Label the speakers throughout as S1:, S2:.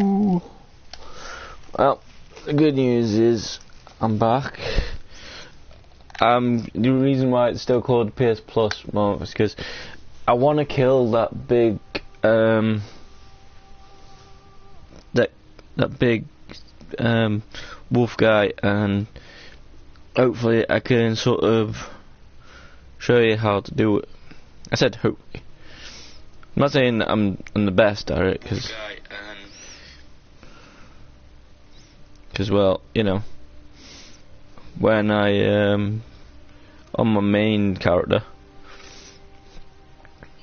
S1: Ooh. Well, the good news is I'm back. The reason why it's still called PS Plus mode is because I want to kill that big that big wolf guy, and hopefully I can sort of show you how to do it. I said hopefully. I'm not saying that I'm the best at it, because well, you know, when I on my main character,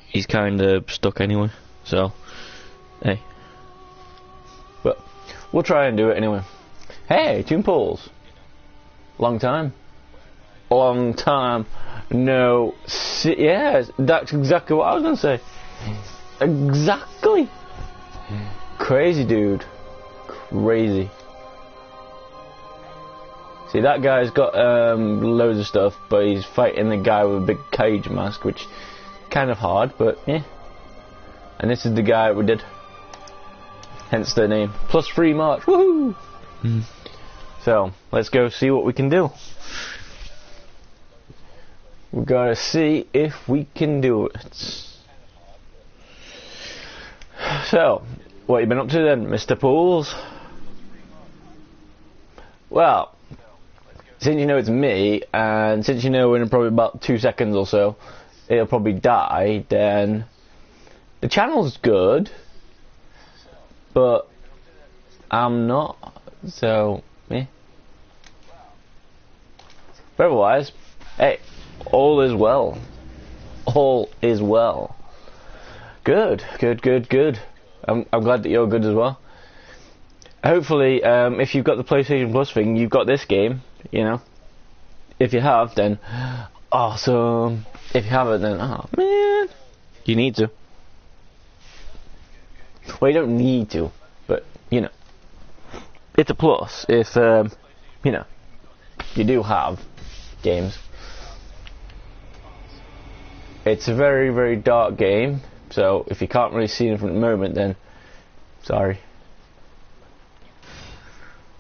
S1: he's kind of stuck anyway, so hey, but we'll try and do it anyway. Hey, Toon Pools, long time no yeah, that's exactly what I was gonna say. Exactly. Crazy dude, crazy. See, that guy's got loads of stuff, but he's fighting the guy with a big cage mask, which kind of hard, but yeah. And this is the guy we did, hence the name. +3 March, woohoo! So let's go see what we can do. We gotta see if we can do it. So, what you been up to then, Mr. Pools? Well, since you know it's me, and since you know in probably about 2 seconds or so it'll probably die, then the channel's good, but I'm not, so yeah. But otherwise, hey, all is well. All is well. Good. I'm glad that you're good as well. Hopefully, if you've got the PlayStation Plus thing, you've got this game, you know. If you have, then awesome. If you haven't, then oh man, you need to. Well, you don't need to, but you know, it's a plus if you know, you do have games. It's a very, very dark game, so if you can't really see anything at the moment, then sorry.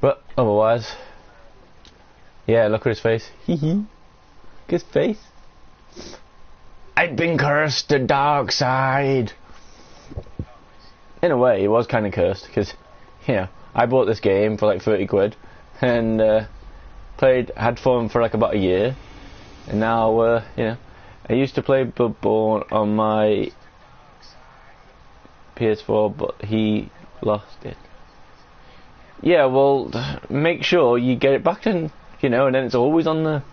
S1: But otherwise, yeah, look at his face. Hee hee. Good face. I've been cursed the dark side. In a way, it was kind of cursed, because, you know, I bought this game for like 30 quid, and had fun for like about a year, and now, you know, I used to play Bloodborne on my PS4, but he lost it. Yeah, well, make sure you get it back then, you know, and then it's always on the...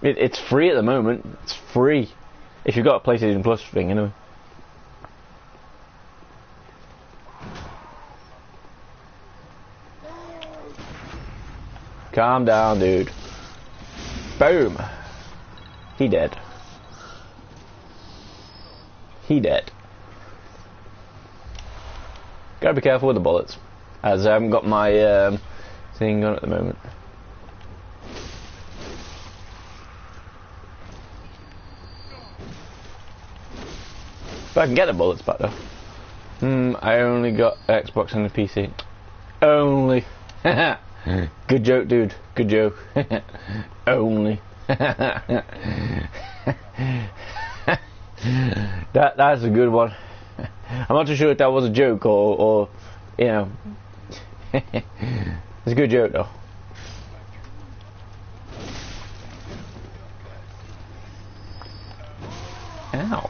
S1: It's free at the moment. It's free. If you've got a PlayStation Plus thing, anyway. Calm down, dude. Boom. He dead. He dead. Gotta be careful with the bullets, as I haven't got my thing on at the moment. But I can get the bullets back though. I only got Xbox and the PC. Only. Good joke, dude. Good joke. Only. That's a good one. I'm not too sure if that was a joke or you know. It's a good joke though. Ow.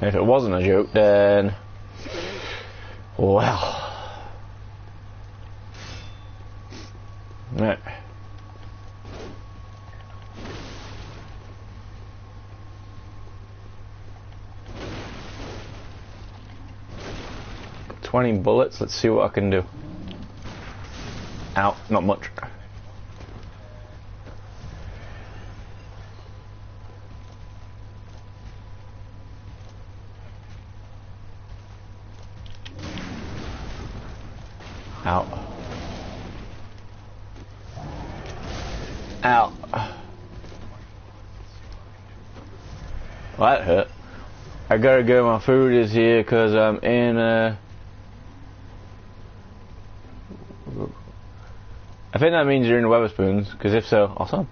S1: If it wasn't a joke, then well. Right. Got 20 bullets. Let's see what I can do. Ow, not much. Out. Ow. Well, that hurt. I gotta go, my food is here because I'm in a... I think that means you're in the Weatherspoons, because if so, awesome.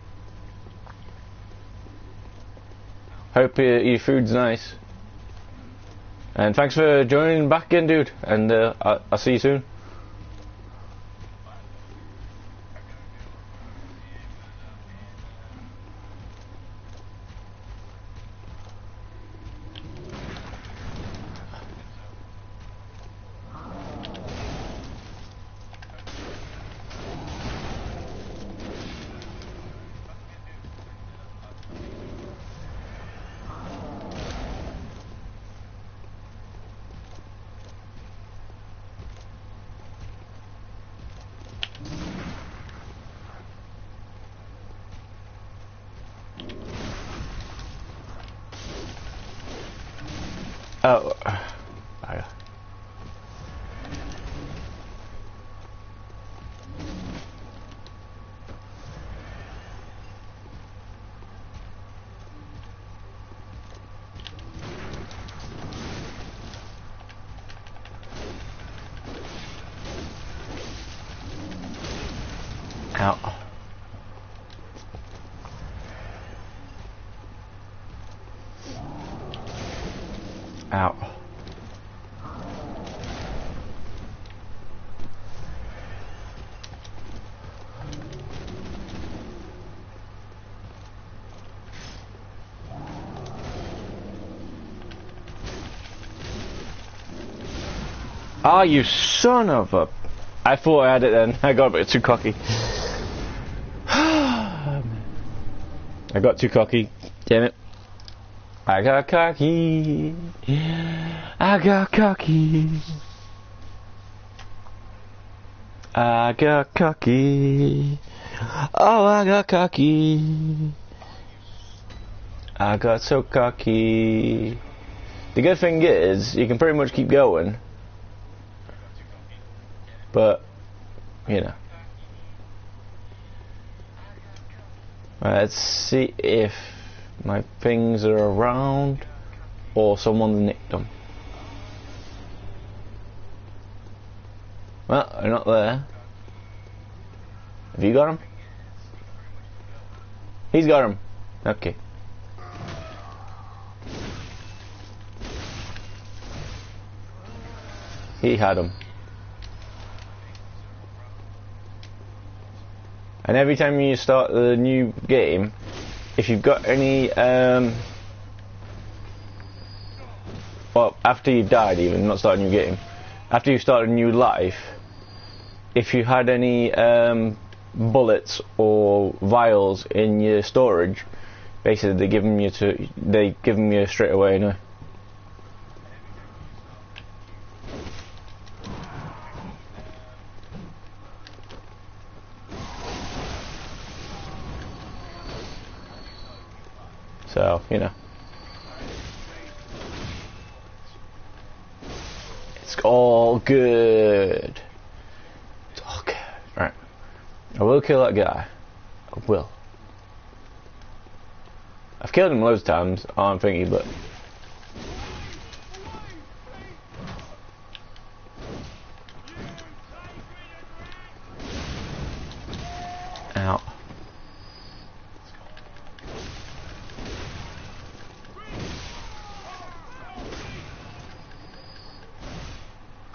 S1: Hope your food's nice. And thanks for joining back again, dude. And I'll see you soon. Oh. Ow. Ow. Ah, you son of a... I thought I had it then. I got a bit too cocky. I got too cocky. Damn it. I got cocky. I got cocky. I got cocky. Oh, I got cocky. I got so cocky. The good thing is, you can pretty much keep going. But, you know. Let's see if my things are around or someone nicked them. Well, they're not there. Have you got them? He's got them. Okay. He had them. And every time you start the new game, if you've got any, well, after you've died even, not start a new game, after you start a new life, if you had any bullets or vials in your storage, basically they give them you straight away now. So, you know. It's all good. It's all good. Right. I will kill that guy. I will. I've killed him loads of times, I'm thinking, but... Ow.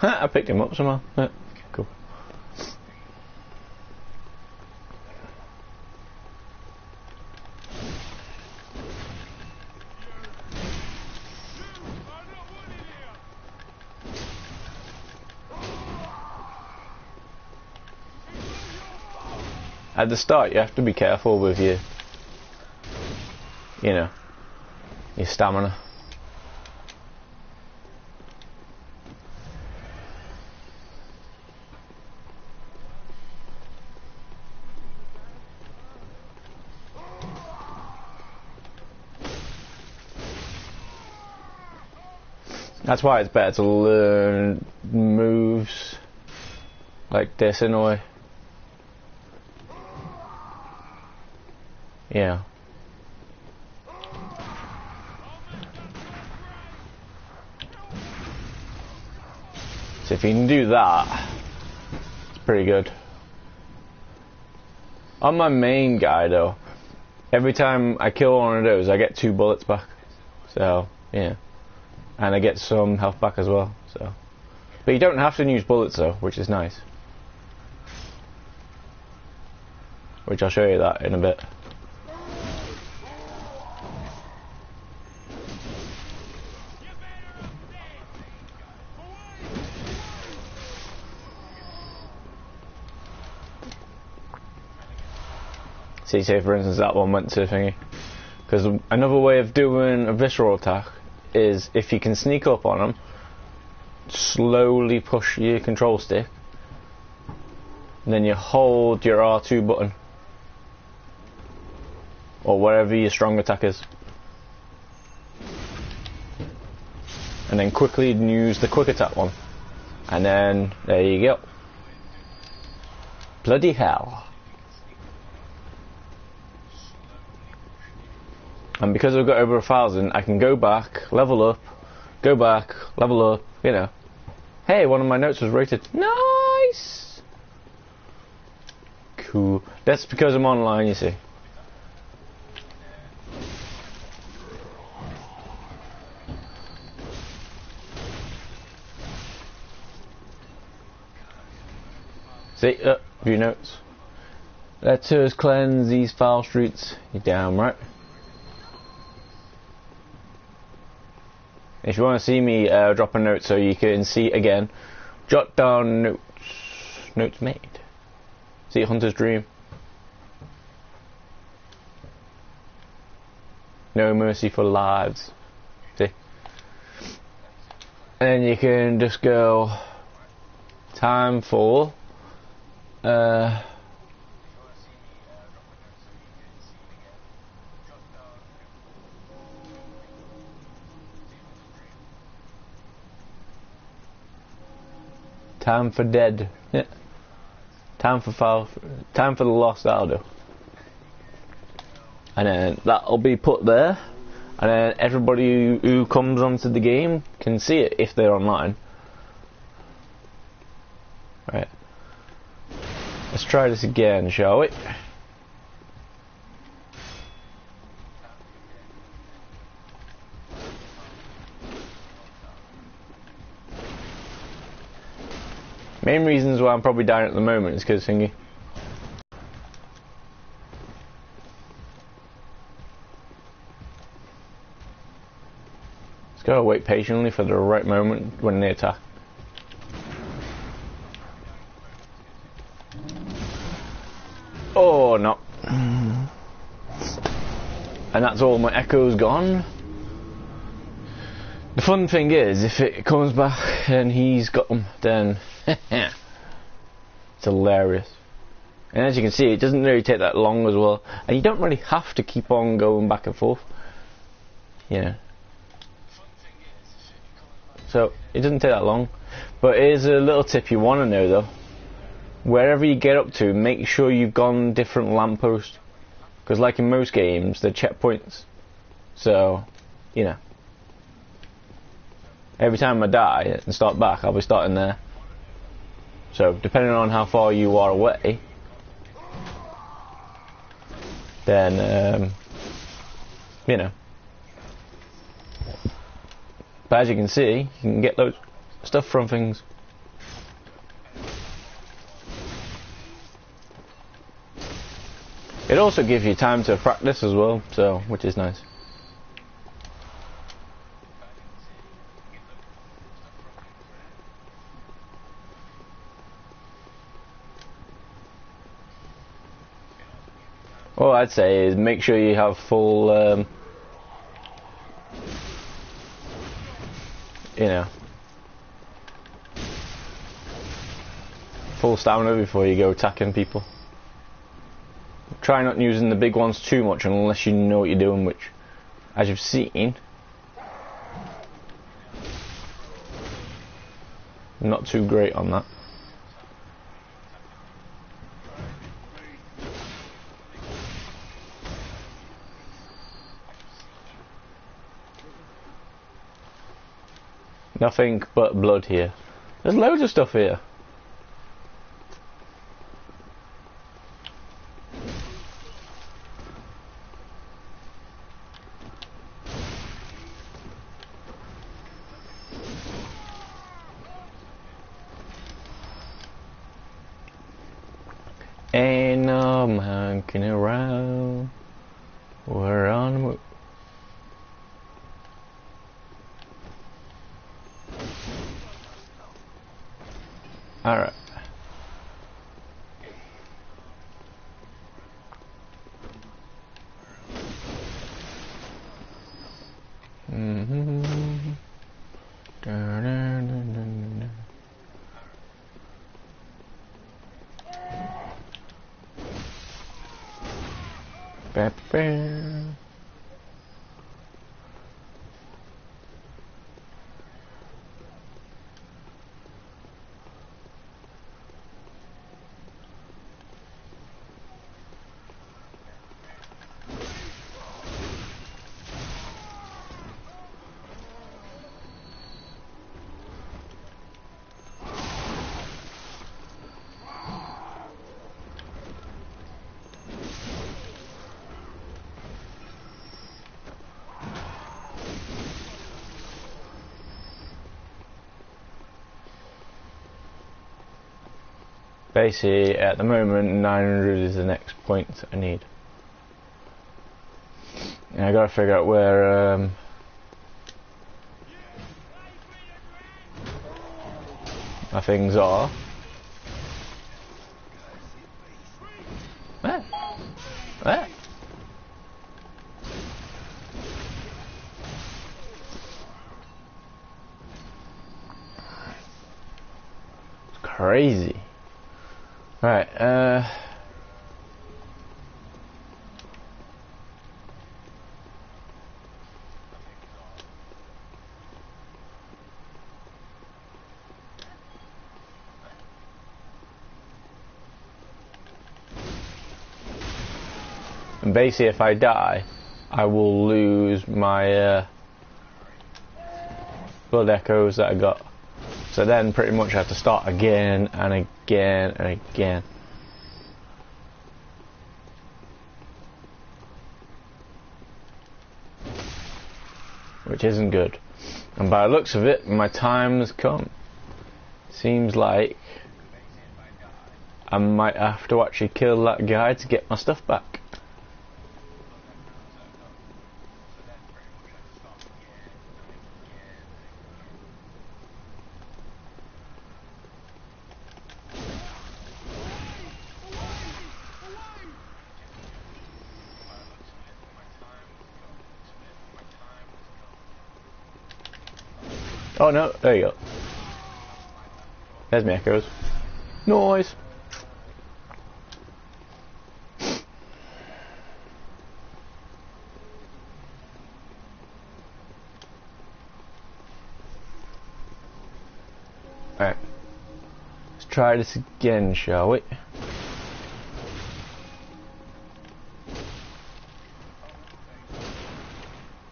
S1: I picked him up somehow. Yeah, cool. At the start, you have to be careful with your, you know, your stamina. That's why it's better to learn moves like this in a way. Yeah. So if you can do that, it's pretty good. On my main guy though, every time I kill one of those, I get 2 bullets back. So, yeah. And I get some health back as well, so. But you don't have to use bullets though, which is nice. Which I'll show you that in a bit. See, say for instance that one went to thingy. Because another way of doing a visceral attack is if you can sneak up on them, slowly push your control stick, and then you hold your R2 button, or wherever your strong attack is, and then quickly use the quick attack one, and then there you go. Bloody hell. And because I've got over 1,000, I can go back, level up, go back, level up, you know. Hey, one of my notes was rated. Nice! Cool. That's because I'm online, you see. See, view notes. Let us cleanse these foul streets. You're damn right. If you want to see me drop a note so you can see again, jot down notes. Notes made. See, Hunter's Dream. No mercy for lives. See? And you can just go time for time for dead. Yeah. Time for the lost, that'll do. And then that'll be put there, and then everybody who comes onto the game can see it if they're online. Right. Let's try this again, shall we? Main reasons why I'm probably down at the moment is because thingy. Just gotta wait patiently for the right moment when they attack. Oh no. And that's all my echoes gone. The fun thing is, if it comes back and he's got them, then it's hilarious. And as you can see, it doesn't really take that long as well, and you don't really have to keep on going back and forth, you know. So it doesn't take that long. But here's a little tip you want to know though: wherever you get up to, make sure you've gone different lampposts, because like in most games, they're checkpoints. So, you know. Every time I die and start back, I'll be starting there. So, depending on how far you are away, then, you know. But as you can see, you can get loads of stuff from things. It also gives you time to practice as well, so, which is nice. All I'd say is make sure you have full, you know, full stamina before you go attacking people. Try not using the big ones too much unless you know what you're doing, which, as you've seen, not too great on that. Nothing but blood here. There's loads of stuff here. Ain't no monkeying around. We're on the move. Alright. Basically, at the moment, 900 is the next point I need. And I gotta figure out where my things are. Where? Where? It's crazy. Right, and basically if I die, I will lose my blood echoes that I got. So then pretty much I have to start again and again and again. Which isn't good. And by the looks of it, my time has come. Seems like I might have to actually kill that guy to get my stuff back. Oh no, there you go. There's my echoes. Noise! Alright. Let's try this again, shall we?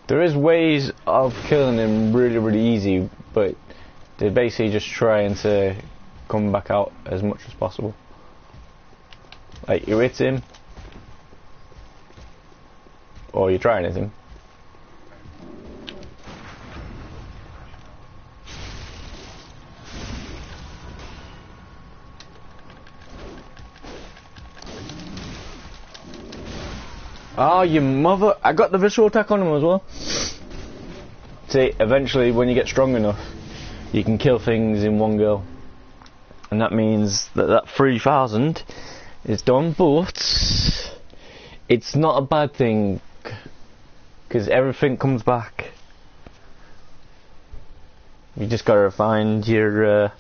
S1: There is ways of killing him really easy, but they're basically just trying to come back out as much as possible. Like, you hit him, or you try and hit him. Oh, you mother! I got the visual attack on him as well. See, eventually when you get strong enough, you can kill things in one go. And that means that 3,000 is done, but it's not a bad thing, because everything comes back. You just gotta find your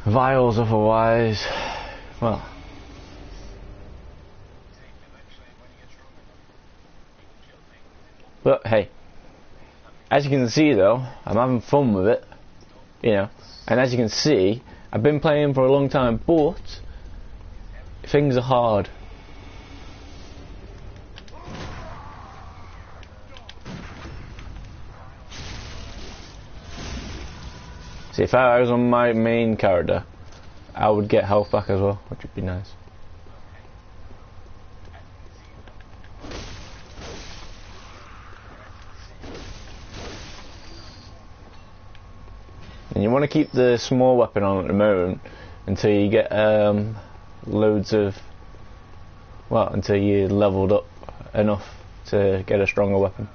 S1: vials, otherwise, well... But hey, as you can see though, I'm having fun with it, you know, and as you can see, I've been playing for a long time, but things are hard. See, if I was on my main character, I would get health back as well, which would be nice. And you want to keep the small weapon on at the moment until you get loads of, well, until you leveled up enough to get a stronger weapon.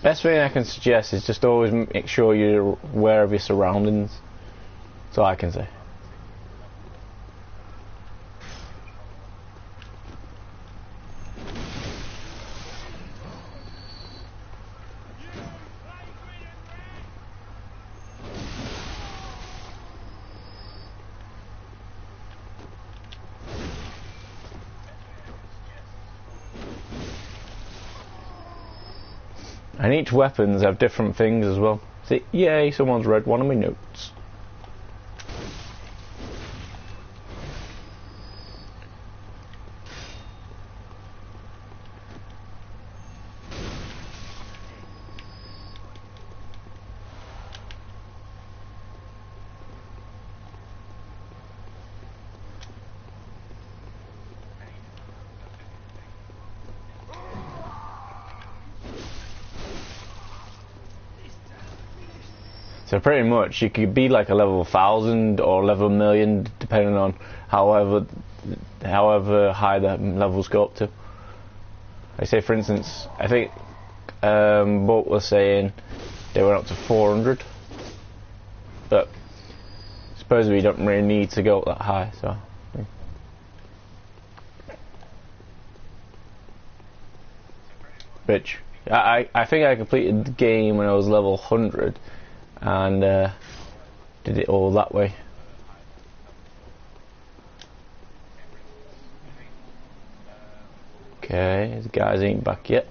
S1: Best thing I can suggest is just always make sure you're aware of your surroundings. That's all I can say. And each weapons have different things as well. See, yay, someone's read one of my notes. So pretty much you could be like a level 1000 or level 1,000,000 depending on however high the levels go up to. I say, for instance, I think Bolt was saying they went up to 400, but supposedly you don't really need to go up that high. So yeah. Which I think I completed the game when I was level 100 and did it all that way. Okay, the guys ain't back yet.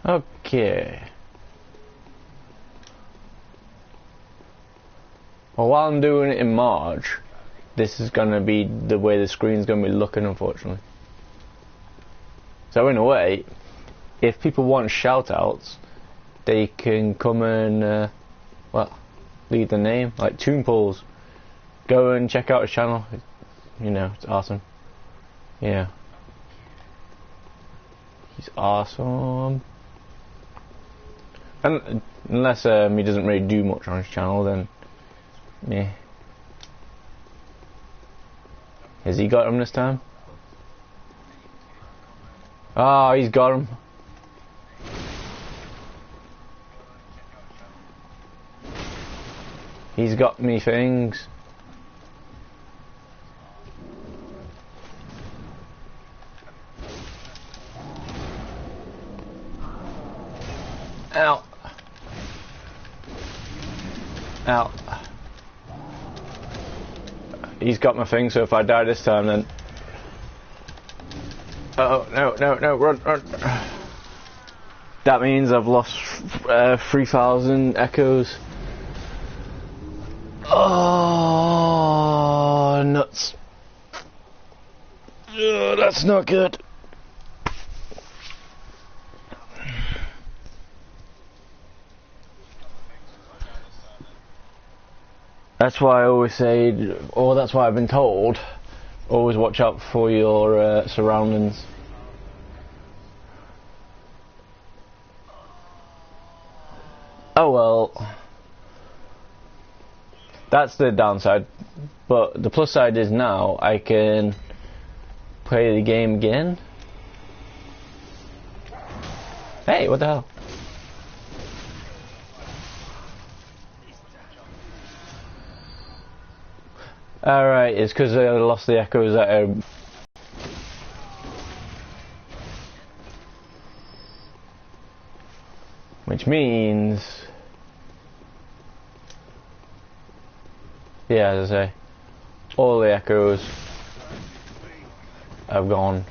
S1: Okay. Well, while I'm doing it in March, this is going to be the way the screen's going to be looking, unfortunately. So in a way, if people want shout-outs, they can come and, well, leave the name, like Toon Pulls. Go and check out his channel. You know, it's awesome. Yeah. He's awesome. And unless he doesn't really do much on his channel, then yeah. Has he got him this time? Oh, he's got him. He's got me things. Ow. Ow. He's got my thing, so if I die this time, then... Oh, no, run. That means I've lost 3,000 echoes. Oh, nuts. Oh, that's not good. That's why I always say, or that's why I've been told, always watch out for your surroundings. Oh well, that's the downside, but the plus side is now I can play the game again. Hey, what the hell? Alright, it's because I lost the echoes at which means Yeah, as I say, all the echoes have gone.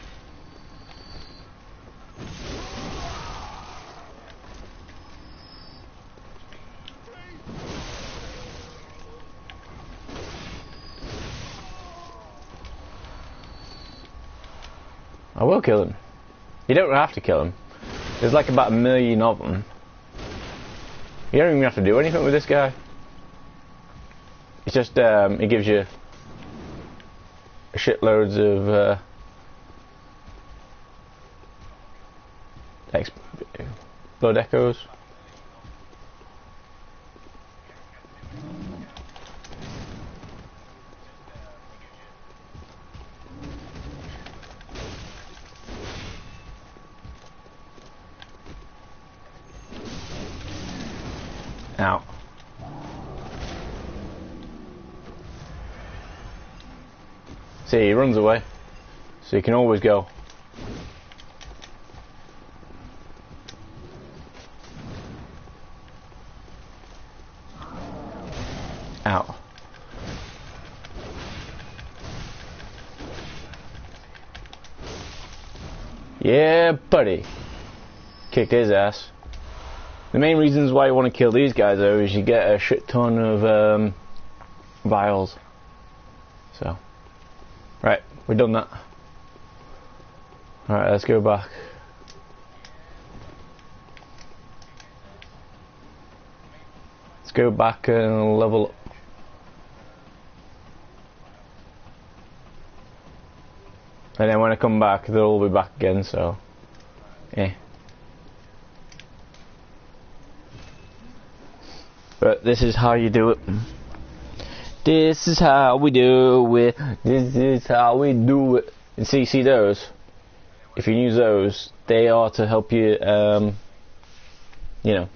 S1: I will kill him. You don't have to kill him. There's like about 1 million of them. You don't even have to do anything with this guy. It's just, it gives you shitloads of blood echoes. Out. See, he runs away, so you can always go. Out. Yeah, buddy. Kicked his ass. The main reasons why you want to kill these guys though is you get a shit ton of vials. So, right, we've done that. Alright, let's go back. Let's go back and level up. And then when I come back, they'll all be back again, so, yeah. But this is how you do it. This is how we do it. This is how we do it. And see those? If you use those, they are to help you, you know,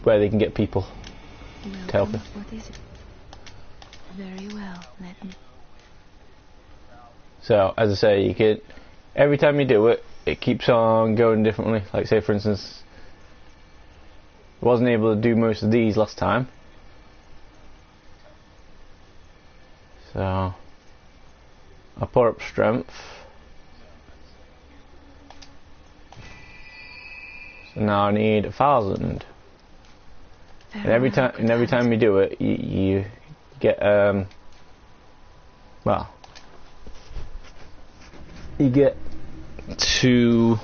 S1: where they can get people to help you.
S2: What is it? Very well, let me.
S1: So, as I say, you can, every time you do it, it keeps on going differently. Like, say, for instance, wasn't able to do most of these last time. So, I put up strength. So now I need 1,000. And every time you do it, you get well, you get to,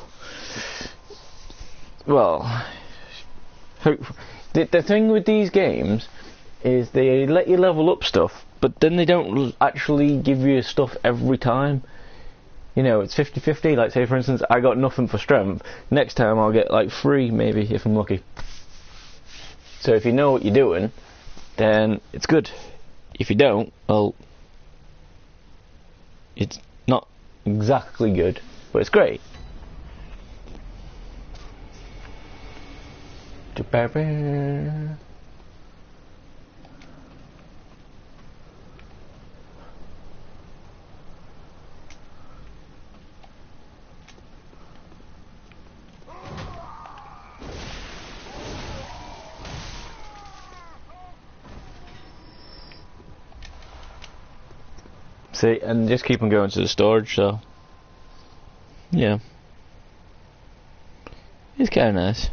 S1: well, the thing with these games is they let you level up stuff, but then they don't actually give you stuff every time. You know, it's 50-50. Like, say for instance, I got nothing for strength. Next time I'll get like 3 maybe if I'm lucky. So if you know what you're doing, then it's good. If you don't, well, it's not exactly good, but it's great. See, and just keep on going to the storage, so yeah, it's kind of nice.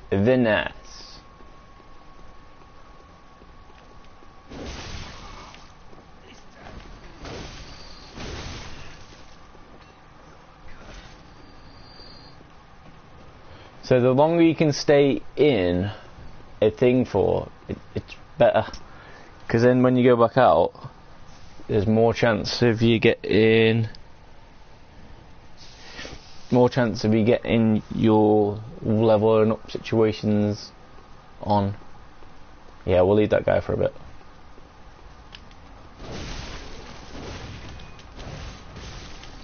S1: The nice. So the longer you can stay in a thing for, it's better. Because then when you go back out, there's more chance of you getting your leveling up situations on. Yeah, we'll leave that guy for a bit.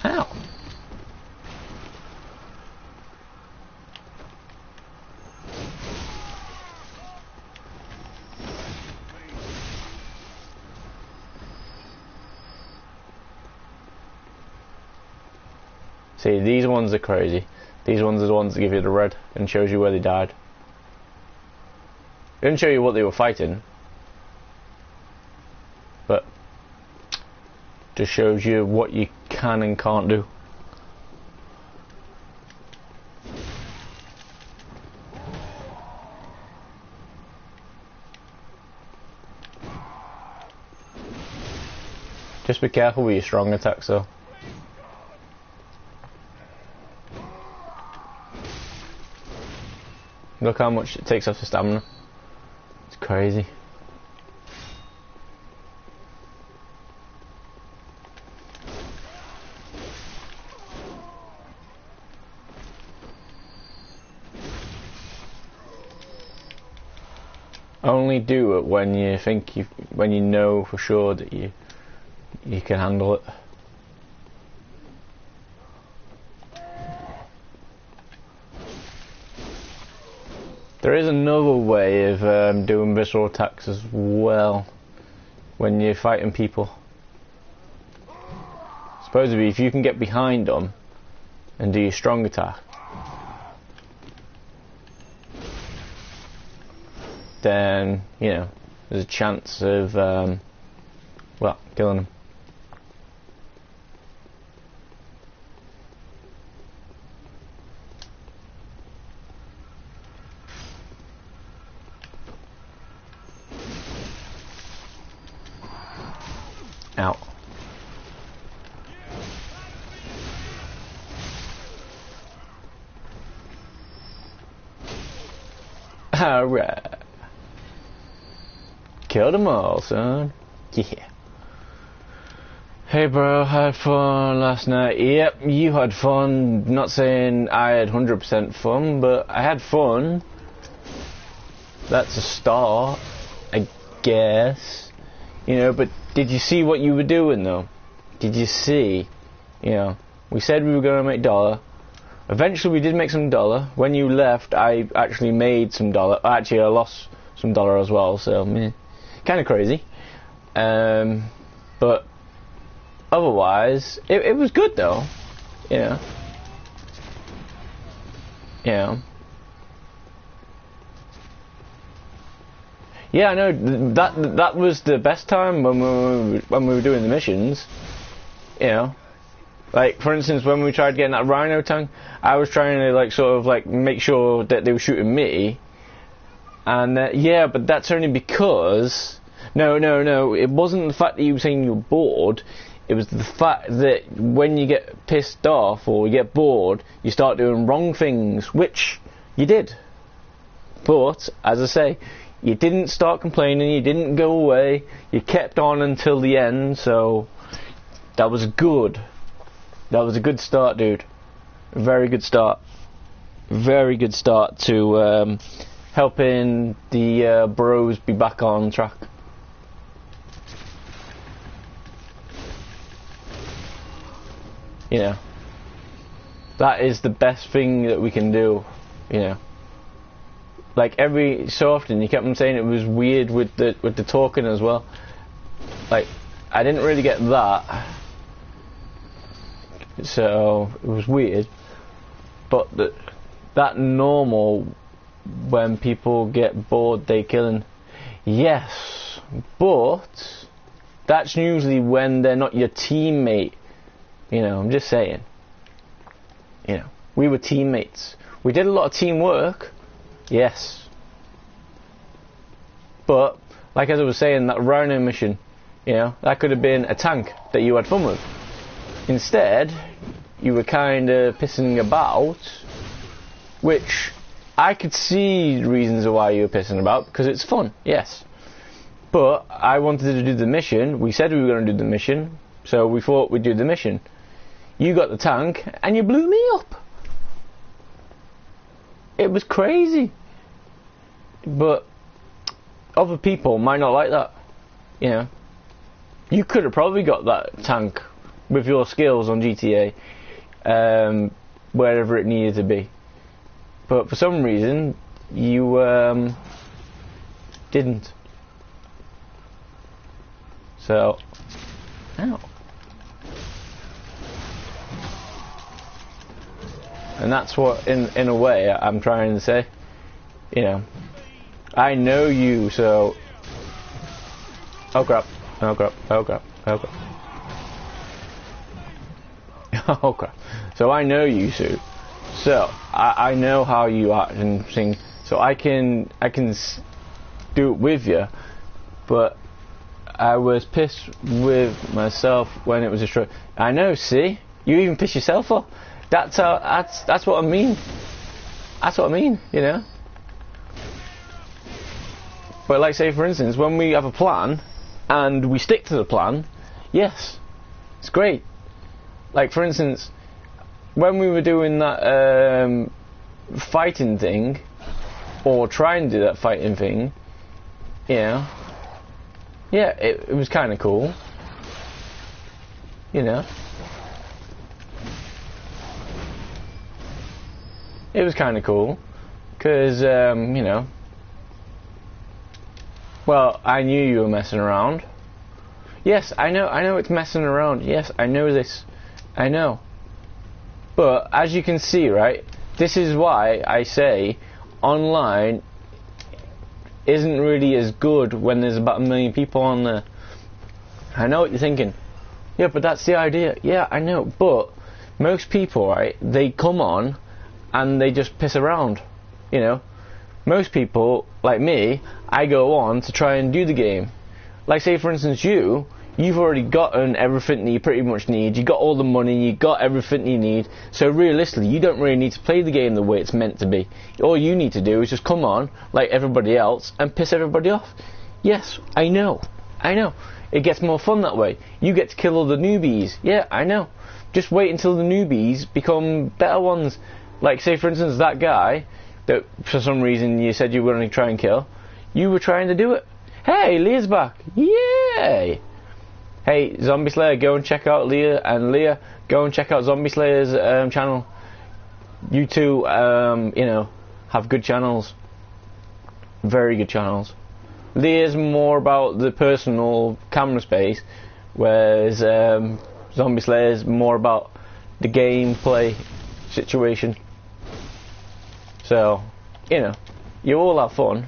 S1: Ow. See, these ones are crazy. These ones are the ones that give you the red and shows you where they died. It didn't show you what they were fighting, but just shows you what you can and can't do. Just be careful with your strong attacks though. Look how much it takes off the stamina. It's crazy. Only do it when you think when you know for sure that you can handle it. There is another way of doing visceral attacks as well when you're fighting people. Supposedly, if you can get behind them and do your strong attack, then, you know, there's a chance of, well, killing them. Out. Alright. Killed them all, son. Yeah. Hey bro, had fun last night. Yep, you had fun. Not saying I had 100% fun, but I had fun. That's a start, I guess. You know, but did you see what you were doing though? Did you see? You know, we said we were going to make $1. Eventually we did make some $1. When you left, I actually made some $1. Actually, I lost some $1 as well, so kind of crazy. But otherwise, it was good though. You know. Yeah. Yeah, I know, that was the best time when we were doing the missions, you know. Like, for instance, when we tried getting that rhino tank, I was trying to, like, sort of, like, make sure that they were shooting me. And, yeah, but that's only because... No, it wasn't the fact that you were saying you were bored. It was the fact that when you get pissed off or you get bored, you start doing wrong things, which you did. But, as I say... You didn't start complaining, you didn't go away, you kept on until the end, so that was good. That was a good start, dude. A very good start. Very good start to helping the bros be back on track. You know, that is the best thing that we can do, you know. Like every so often, you kept on saying it was weird with the talking as well. Like, I didn't really get that, so it was weird. But that normal, when people get bored, they killing. Yes, but that's usually when they're not your teammate. You know, I'm just saying. You know, we were teammates. We did a lot of teamwork. Yes. But, like as I was saying, that rhino mission, you know, that could have been a tank that you had fun with. Instead, you were kind of pissing about, which I could see reasons why you were pissing about, because it's fun, yes. But I wanted to do the mission. We said we were going to do the mission, so we thought we'd do the mission. You got the tank, and you blew me up. It was crazy. But other people might not like that. You know, you could have probably got that tank with your skills on GTA, wherever it needed to be. But for some reason, you didn't. So, ow. And that's what, in a way, I'm trying to say. You know, I know you, so... Oh crap, oh crap, oh crap, oh crap. Oh crap. So I know you, Sue. So, I know how you act and sing, so I can do it with you, but I was pissed with myself when it was destroyed. I know, see? You even piss yourself off. That's what I mean. That's what I mean, you know? But like, say for instance, when we have a plan, and we stick to the plan, yes, it's great. Like for instance, when we were doing that fighting thing, or trying to do that fighting thing, you know, yeah, it was kind of cool, you know. It was kind of cool, because, you know, well, I knew you were messing around. Yes, I know it's messing around. Yes, I know this. I know. But, as you can see, right, this is why I say online isn't really as good when there's about 1 million people on there. I know what you're thinking. Yeah, but that's the idea. Yeah, I know. But, most people, right, they come on and they just piss around, you know. Most people, like me, I go on to try and do the game. Like say for instance you've already gotten everything that you pretty much need. You got all the money, you got everything you need. So realistically, you don't really need to play the game the way it's meant to be. All you need to do is just come on, like everybody else, and piss everybody off. Yes, I know. It gets more fun that way. You get to kill all the newbies. Yeah, I know. Just wait until the newbies become better ones. Like say for instance that guy that for some reason you said you were going to try and kill, you were trying to do it. Hey, Leah's back. Yay! Hey, Zombie Slayer, go and check out Leah, and Leah, go and check out Zombie Slayer's channel. You two, you know, have good channels. Very good channels. Leah's more about the personal camera space, whereas Zombie Slayer's more about the gameplay situation. So, you know, you all have fun,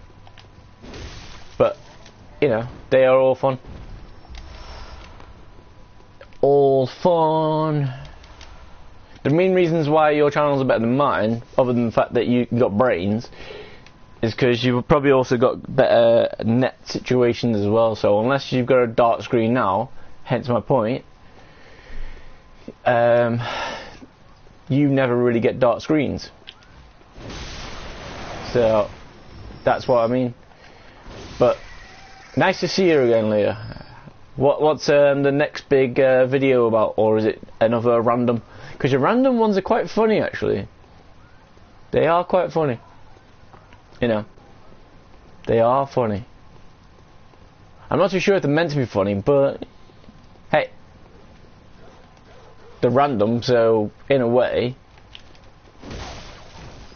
S1: but, you know, they are all fun. All fun. The main reasons why your channels are better than mine, other than the fact that you got brains, is because you've probably also got better net situations as well. So unless you've got a dark screen now, hence my point, you never really get dark screens. So that's what I mean. But nice to see you again, Leah. What's the next big video about, or is it another random? Because your random ones are quite funny, actually. They are quite funny. You know, they are funny. I'm not too sure if they're meant to be funny, but hey, they're random, so in a way,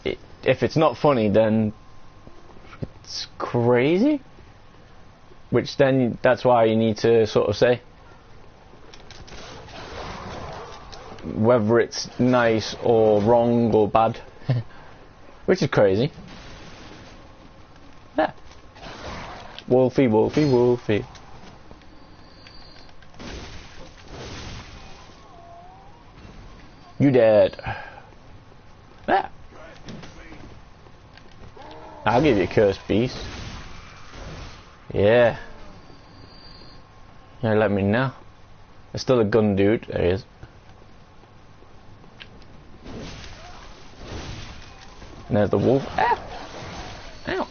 S1: if it's not funny, then it's crazy. Which then, that's why you need to sort of say whether it's nice or wrong or bad. Which is crazy. Yeah. Wolfie, Wolfie, Wolfie. You dead. Yeah. I'll give you a cursed beast. Yeah. Yeah, let me know. There's still a gun dude. There he is. And there's the wolf. Ah! Ow!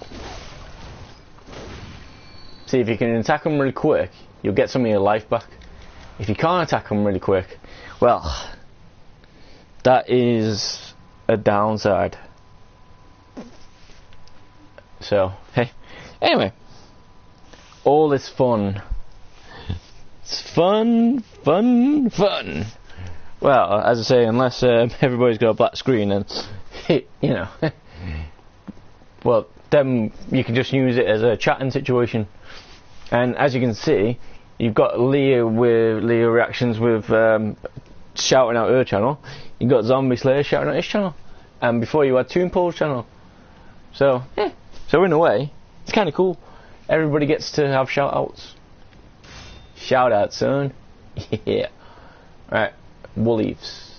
S1: See, if you can attack them really quick, you'll get some of your life back. If you can't attack them really quick, well, that is a downside. So, hey. Anyway. All is fun. It's fun, fun, fun. Well, as I say, unless everybody's got a black screen, and you know, well, then you can just use it as a chatting situation. And as you can see, you've got Leah with Leah Reactions with shouting out her channel. You've got Zombie Slayer shouting out his channel, and before you had Toon Paul's channel. So yeah, so in a way, It's kind of cool. Everybody gets to have shout-outs. Shout-out, son. Yeah. Alright. Wool leaves.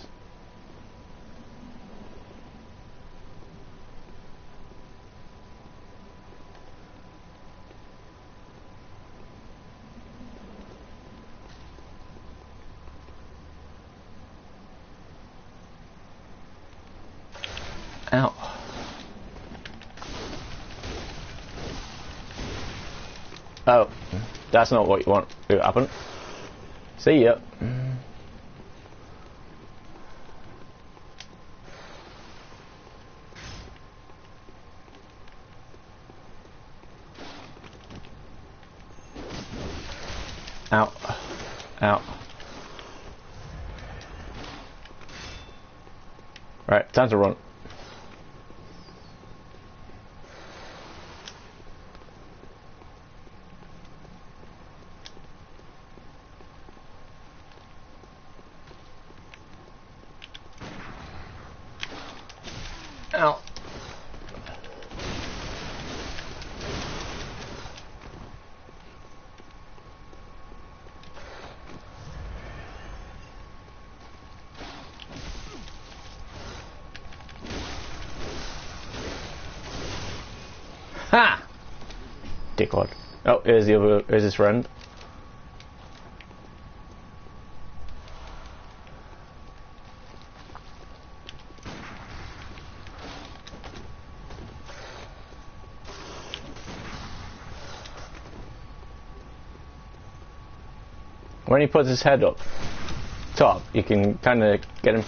S1: Ow. Oh, that's not what you want to happen. See ya. Ow. Ow. Right, time to run. Ow. Ha! Dickwad. Oh, here's his friend. When he puts his head up top, you can kind of get him.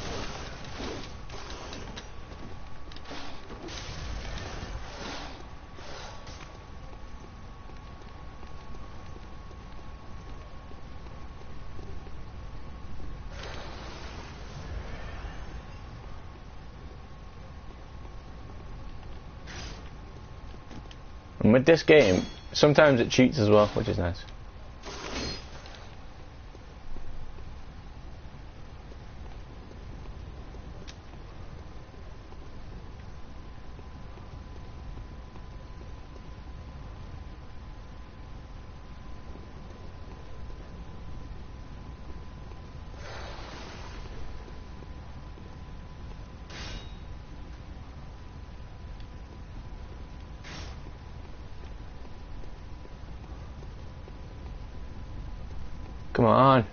S1: And with this game, sometimes it cheats as well, which is nice. Come on.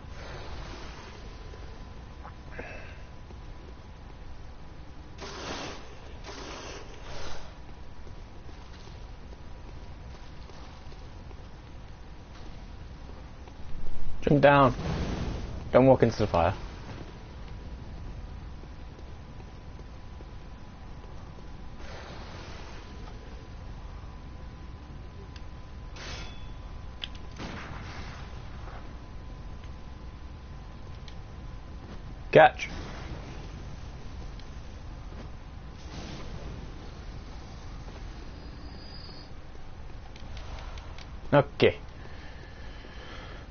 S1: Jump down. Don't walk into the fire. Catch. Okay.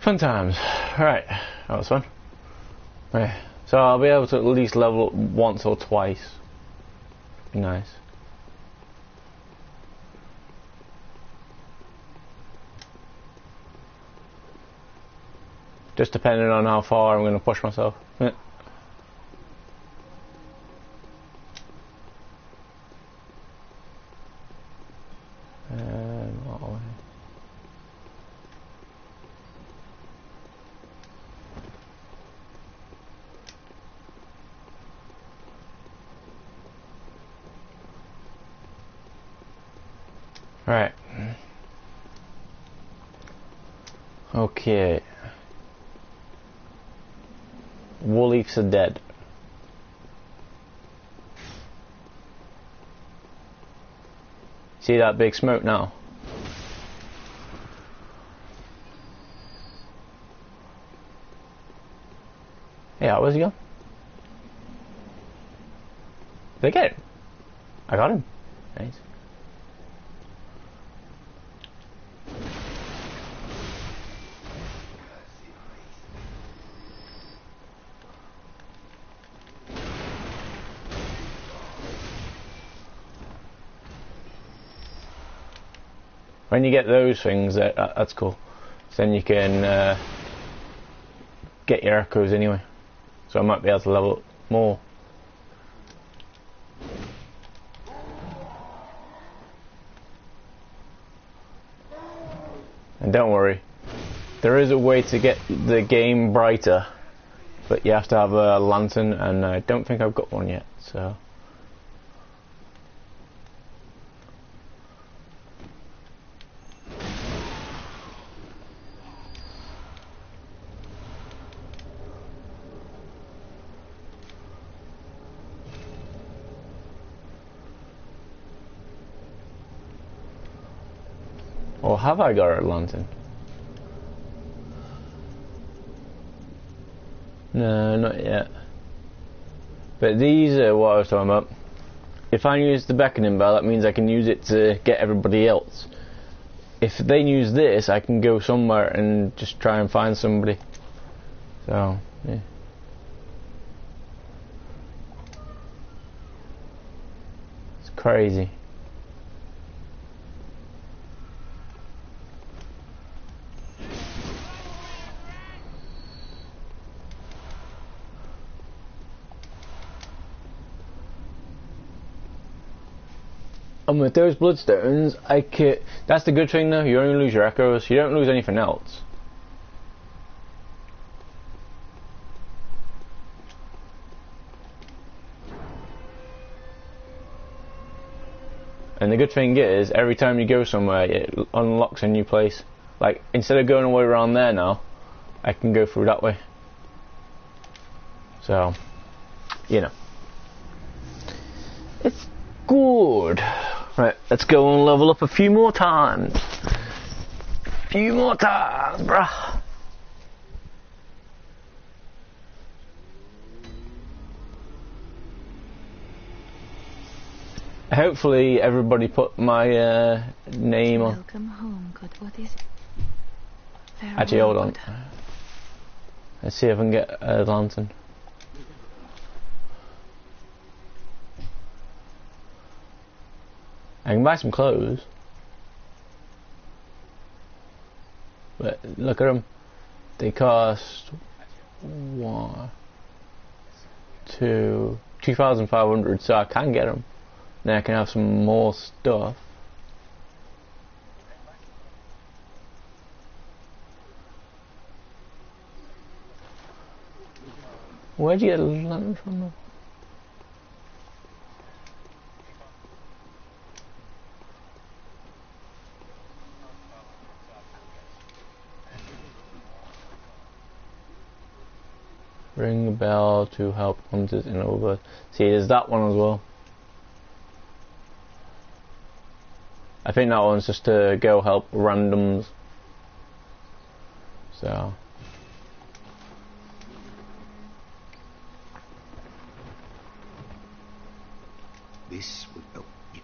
S1: Fun times. Right. That was fun. Right. So I'll be able to at least level up once or twice. Be nice. Just depending on how far I'm going to push myself. Yeah. Right. Okay. Wool leaves are dead. See that big smoke now? Yeah, where's he gone? Did I get him? I got him. Nice. When you get those things, that's cool. So then you can get your echoes anyway. So I might be able to level up more. And don't worry, there is a way to get the game brighter, but you have to have a lantern, and I don't think I've got one yet, so... Or have I got a lantern? No, not yet. But these are what I was talking about. If I use the beckoning bell, that means I can use it to get everybody else. If they use this, I can go somewhere and just try and find somebody. So, yeah. It's crazy. And with those bloodstones, that's the good thing though, you only lose your echoes, you don't lose anything else. And the good thing is, every time you go somewhere, it unlocks a new place. Like, instead of going all the way around there now, I can go through that way. So, you know. It's good. Right, let's go and level up a few more times. Bruh. Hopefully everybody put my name on.
S2: Welcome home, good. What is it?
S1: Actually, hold on. Let's see if I can get a lantern. I can buy some clothes, but look at them. They cost 2,500, so I can get them. Then I can have some more stuff. Where'd you get a lantern from? Ring a bell to help hunters in over. See, there's that one as well. I think that one's just to go help randoms. So.
S3: This will help you.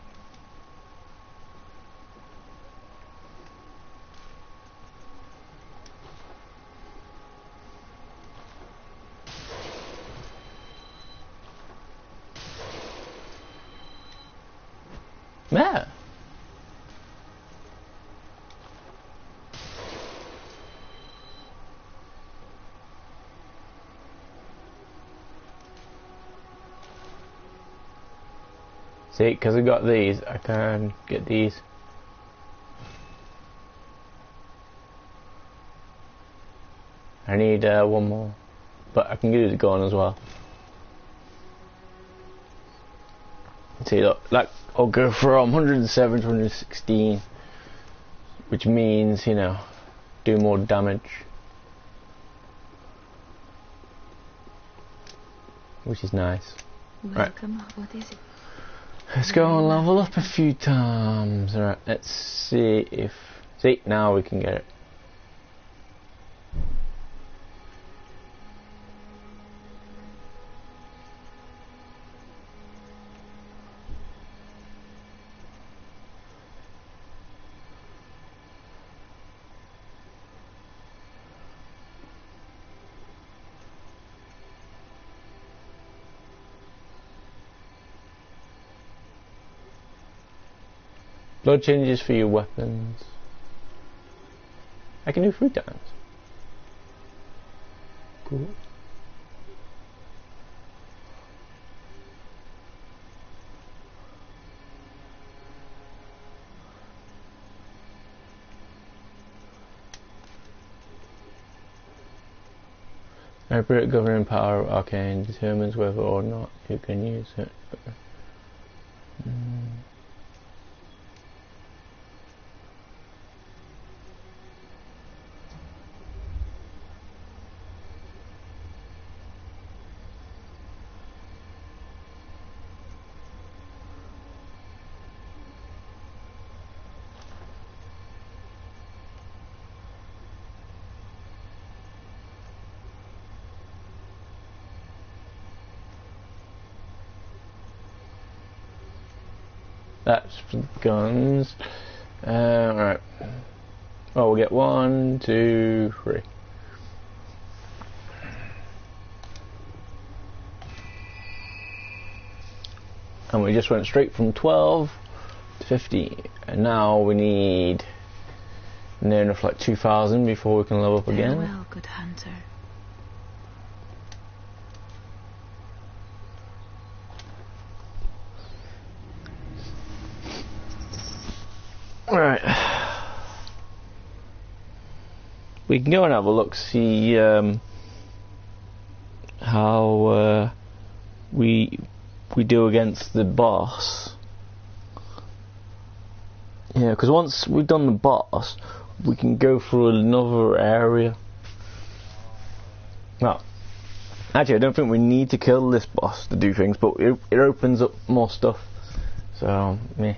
S1: Yeah. See, because I got these, I can get these. I need one more, but I can use the gun as well. See, look, like I'll go from 107 to 116, which means, you know, do more damage, which is nice.
S2: Welcome. Right. What is it?
S1: Let's go and level up a few times. Alright, let's see if... See, now we can get it. Blood changes for your weapons. I can do 3 times. Cool. Every governing power of Arcane determines whether or not you can use it. That's for the guns. Alright. Oh, we'll get 1, 2, 3. And we just went straight from 12 to 15. And now we need near enough like 2,000 before we can level up again.
S2: Farewell, good hunter.
S1: Right. We can go and have a look, see how we do against the boss. Yeah, because once we've done the boss, we can go through another area. Well, actually, I don't think we need to kill this boss to do things, but it opens up more stuff. So, meh.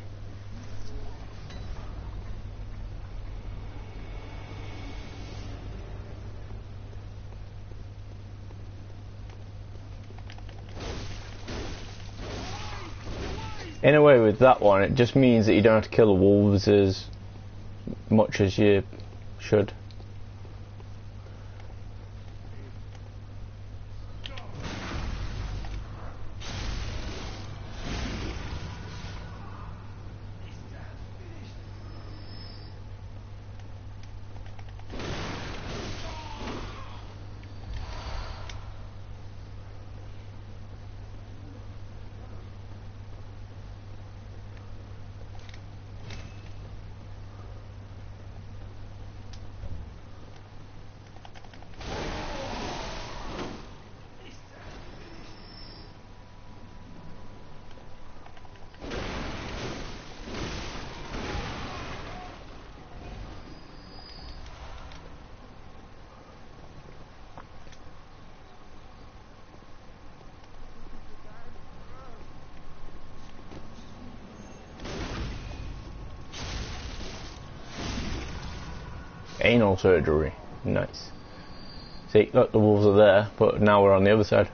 S1: In a way, with that one, it just means that you don't have to kill the wolves as much as you should. Anal surgery. Nice. See, look, the wolves are there, but now we're on the other side.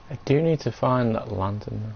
S1: I do need to find that lantern though.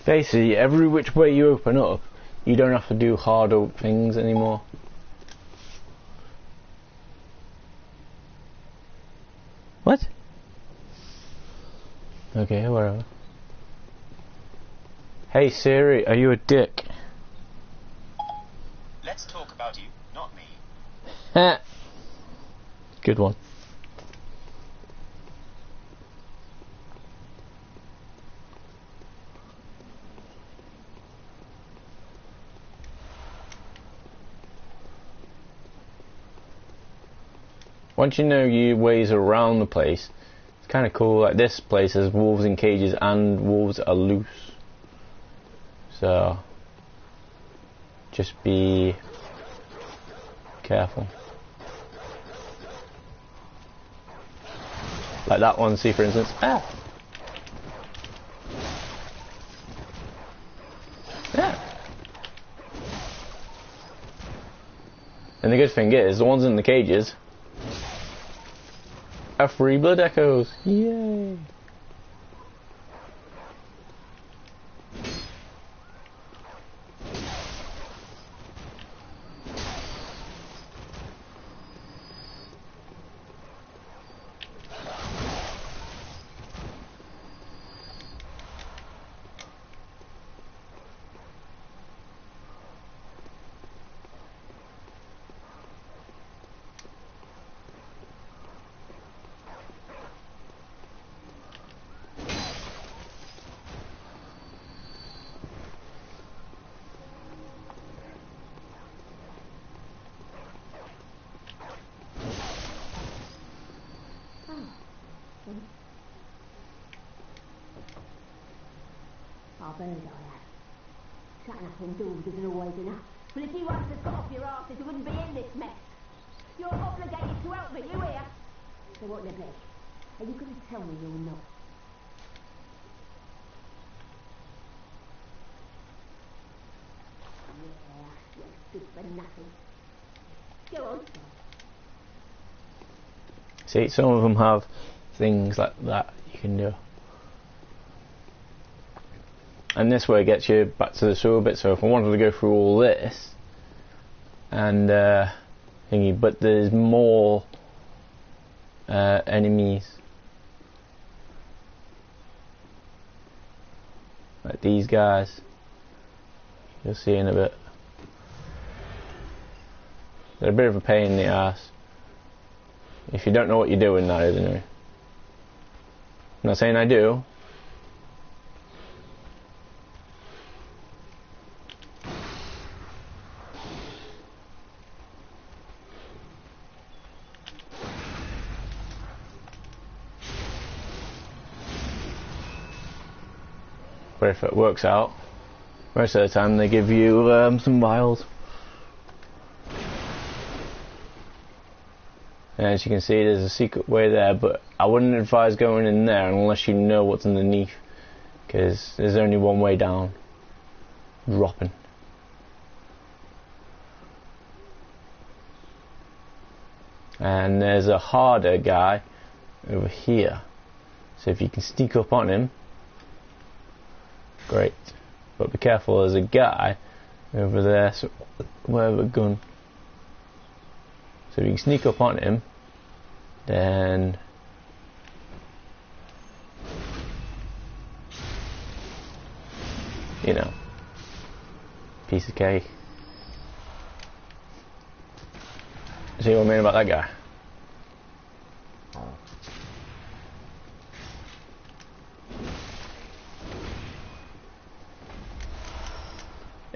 S1: Basically, every which way you open up, you don't have to do hard oak things anymore. What? Okay, whatever. Hey Siri, are you a dick?
S4: Let's talk about you, not me.
S1: Good one. Once you know your ways around the place, it's kind of cool. Like this place has wolves in cages and wolves are loose. So just be careful. Like that one, see for instance. Ah. Yeah. And the good thing is, the ones in the cages are free blood echoes. Yay!
S5: I've heard I have. Shutting up indoors isn't always enough. But if you hadn't have got off your arses, you wouldn't be in this mess. You're obligated to help me, you hear? So what, Libby? Are you going to tell me you're not? Yeah, you're good for nothing. Go on.
S1: See, some of them have things like that you can do. And this way gets you back to the sewer bit, so if I wanted to go through all this and thingy, but there's more enemies like these guys, you'll see in a bit. They're a bit of a pain in the ass if you don't know what you're doing, that is, anyway. I'm not saying I do. But if it works out, most of the time they give you some vials. And as you can see, there's a secret way there, but I wouldn't advise going in there unless you know what's underneath, because there's only one way down. Dropping. And there's a harder guy over here, so if you can sneak up on him, great. But be careful, there's a guy over there, so where have a gun. So if you can sneak up on him, then you know, piece of cake. See what I mean about that guy?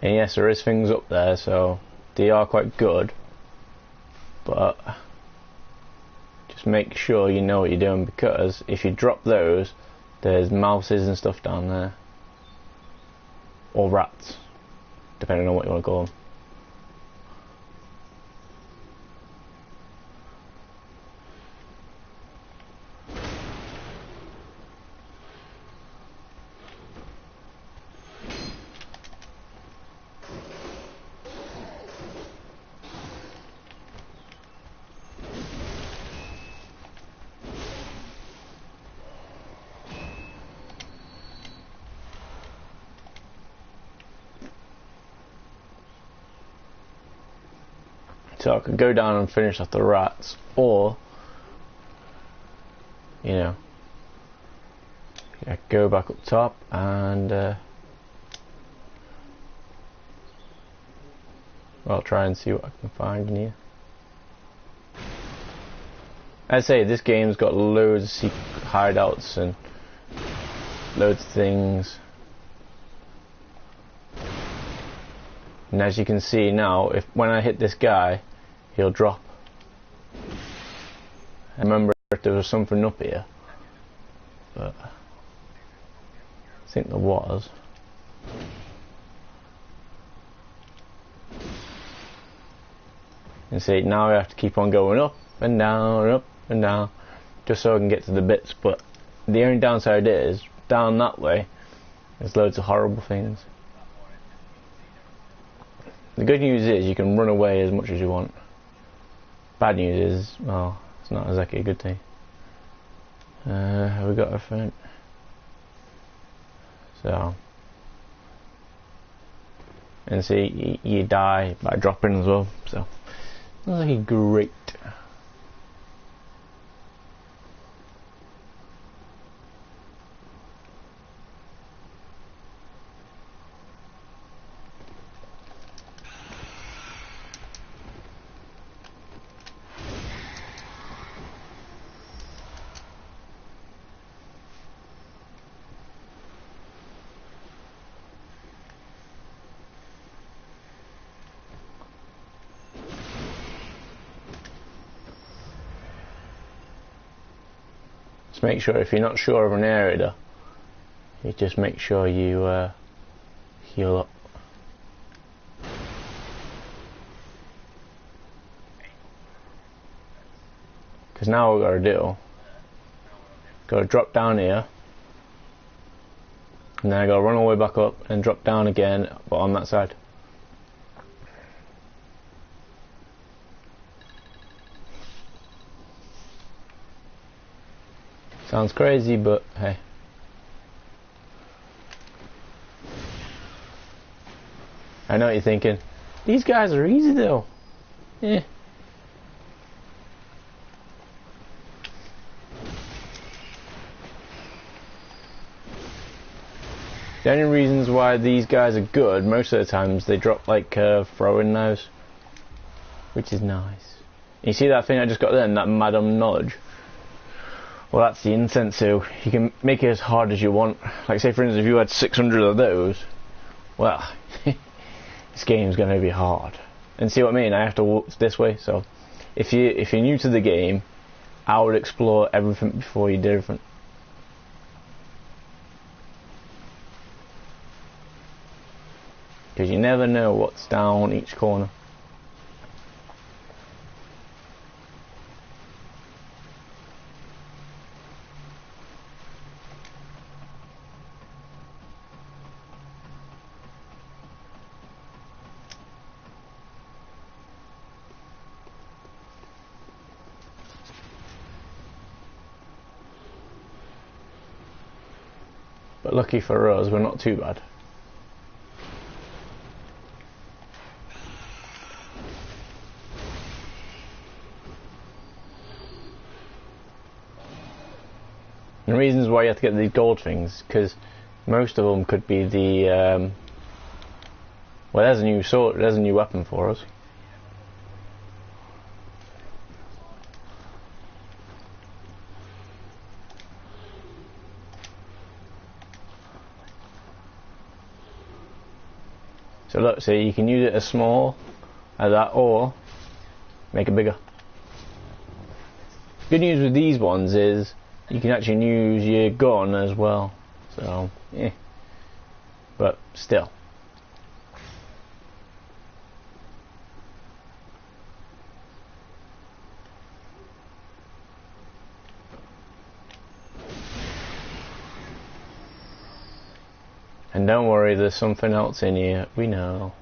S1: And yes, there is things up there, so they are quite good, but just make sure you know what you're doing, because if you drop those, there's mouses and stuff down there, or rats, depending on what you want to call them. So I could go down and finish off the rats, or, you know, I could go back up top and, well, try and see what I can find in here. I say this game's got loads of secret hideouts and loads of things. And as you can see now, when I hit this guy, he'll drop. I remember if there was something up here, but I think there was. And see, now I have to keep on going up and down, just so I can get to the bits. But the only downside is, down that way, there's loads of horrible things. The good news is you can run away as much as you want. Bad news is, well, it's not exactly a good thing. Have we got a phone? So, and see, you die by dropping as well. So, not like great. Make sure if you're not sure of an area, you just make sure you heal up. Because now what we've got to do, got to drop down here, and then I got to run all the way back up and drop down again, but on that side. Sounds crazy, but hey. I know what you're thinking. These guys are easy though. Yeah. The only reasons why these guys are good, most of the times they drop like throwing knives, which is nice. You see that thing I just got then, that Madam Knowledge? Well, that's the incense, so you can make it as hard as you want. Like, say for instance, if you had 600 of those, well, this game's going to be hard. And see what I mean? I have to walk this way, so if you're new to the game, I would explore everything before you did everything. Because you never know what's down each corner. But lucky for us, we're not too bad. And the reasons why you have to get these gold things, because most of them could be the well, there's a new sword, there's a new weapon for us. So look, see, you can use it as small as that, or make it bigger. Good news with these ones is you can actually use your gun as well. So, yeah. But still. And don't worry, there's something else in here, we know.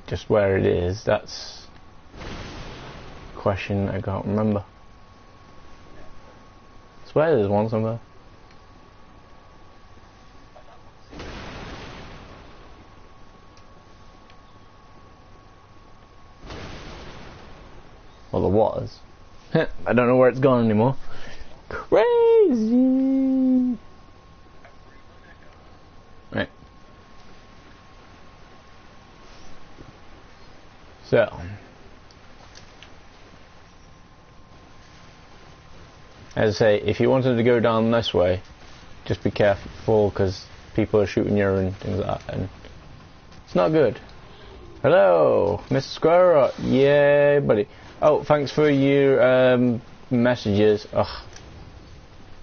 S1: Just where it is, that's a question I can't remember. I swear there's one somewhere. was. I don't know where it's gone anymore. Crazy! Right. So. As I say, if you wanted to go down this way, just be careful because people are shooting you and things like that, and it's not good. Hello, Mr. Squirrel. Yeah, buddy. Oh, thanks for your messages. Ugh.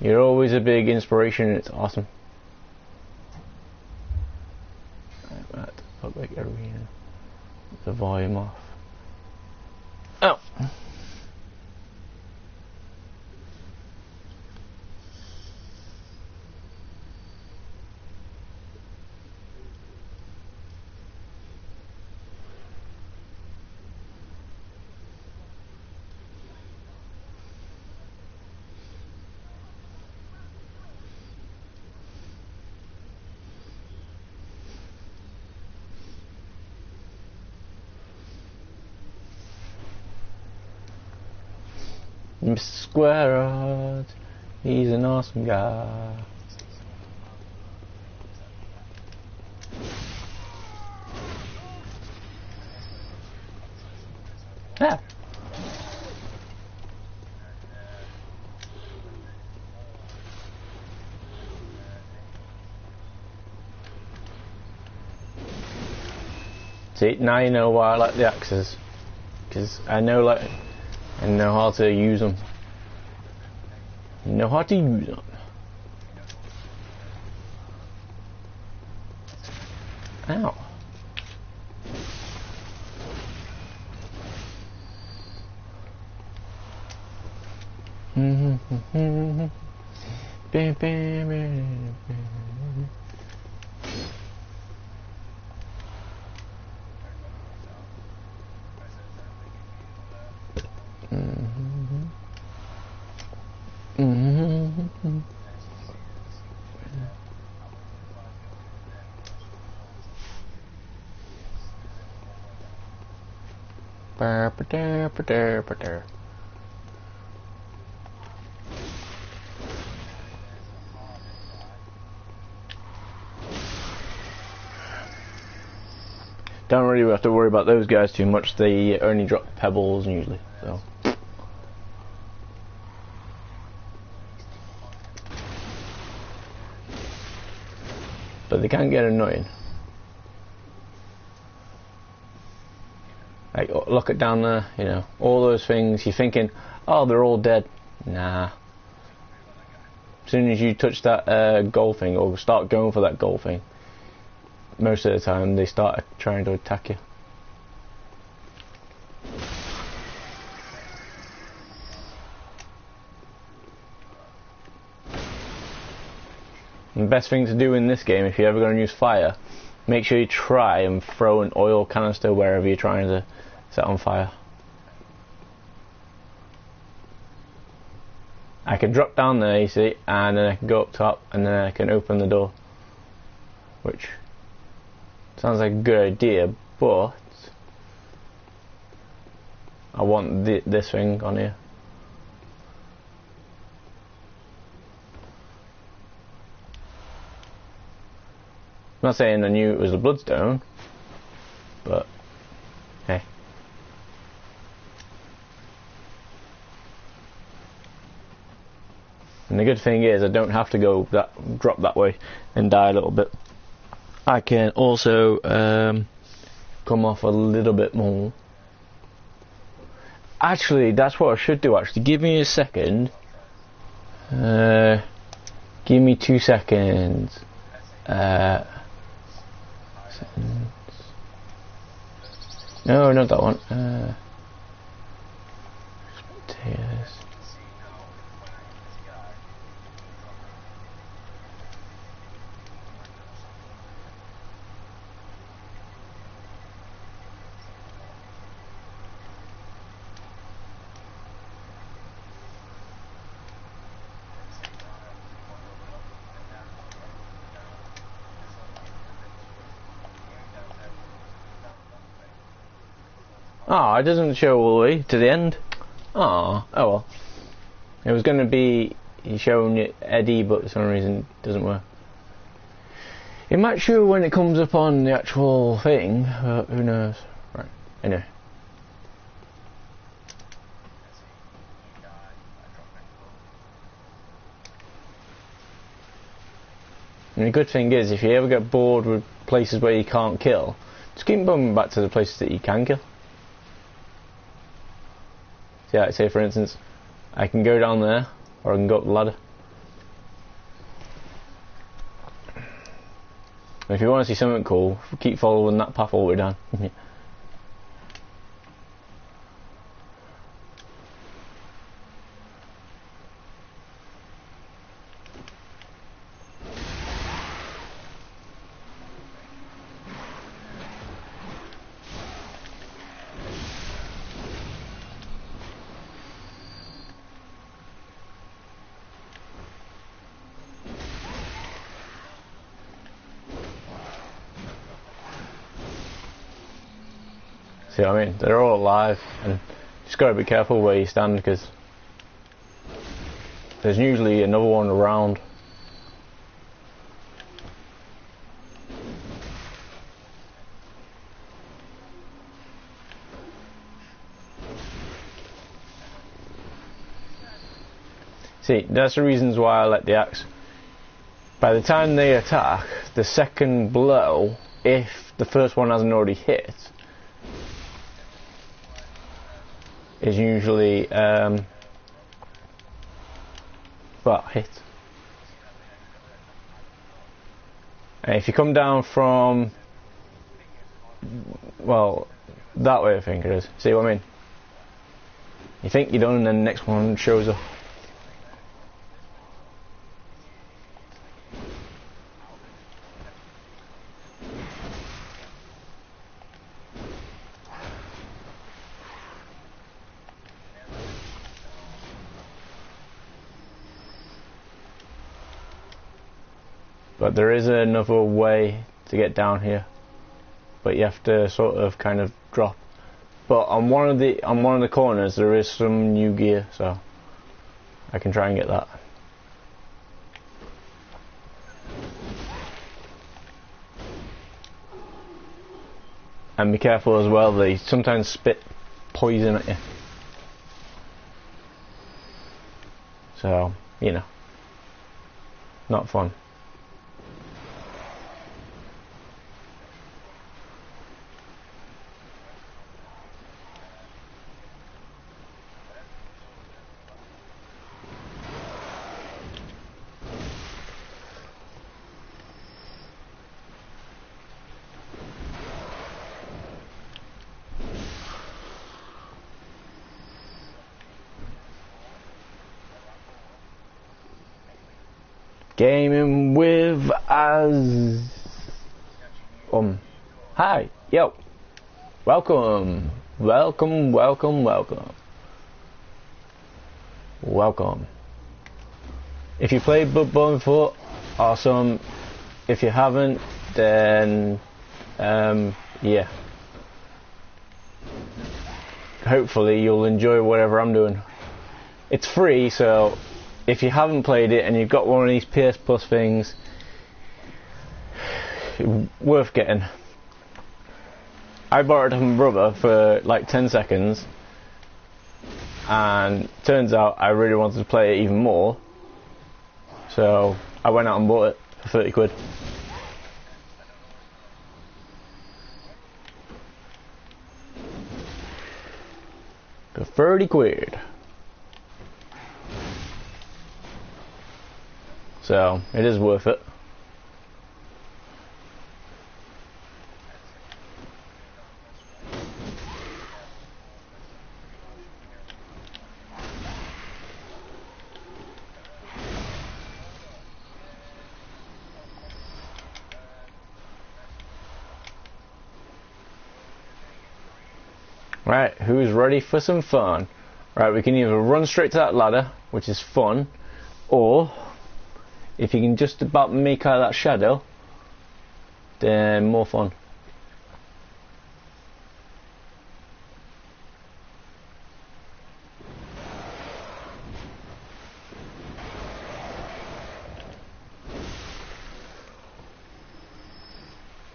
S1: You're always a big inspiration. It's awesome. Right, public arena. The volume off. Oh. Mr. Square, he's an awesome guy. Yeah. See, now you know why I like the axes, because I know how to use them. Know how to use them. Ow. Don't really have to worry about those guys too much. They only drop pebbles usually, so. But they can get annoying. Like, look at down there, you know, all those things. You're thinking, oh, they're all dead. Nah. As soon as you touch that goal thing, or start going for that goal thing, most of the time they start trying to attack you. And the best thing to do in this game, if you're ever going to use fire, make sure you try and throw an oil canister wherever you're trying to set on fire. I can drop down there, you see, and then I can go up top, and then I can open the door, which sounds like a good idea, but I want this thing on here. I'm not saying I knew it was a bloodstone, but hey. And the good thing is I don't have to drop that way and die a little bit. I can also come off a little bit more. Actually, that's what I should do. Actually, give me a second. Give me 2 seconds. No, not that one. Spectators. Oh, it doesn't show all the way to the end. Oh well. It was going to be showing it Eddie, but for some reason it doesn't work. It might show when it comes up on the actual thing, but who knows. Right, anyway. And the good thing is, if you ever get bored with places where you can't kill, just keep going back to the places that you can kill. So yeah, say for instance, I can go down there, or I can go up the ladder. And if you want to see something cool, keep following that path all the way down. See what I mean? They're all alive, and just gotta be careful where you stand, because there's usually another one around. See, that's the reasons why I like the axe. By the time they attack, the second blow, if the first one hasn't already hit, is usually hit. And if you come down from, well, that way I think it is. See what I mean? You think you're done, and then the next one shows up. But there is another way to get down here, but you have to sort of kind of drop. But on one of the corners there is some new gear, so I can try and get that. And be careful as well, they sometimes spit poison at you. So, you know, not fun. Gaming with us. Hi, yo, welcome. If you played Bloodborne before, awesome. If you haven't, then yeah. Hopefully you'll enjoy whatever I'm doing. It's free, so if you haven't played it and you've got one of these PS Plus things, worth getting. I borrowed it from my brother for like 10 seconds, and turns out I really wanted to play it even more, so I went out and bought it for 30 quid. For 30 quid. So it is worth it. Right, who's ready for some fun? Right, we can either run straight to that ladder, which is fun, or if you can just about make out that shadow, then more fun.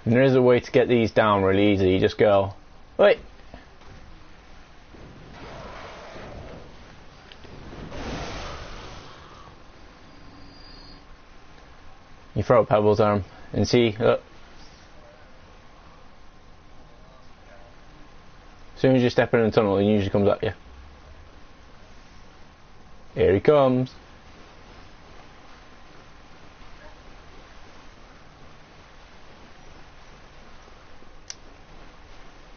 S1: And there is a way to get these down really easy. You just go, wait. You throw pebbles at him and see, look. As soon as you step in the tunnel, he usually comes at you. Here he comes.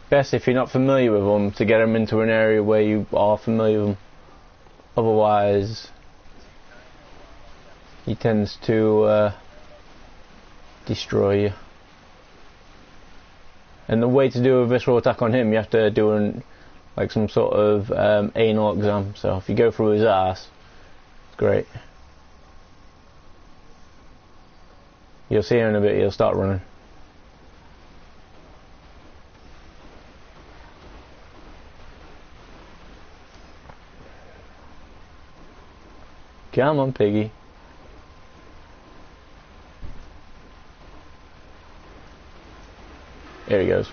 S1: Best if you're not familiar with them to get him into an area where you are familiar with them. Otherwise, he tends to destroy you. And the way to do a visceral attack on him, you have to do like some sort of anal exam. So if you go through his ass, it's great. You'll see him in a bit. He'll start running. Come on, piggy. There he goes.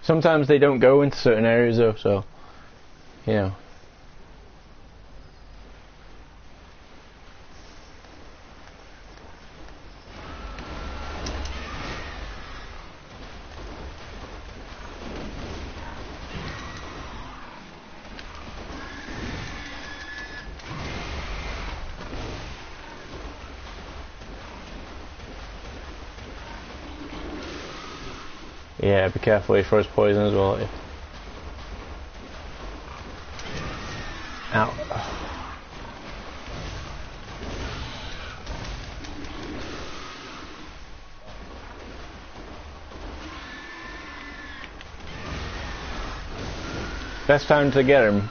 S1: Sometimes they don't go into certain areas though, so, you know. Yeah, be careful, he throws poison as well at you. Ow. Best time to get him,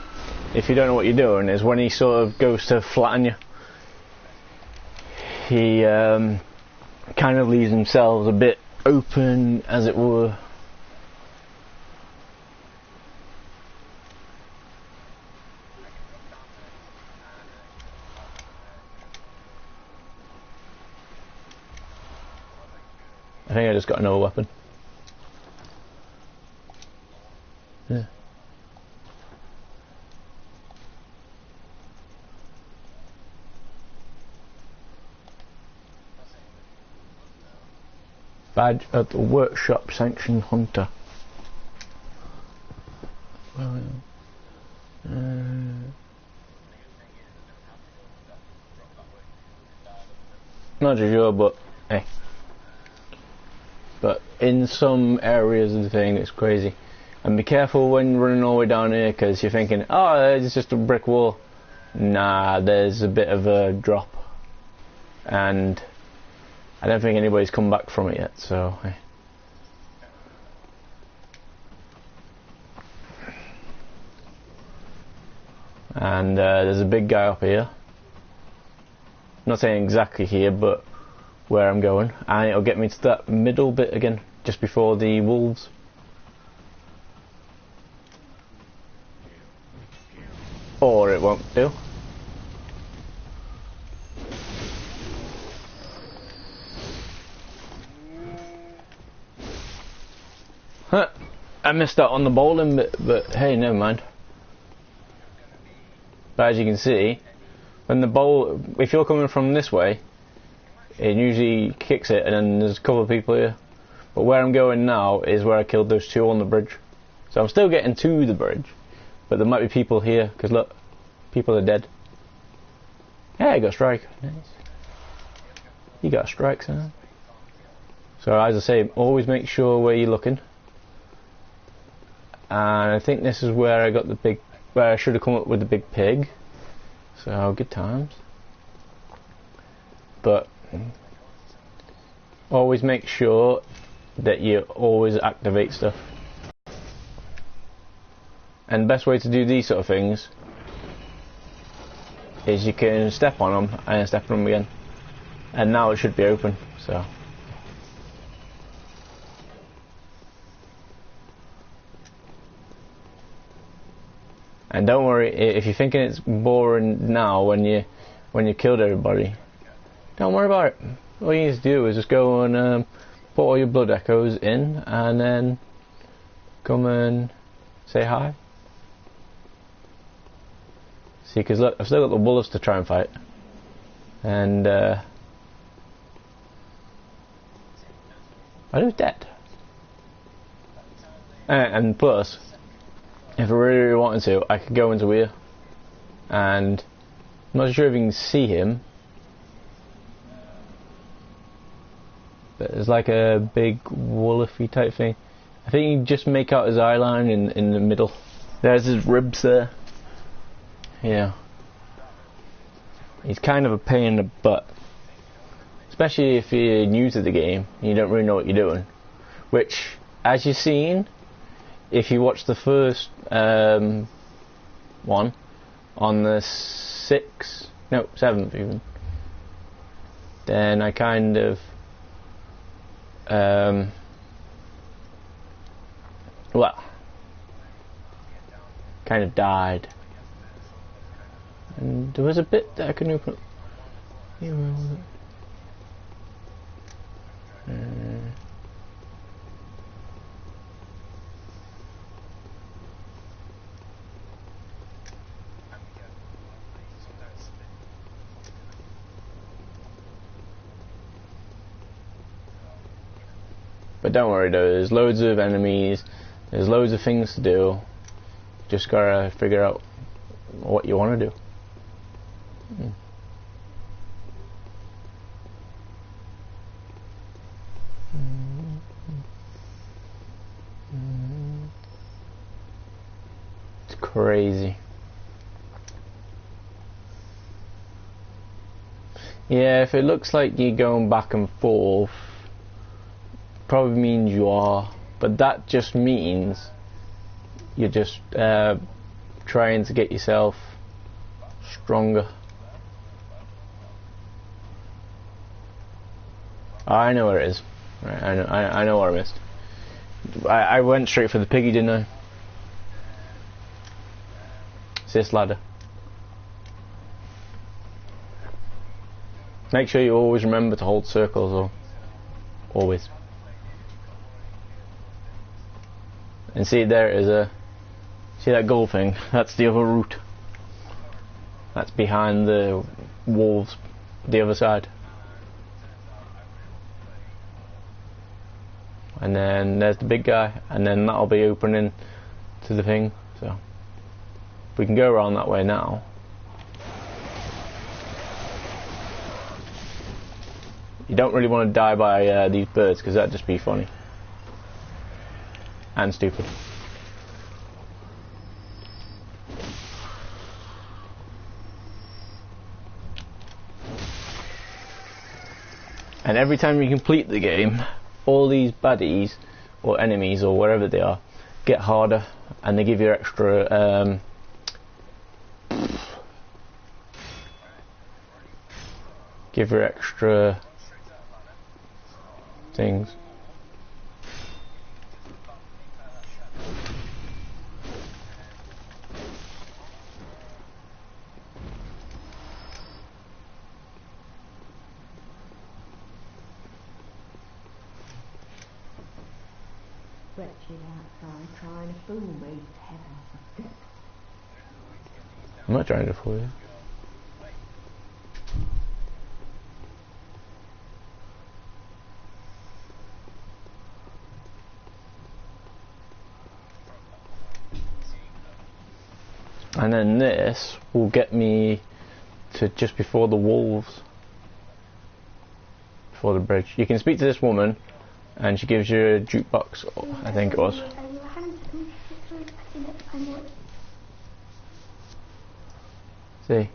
S1: if you don't know what you're doing, is when he sort of goes to flatten you. He kind of leaves himself a bit open, as it were. I think I just got another weapon. Yeah. Badge of the workshop sanctioned hunter. Not too sure, but hey. But in some areas of the thing, it's crazy. And be careful when running all the way down here, because you're thinking, oh, it's just a brick wall. Nah, there's a bit of a drop. And I don't think anybody's come back from it yet, so hey. And there's a big guy up here. Not saying exactly here, but where I'm going, and it'll get me to that middle bit again, just before the wolves. Or it won't do. Huh, I missed out on the bowling bit, but hey, never mind. But as you can see, when the bowl, if you're coming from this way, it usually kicks it, and then there's a couple of people here. But where I'm going now is where I killed those two on the bridge. So I'm still getting to the bridge, but there might be people here, because look, people are dead. Yeah, I got a strike. Nice. You got a strike, son. So as I say, always make sure where you're looking. And I think this is where I got the big, where I should have come up with the big pig. So good times. But always make sure that you always activate stuff. And the best way to do these sort of things is you can step on them and step on them again. And now it should be open, so. And don't worry, if you're thinking it's boring now when you killed everybody, don't worry about it. All you need to do is just go and put all your blood echoes in, and then come and say hi. See, because look, I've still got the wolves to try and fight, and I was dead. And plus, if I really wanted to, I could go into here, and I'm not sure if you can see him, but there's like a big wolfy type thing. I think you can just make out his eye line in the middle. There's his ribs there. Yeah. He's kind of a pain in the butt. Especially if you're new to the game and you don't really know what you're doing. Which, as you've seen, if you watch the first one on the 7th even, then I kind of kind of died, and there was a bit that I couldn't open up. Yeah, where was it? But don't worry though, there's loads of enemies, there's loads of things to do, just gotta figure out what you want to do. It's crazy. Yeah, if it looks like you're going back and forth, probably means you are, but that just means you're just trying to get yourself stronger. I know where it is. Right, I know where I missed. I went straight for the piggy, didn't I? It's this ladder. Make sure you always remember to hold circles, or always. And see, there it is. See that gold thing? That's the other route. That's behind the wolves, the other side. And then there's the big guy, and then that'll be opening to the thing. So we can go around that way now. You don't really want to die by these birds, because that'd just be funny. And stupid. And every time you complete the game, all these baddies, or enemies, or wherever they are, get harder, and they give you extra things.
S5: Wretched outside trying to fool me, heavens.
S1: I'm not trying to fool you. And then this will get me to just before the wolves. Before the bridge. You can speak to this woman, and she gives you a jukebox, I think it was. See?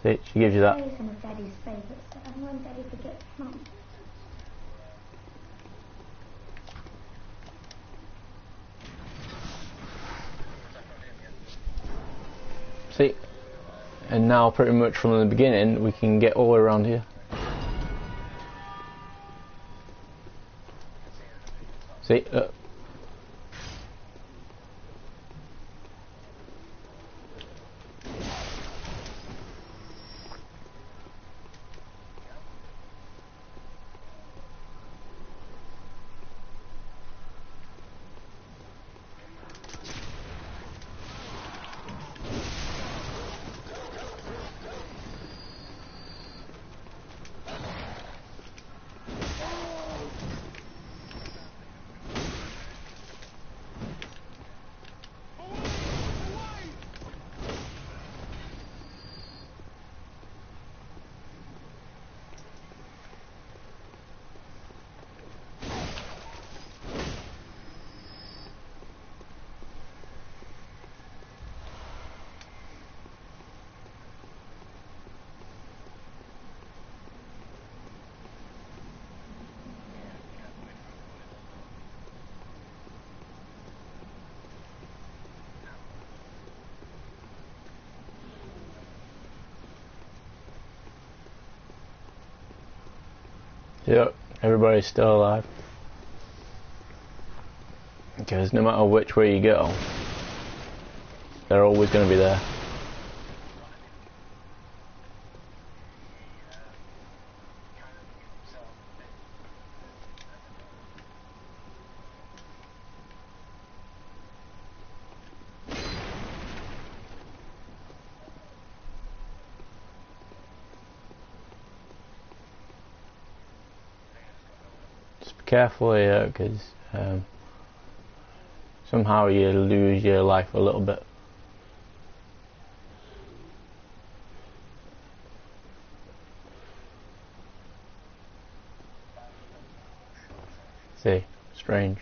S1: See, she gives you that. See? And now pretty much from the beginning we can get all the way around here. See? Yep, everybody's still alive. Because no matter which way you go, they're always going to be there. Just be careful here, because somehow you lose your life a little bit. See, strange.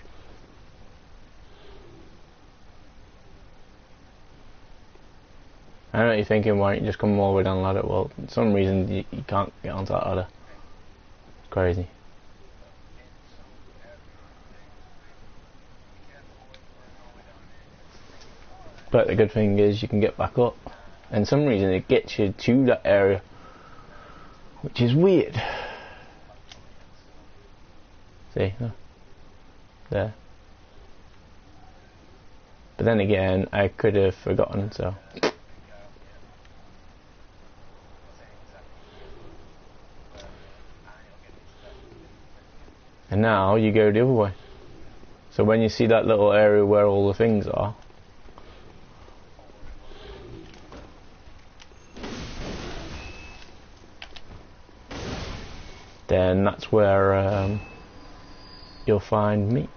S1: I know what you're thinking, why don't you just come all the way down the ladder? Well, for some reason you can't get onto that ladder. It's crazy. But the good thing is you can get back up. And for some reason it gets you to that area, which is weird. See? Oh. There. But then again, I could have forgotten, so. And now you go the other way. So when you see that little area where all the things are, then that's where you'll find me.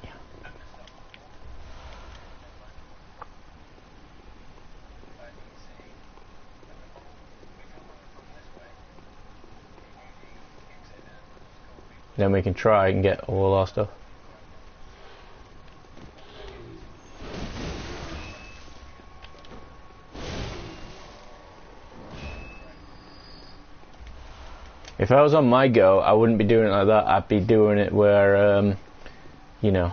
S1: Then we can try and get all our stuff. If I was on my go, I wouldn't be doing it like that. I'd be doing it where, you know,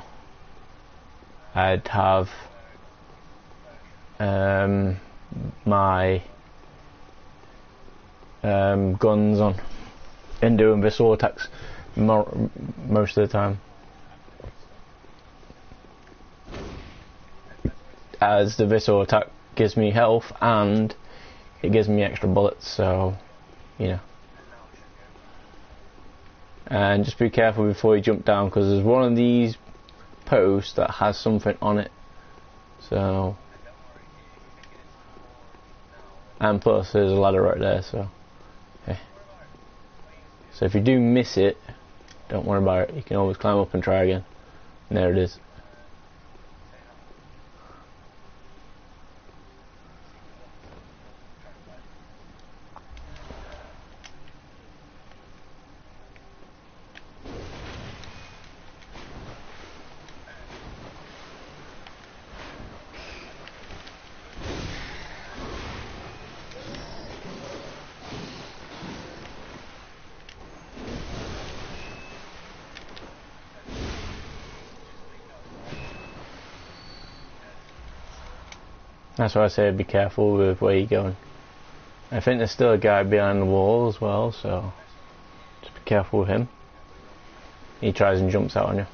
S1: I'd have my guns on and doing visceral attacks most of the time, as the visceral attack gives me health and it gives me extra bullets, so you know. And just be careful before you jump down, because there's one of these posts that has something on it, so, and plus there's a ladder right there, so okay. So if you do miss it, don't worry about it, you can always climb up and try again. And there it is. That's why I say be careful with where you're going. I think there's still a guy behind the wall as well, so just be careful with him. He tries and jumps out on you.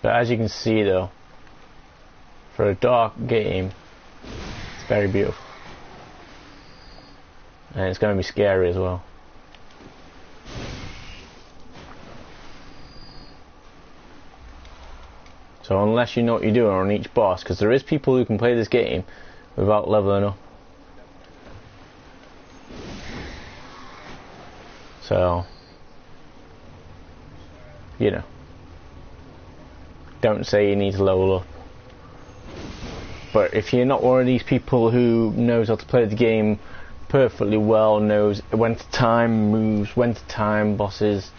S1: But as you can see though, for a dark game, it's very beautiful. And it's going to be scary as well. So unless you know what you're doing on each boss, because there is people who can play this game without leveling up. So, you know. Don't say you need to level up. But if you're not one of these people who knows how to play the game perfectly well, knows when to time moves, when to time bosses,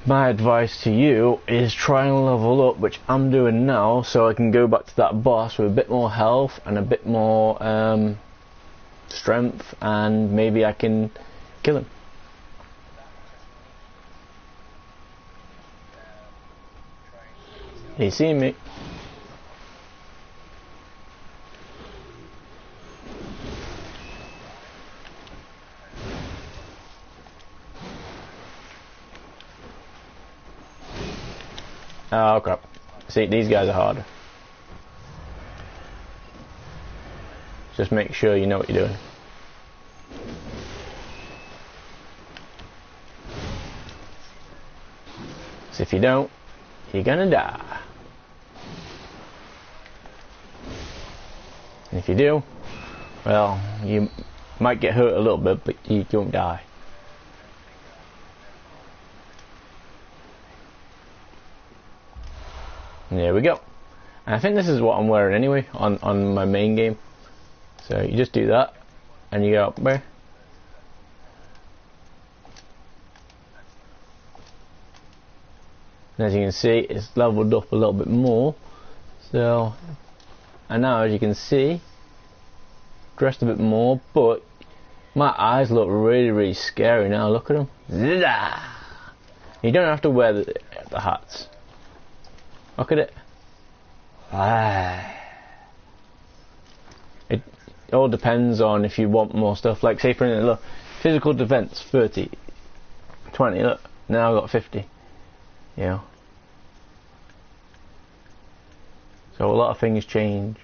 S1: my advice to you is try and level up, which I'm doing now, so I can go back to that boss with a bit more health and a bit more strength, and maybe I can kill him. He's seen me. Oh crap. See, these guys are harder. Just make sure you know what you're doing. So if you don't, you're gonna die. And if you do, well, you might get hurt a little bit, but you won't die. And there we go. And I think this is what I'm wearing anyway on my main game. So you just do that, and you go up there. And as you can see, it's leveled up a little bit more. So, and now as you can see, dressed a bit more, but my eyes look really, really scary now. Look at them. You don't have to wear the hats. Look at it. It all depends on if you want more stuff. Like say for instance, look, physical defense 30, 20. Look, now I've got 50. You know. So a lot of things change.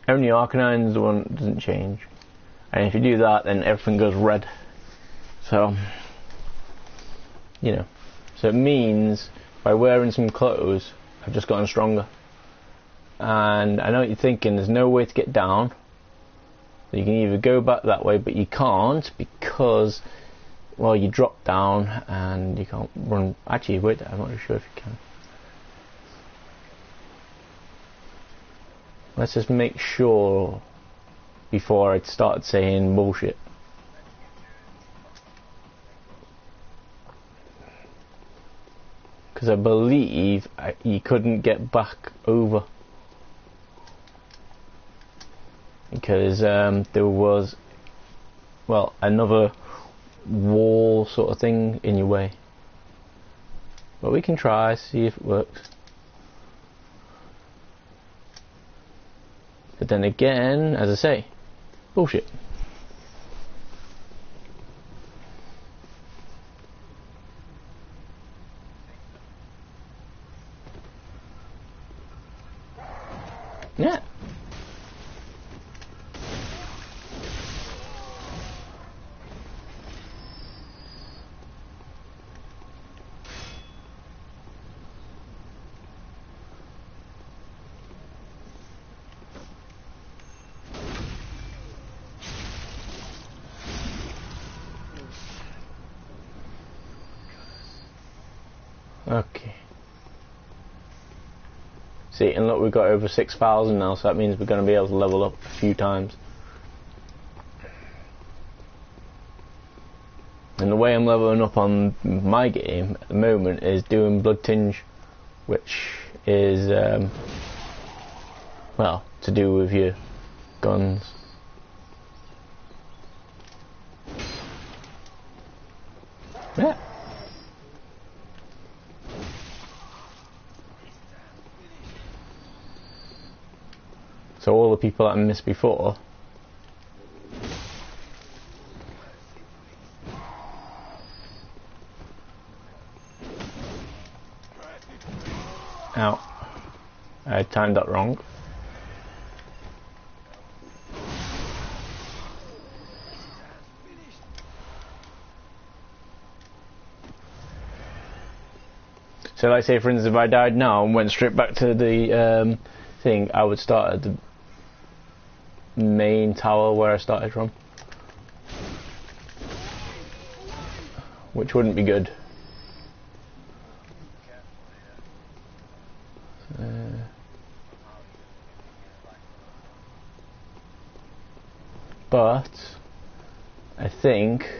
S1: Only Arcanine's the one that doesn't change. And if you do that, then everything goes red. So, you know. So it means by wearing some clothes, I've just gotten stronger. And I know what you're thinking, there's no way to get down. You can either go back that way, but you can't because, well, you drop down and you can't run. Actually, wait, I'm not sure if you can. Let's just make sure before I started saying bullshit. Because I believe you couldn't get back over. Because there was, well, another wall sort of thing in your way. But we can try, see if it works. But then again, as I say, bullshit. Yeah. Okay. See, and look, we've got over 6,000 now, so that means we're going to be able to level up a few times. And the way I'm leveling up on my game at the moment is doing Blood Tinge, which is, well, to do with your guns. Yeah. So all the people that I missed before, ow, I timed that wrong. So like say for instance if I died now and went straight back to the thing, I would start at the main tower where I started from, which wouldn't be good. But I think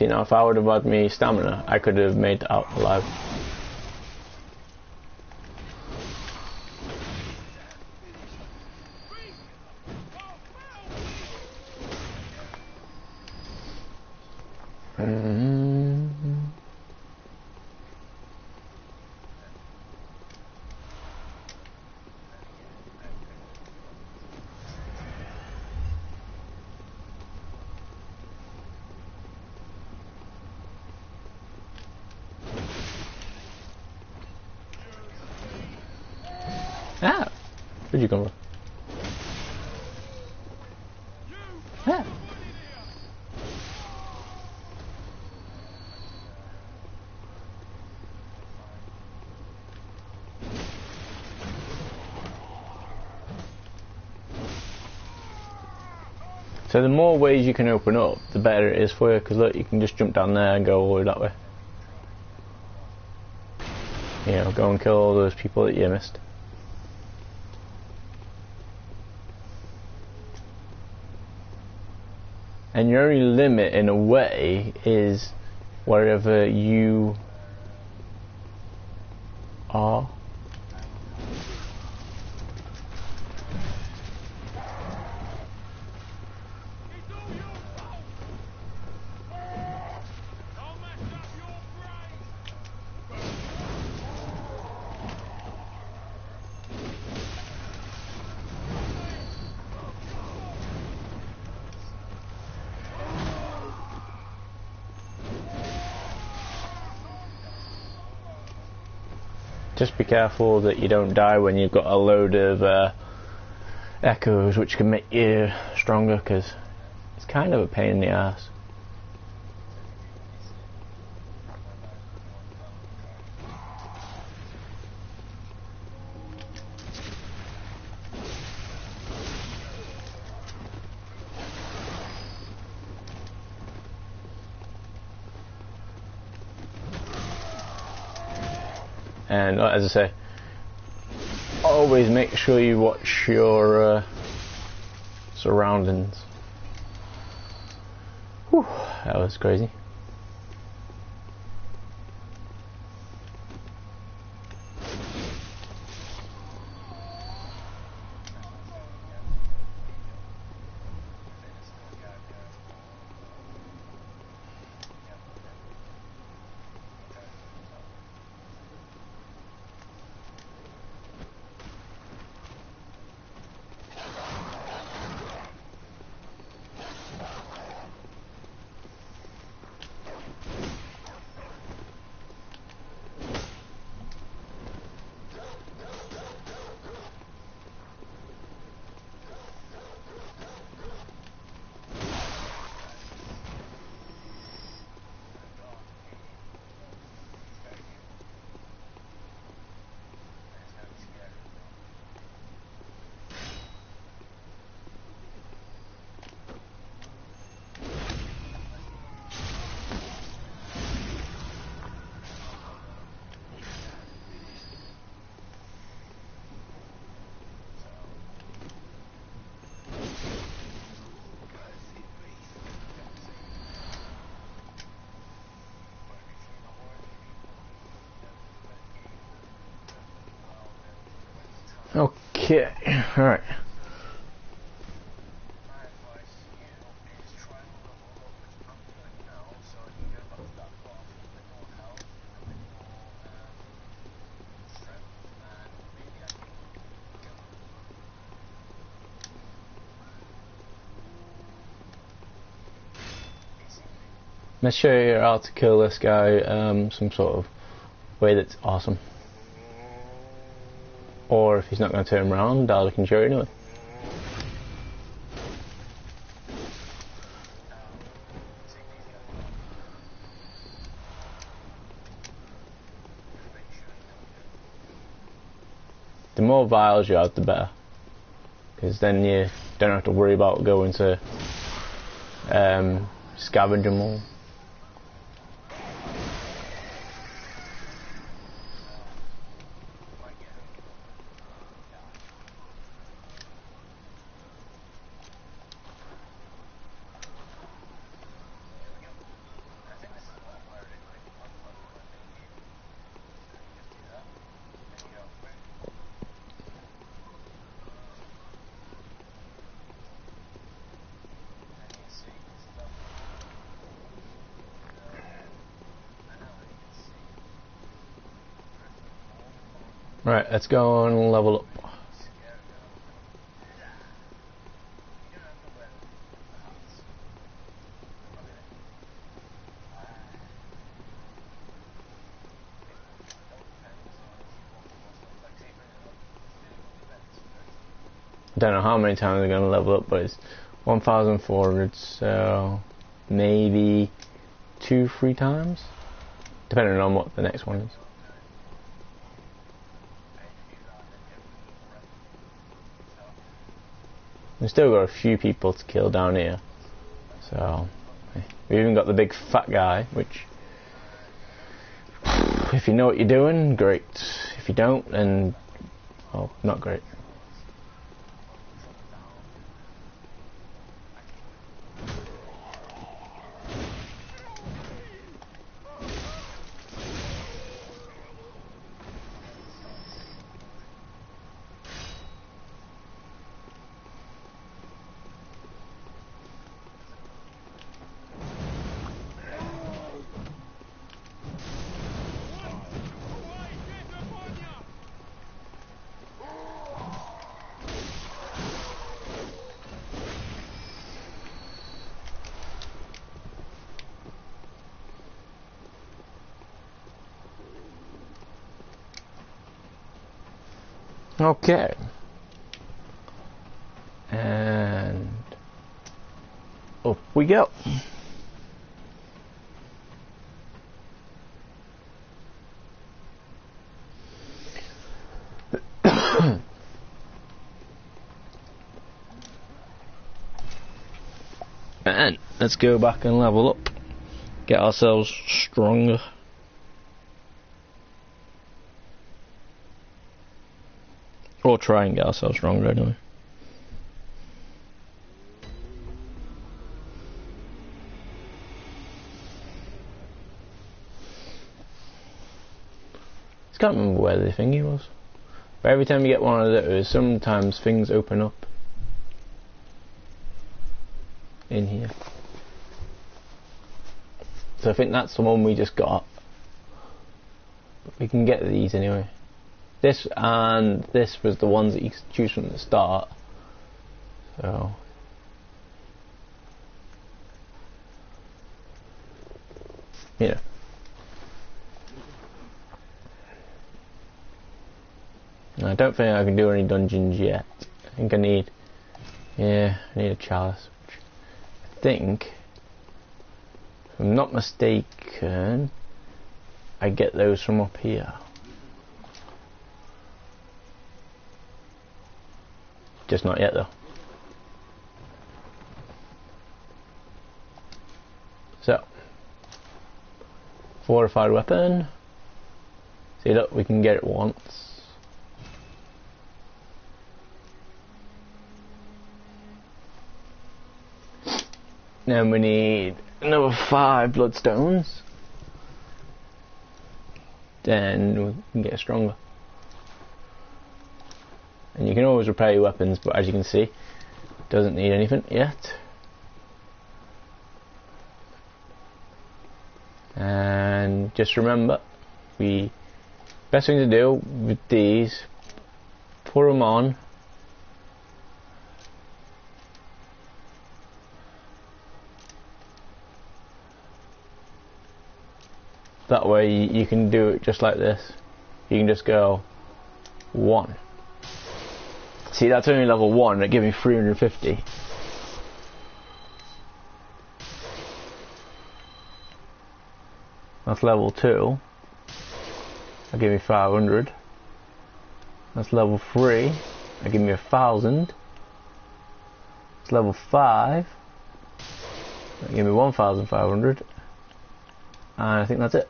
S1: you know, if I would have had me stamina, I could have made it out alive. Ah! Where'd you come from? Ah! So the more ways you can open up, the better it is for you, because look, you can just jump down there and go all the way that way. You know, go and kill all those people that you missed. And your only limit, in a way, is wherever you are. Just be careful that you don't die when you've got a load of echoes, which can make you stronger, because it's kind of a pain in the ass. And as I say, always make sure you watch your surroundings. Whew, that was crazy. Okay, alright. Let's show you how to kill this guy some sort of way that's awesome. Or if he's not going to turn around, I can show you anyway. The more vials you have, the better, because then you don't have to worry about going to scavenge them all. Right, let's go and level up. I don't know how many times we're going to level up, but it's 1,400, so maybe 2-3 times, depending on what the next one is. We've still got a few people to kill down here, so we even got the big fat guy, which, if you know what you're doing, great. If you don't, then, well, not great. Okay. And up we go. And let's go back and level up. Get ourselves stronger. Or try and get ourselves stronger anyway. I can't remember where the thingy was. But every time you get one of those, sometimes things open up in here. So I think that's the one we just got. But we can get these anyway. This and this was the ones that you could choose from the start. So yeah. I don't think I can do any dungeons yet. I think I need a chalice, which I think, if I'm not mistaken, I get those from up here. Just not yet though. So, fortified weapon. See, look, we can get it once. Then we need another 5 bloodstones. Then we can get stronger. And you can always repair your weapons, but as you can see, it doesn't need anything yet. And just remember, best thing to do with these, put them on that way you can do it just like this. You can just go 1. See, that's only level 1, it gave me 350. That's level 2. That gave me 500. That's level 3. That gave me 1,000. It's level 5. That gave me 1,500. And I think that's it.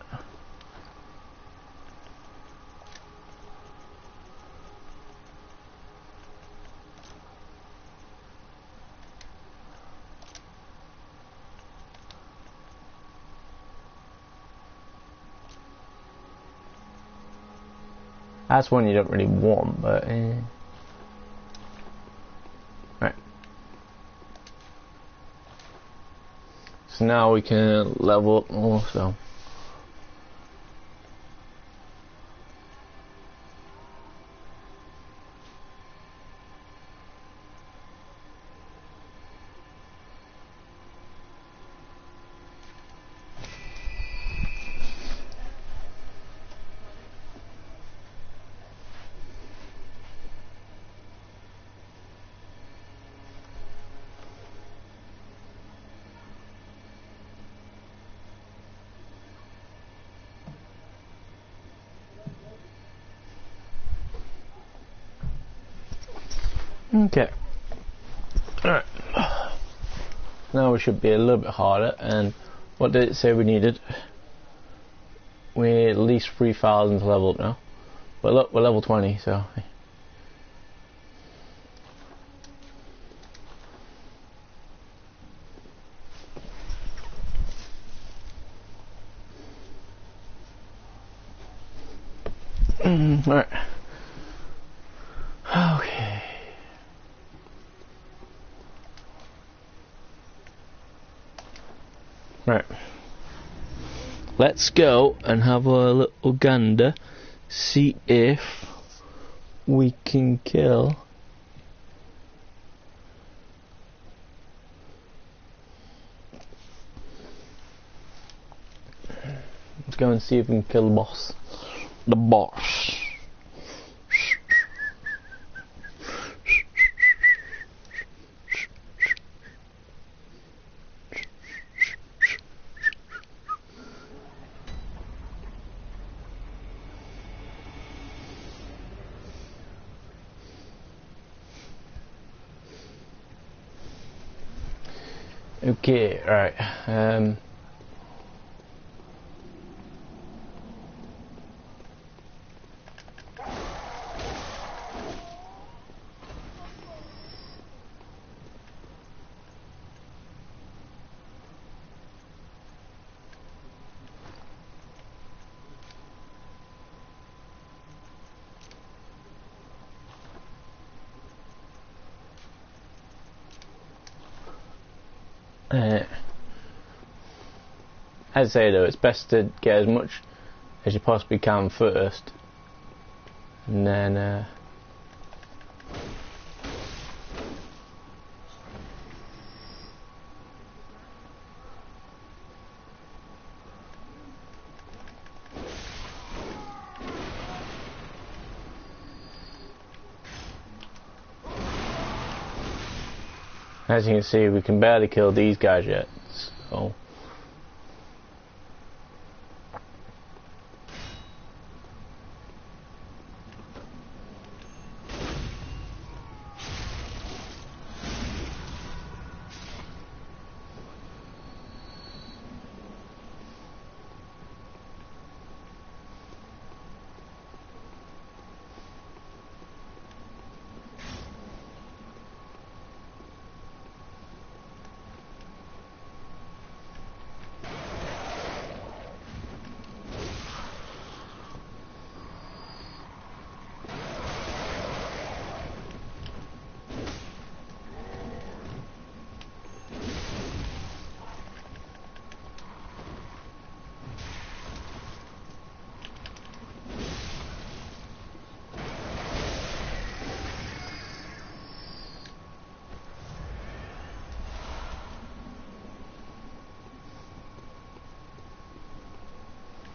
S1: That's one you don't really want, but right. So now we can level up more. So Okay. Alright. Now we should be a little bit harder. And what did it say we needed? We're at least 3,000 to level up now. But look, we're level 20, so. Alright. Okay. Right. Let's go and have a little gander. See if we can kill. Let's go and see if we can kill the boss. The boss. Okay, right. I'd say though, it's best to get as much as you possibly can first, and then as you can see, we can barely kill these guys yet, so.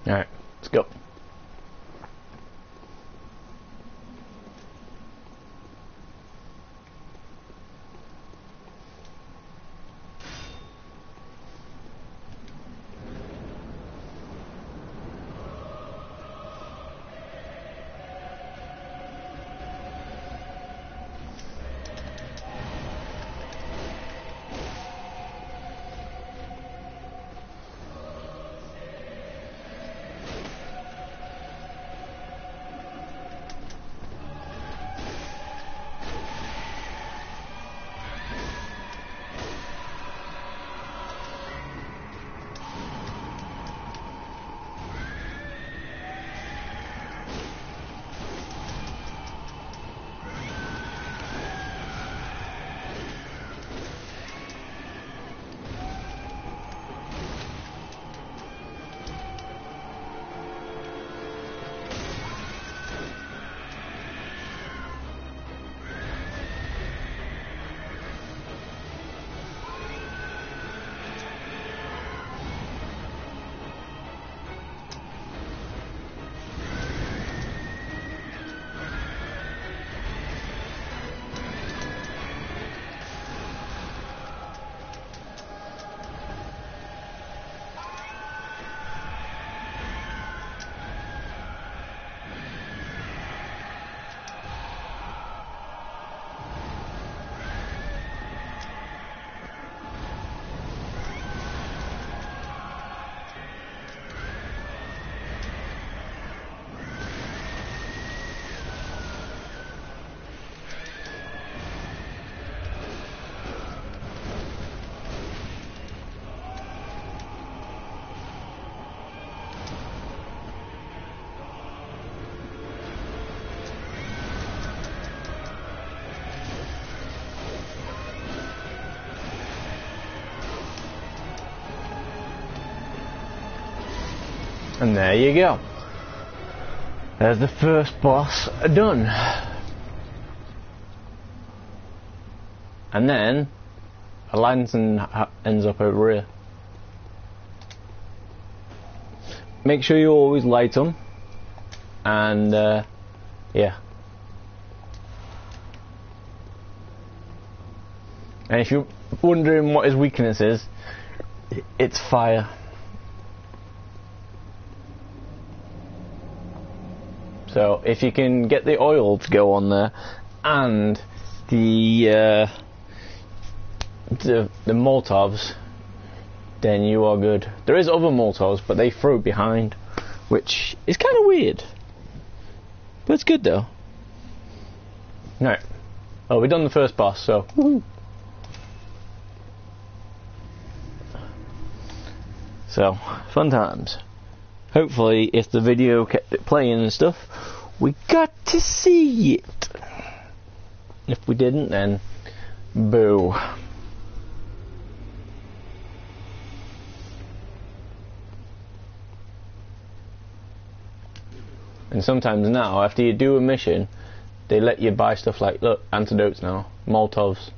S1: Alright, let's go. And there you go. There's the first boss done. And then a lantern ends up over here. Make sure you always light them. And yeah. And if you're wondering what his weakness is, it's fire. So if you can get the oil to go on there and the Molotovs, then you are good. There is other Molotovs, but they throw behind, which is kind of weird. But it's good though. Right. Oh, we've done the first boss, so. Woo-hoo. So, fun times. Hopefully, if the video kept it playing and stuff, we got to see it. If we didn't, then boo. And sometimes now, after you do a mission, they let you buy stuff like, look, antidotes now, Molotovs.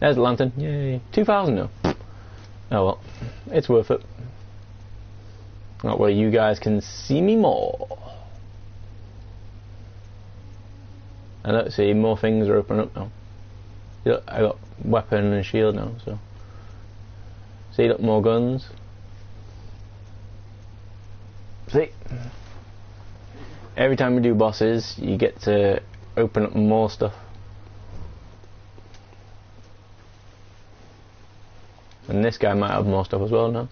S1: There's the lantern, yay. 2,000 now. Oh well, it's worth it. That way you guys can see me more. And let's see, more things are opening up now. Look, I got weapon and shield now, so. See, look, more guns. See? Every time we do bosses, you get to open up more stuff. And this guy might have more stuff as well now.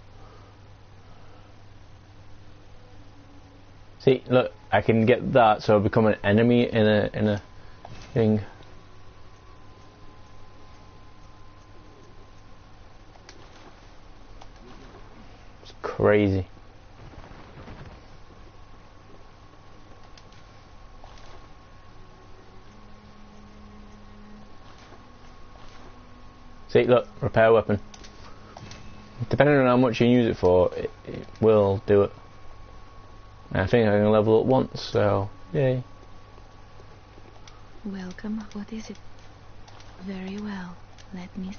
S1: See, look, I can get that, so I become an enemy in a thing. It's crazy. See, look, repair weapon. Depending on how much you use it for, it will do it. And I think I can level up once, so yay.
S2: Welcome. What is it? Very well. Let me.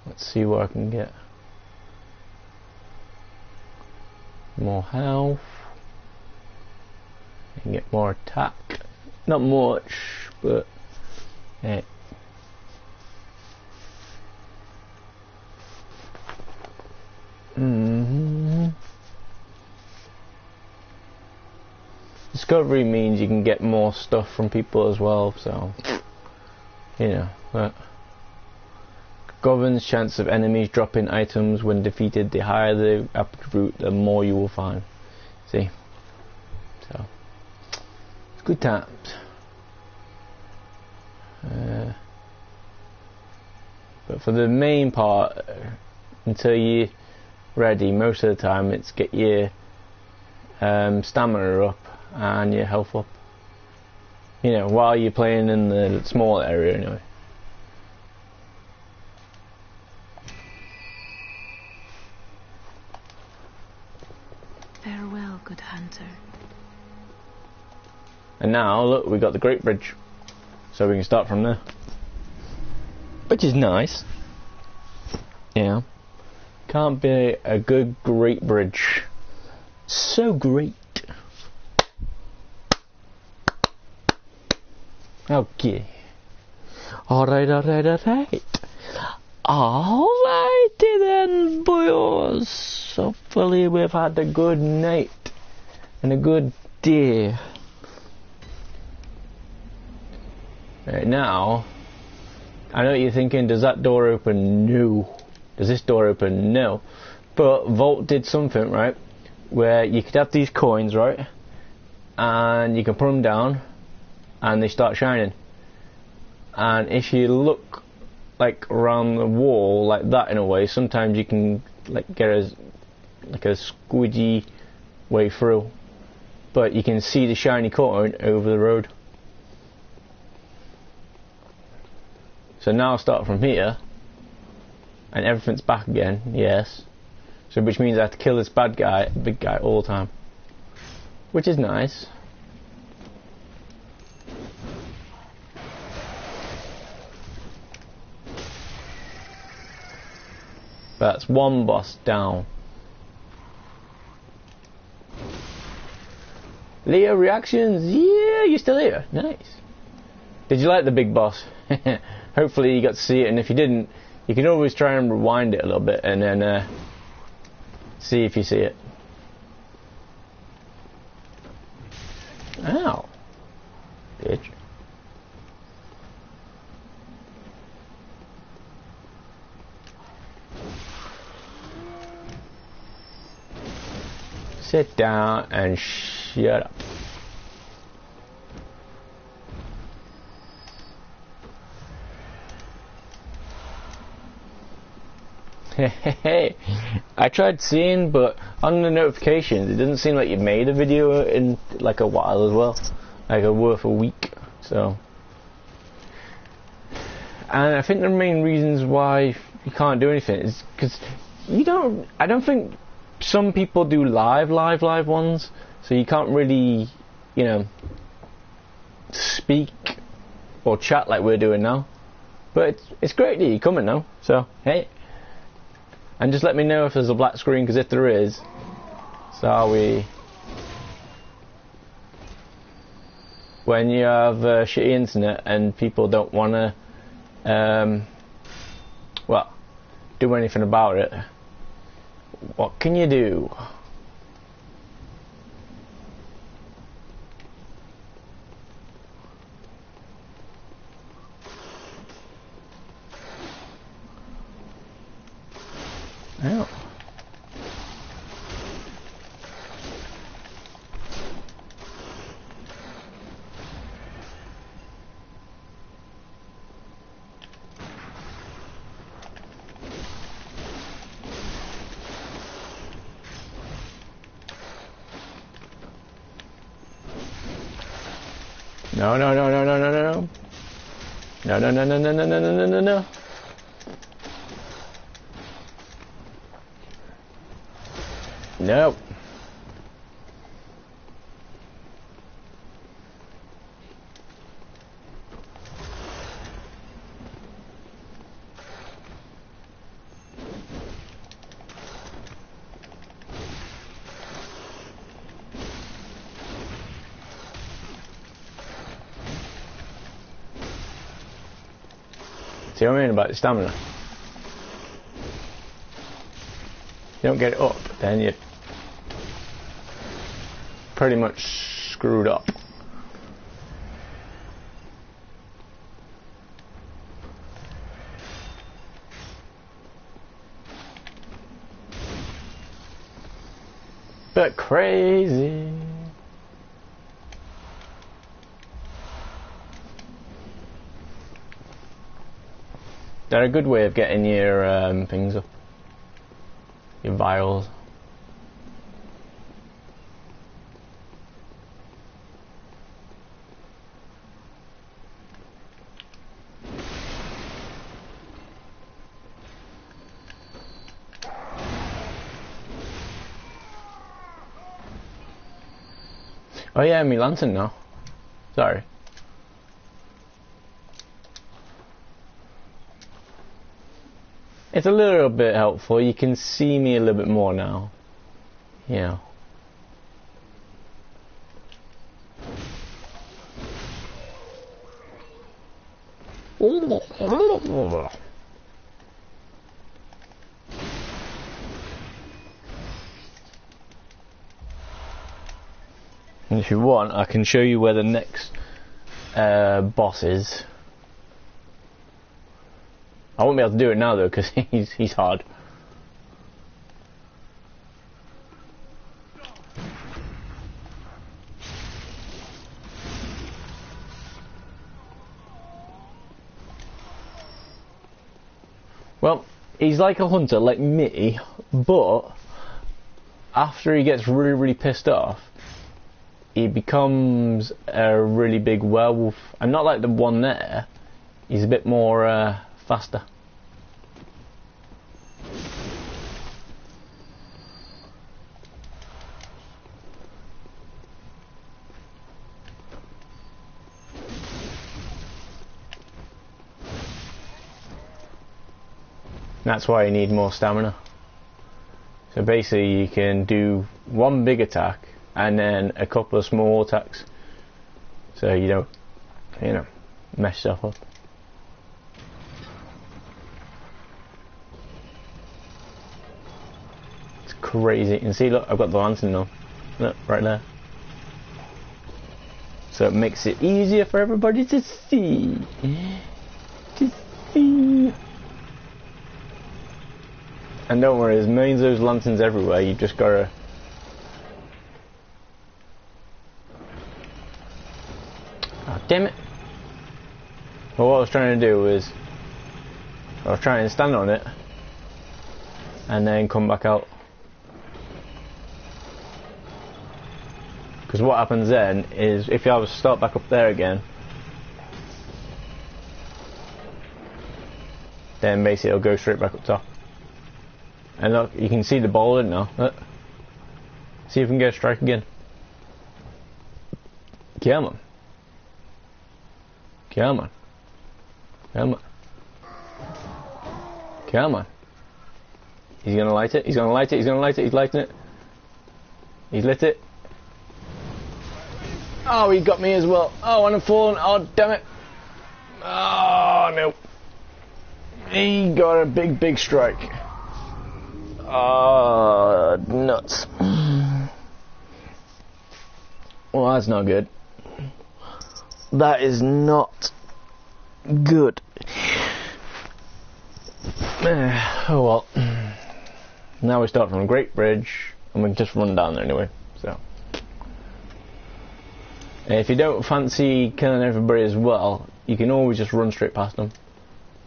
S1: Let's see what I can get. More health. I can get more attack. Not much, but yeah. Discovery means you can get more stuff from people as well, so you know. But governs chance of enemies dropping items when defeated. The higher the attribute, the more you will find. See, so it's good times. But for the main part, until you're ready, most of the time it's get your stamina up and your health up, you know, while you're playing in the small area anyway.
S2: Farewell, good hunter.
S1: And now look, we got the Great Bridge, so we can start from there, which is nice. Yeah, can't be a good Great Bridge. So great. Okay. Alright. Alrighty then, boys. Hopefully we've had a good night and a good day. Right now, I know what you're thinking, does that door open? No. Does this door open? No. But Vault did something, right, where you could have these coins, right, and you can put them down and they start shining, and if you look like around the wall like that in a way, sometimes you can like get a squidgy way through, but you can see the shiny coin over the road. So now I'll start from here and everything's back again, yes, So which means I have to kill this big guy all the time. Which is nice. That's one boss down. Leo reactions, yeah, you're still here. Nice. Did you like the big boss? Hopefully you got to see it, and if you didn't, you can always try and rewind it a little bit and then see if you see it. Ow. Bitch. Sit down and shut up. Hey, I tried seeing, but on the notifications, it doesn't seem like you made a video in like a while as well, like worth a week. So, and I think the main reasons why you can't do anything is because you don't. I don't think some people do live ones, so you can't really, you know, speak or chat like we're doing now. But it's great that you're coming now. So hey. And just let me know if there's a black screen, because if there is, sorry. When you have shitty internet and people don't want to, well, do anything about it, what can you do? Ow. No, no, no, no, no, no, no. No, no, no, no, no, no, no, no, no, no, no. Nope. See what I mean about the stamina? You don't get it up, then you pretty much screwed up. But crazy. They're a good way of getting your things up, your vials. Oh yeah, me lantern now. Sorry. It's a little bit helpful. You can see me a little bit more now. Yeah. And if you want, I can show you where the next boss is. I won't be able to do it now though, because he's hard. Well, he's like a hunter, like me, but after he gets really, really pissed off, he becomes a really big werewolf. And not like the one there, he's a bit more faster. That's why you need more stamina. So basically you can do one big attack and then a couple of small attacks, so you don't, you know, mess stuff up. It's crazy. And see, look, I've got the lantern now. Look, right there. So it makes it easier for everybody to see. To see. And don't worry, there's millions of those lanterns everywhere. You just gotta. Oh, damn it. Well, what I was trying to do was, I was trying to stand on it and then come back out. Because what happens then is, if you have to start back up there again, then basically it'll go straight back up top. And look, you can see the ball in now. Look. See if we can get a strike again. Come on. Come on. Come on. Come on. He's gonna light it. He's gonna light it. He's gonna light it. He's lighting it. He's lit it. Oh, he got me as well. Oh, and I'm falling. Oh, damn it. Oh, no. He got a big, big strike. Oh, nuts. Well, that's not good. That is not good. Oh well. Now we start from a Great Bridge, and we can just run down there anyway. So, and if you don't fancy killing everybody as well, you can always just run straight past them,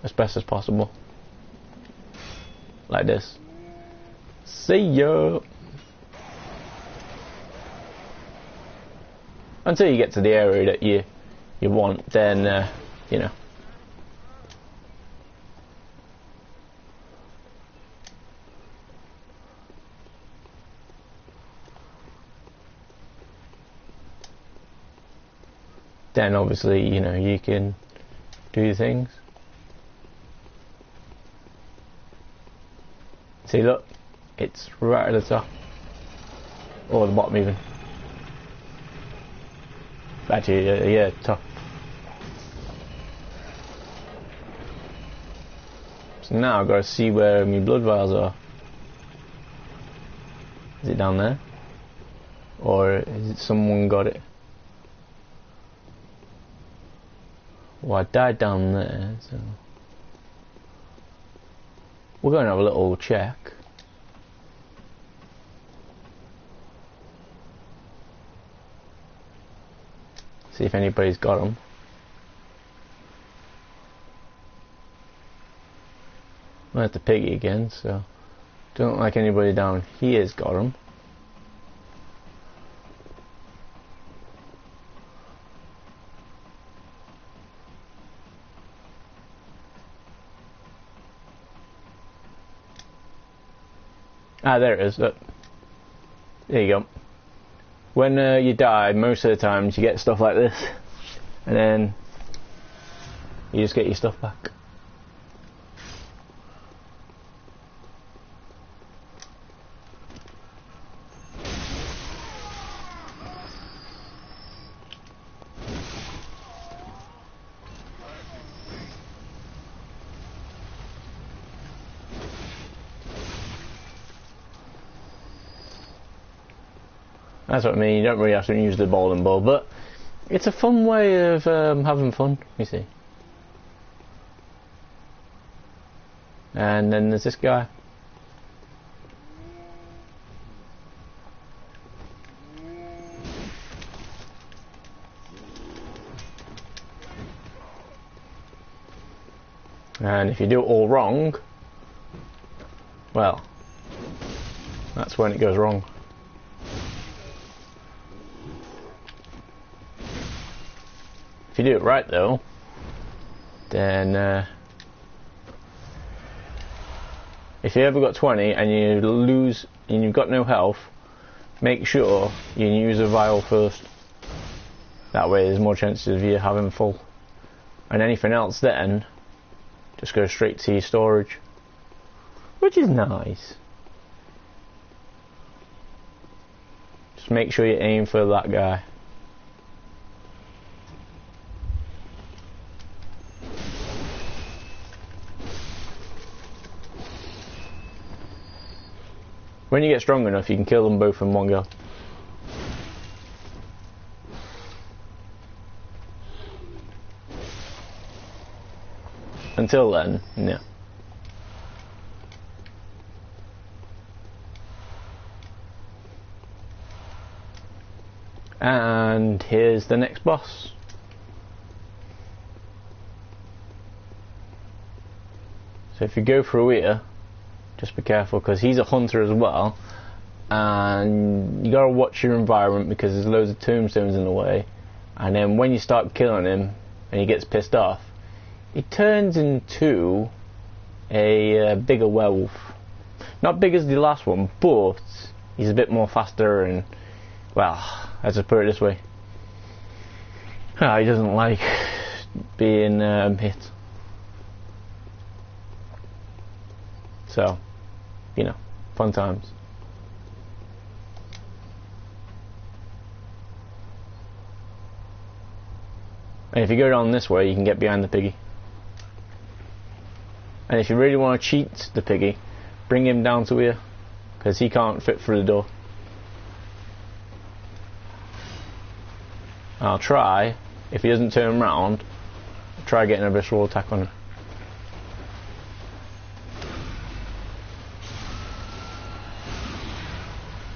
S1: as best as possible, like this. See ya. Until you get to the area that you want, then you know. Then obviously, you know, you can do things. See, look, it's right at the top, or the bottom even. Actually, yeah, top. So now I've got to see where my blood vials are. Is it down there? Or is it someone got it? Well, I died down there, so we're going to have a little check. See if anybody's got them. I'm at the piggy again, so don't look like anybody down here's got them. Ah, there it is. Look. There you go. When you die, most of the times you get stuff like this, and then you just get your stuff back. That's what I mean, you don't really have to use the bowling ball, but it's a fun way of having fun, you see. And then there's this guy. And if you do it all wrong, well, that's when it goes wrong. If you do it right though, then if you ever got 20 and you lose and you've got no health, make sure you use a vial first. That way there's more chances of you having full. And anything else then just go straight to your storage. which is nice. Just make sure you aim for that guy. When you get strong enough, you can kill them both in one go. Until then, no. And here's the next boss. So if you go through here, just be careful because he's a hunter as well, and you gotta watch your environment because there's loads of tombstones in the way. And then when you start killing him and he gets pissed off, he turns into a bigger werewolf. Not big as the last one, but he's a bit more faster and, well, let's just put it this way. He doesn't like being hit. So, you know, fun times. And if you go down this way, you can get behind the piggy. And if you really want to cheat the piggy, bring him down to here, because he can't fit through the door. I'll try, if he doesn't turn around, try getting a visceral attack on him.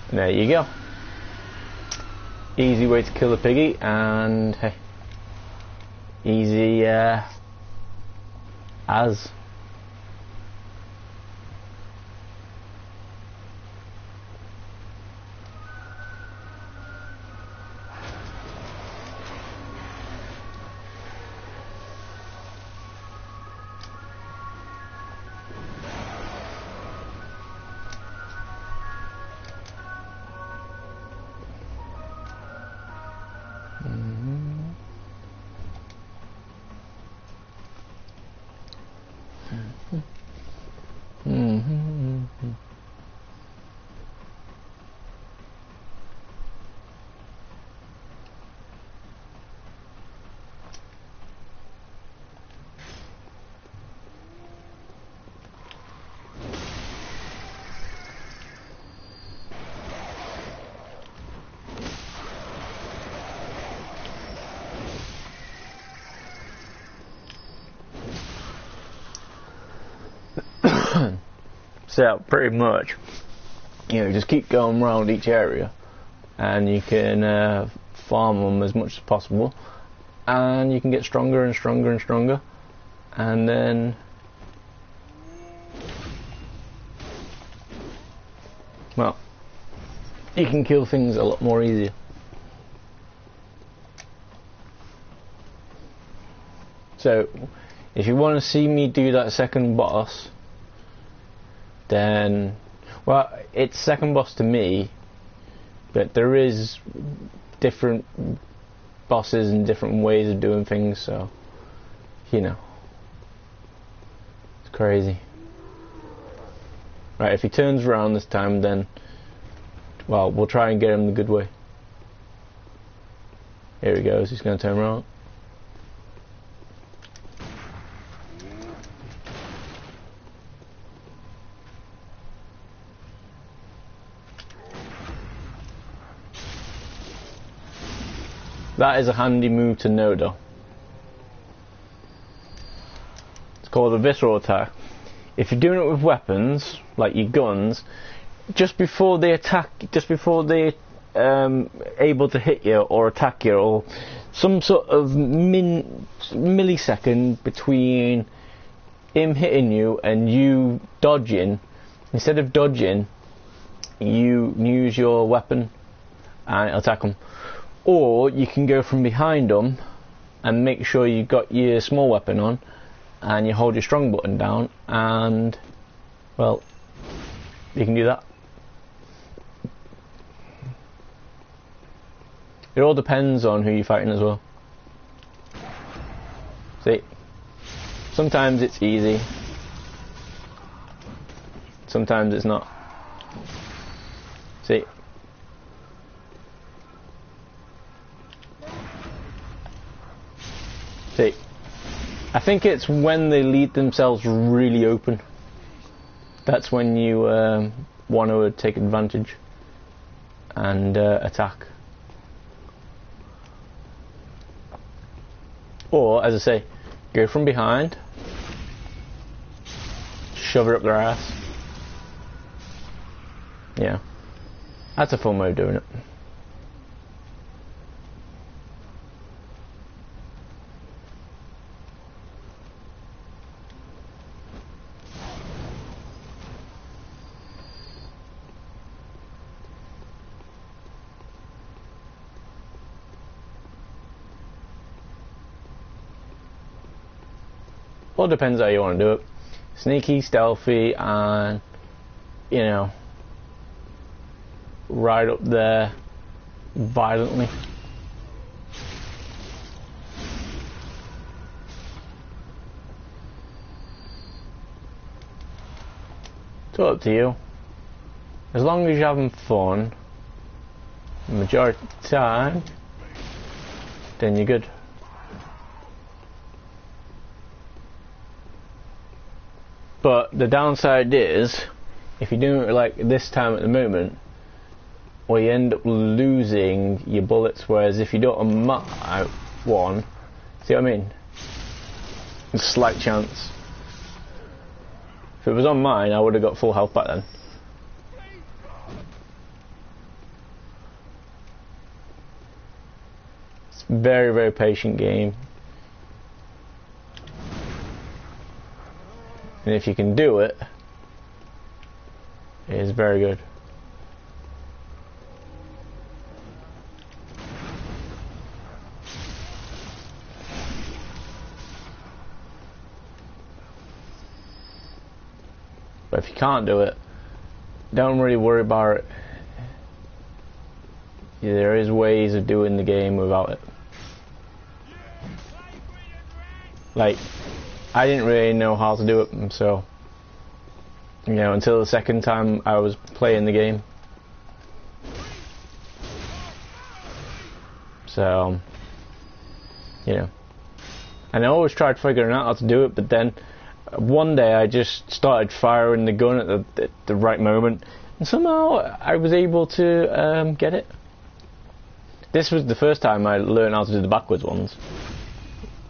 S1: And there you go. Easy way to kill a piggy, and hey, easy as. So pretty much, you know, just keep going around each area, and you can farm them as much as possible, and you can get stronger and stronger and stronger, and then, well, you can kill things a lot more easier. So, if you want to see me do that second boss, then, well, it's second boss to me, but there is different bosses and different ways of doing things, so, you know, it's crazy. Right, if he turns around this time, then, well, we'll try and get him the good way. Here he goes, he's going to turn around. That is a handy move to know, though. It's called a visceral attack. If you're doing it with weapons, like your guns, just before they attack, just before they're able to hit you or attack you, or some sort of millisecond between him hitting you and you dodging, instead of dodging, you use your weapon and it'll attack them. Or you can go from behind them and make sure you've got your small weapon on and you hold your strong button down, and, well, you can do that. It all depends on who you're fighting as well. See, sometimes it's easy, sometimes it's not. See? See? I think it's when they leave themselves really open. That's when you want to take advantage and attack. Or, as I say, go from behind, shove it up their ass. Yeah. That's a fun way of doing it. All depends how you want to do it. Sneaky, stealthy, and, you know, right up there violently. It's all up to you. As long as you're having fun, the majority of the time, then you're good. But the downside is, if you do it like this time at the moment, well, you end up losing your bullets, whereas if you do it on my one, see what I mean? A slight chance. If it was on mine, I would have got full health back then. It's a very, very patient game. And if you can do it, it is very good. But if you can't do it, don't really worry about it. There is ways of doing the game without it. Like, I didn't really know how to do it, so, you know, until the second time I was playing the game. So, you know, and I always tried figuring out how to do it, but then one day I just started firing the gun at the right moment, and somehow I was able to get it. This was the first time I learned how to do the backwards ones.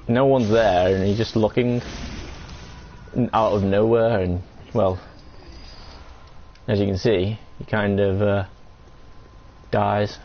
S1: No one's there, and he's just looking out of nowhere, and, well, as you can see, he kind of dies.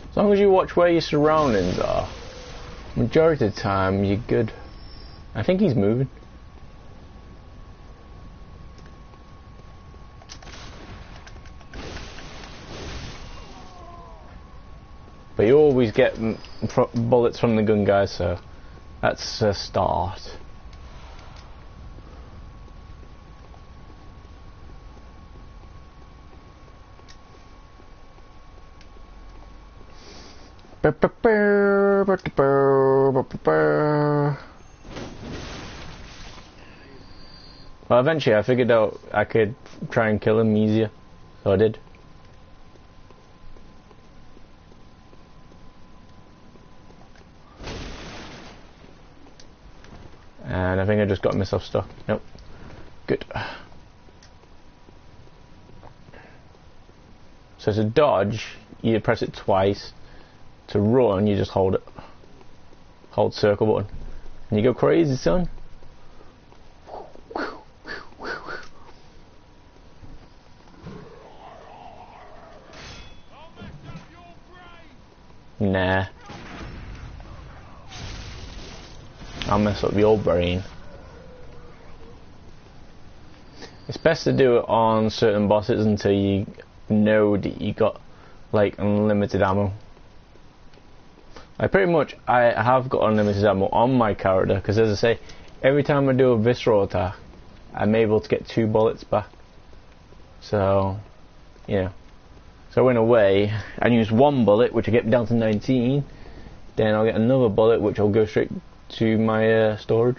S1: As long as you watch where your surroundings are, majority of the time you're good. I think he's moving. But you always get bullets from the gun guys, so that's a start. Well, eventually I figured out I could try and kill him easier, so I did. just got myself stuck. Nope. Good. So to dodge, you press it twice. To run, you just hold it. Hold circle button. And you go crazy, son. Nah. I'll mess up your brain. It's best to do it on certain bosses until you know that you got like unlimited ammo. I have got unlimited ammo on my character, because as I say, every time I do a visceral attack, I'm able to get 2 bullets back. So, yeah. So in a way, I use 1 bullet, which will get me down to 19. Then I'll get another bullet, which will go straight to my storage.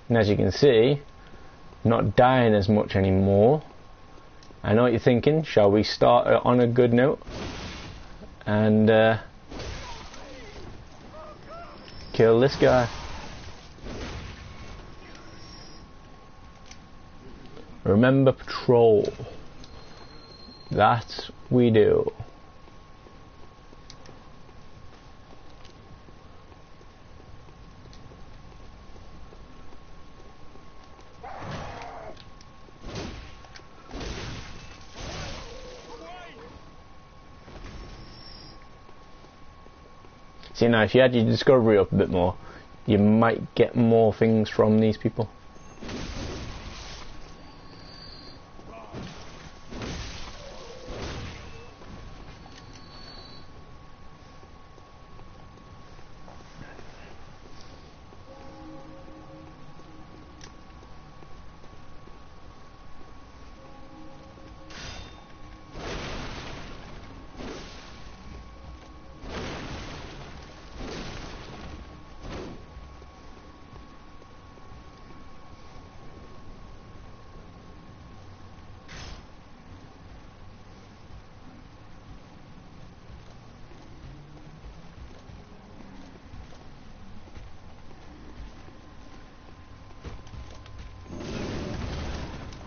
S1: And as you can see, I'm not dying as much anymore. I know what you're thinking. Shall we start on a good note? And kill this guy. Remember patrol. That we do. See, now if you had your discovery up a bit more, you might get more things from these people.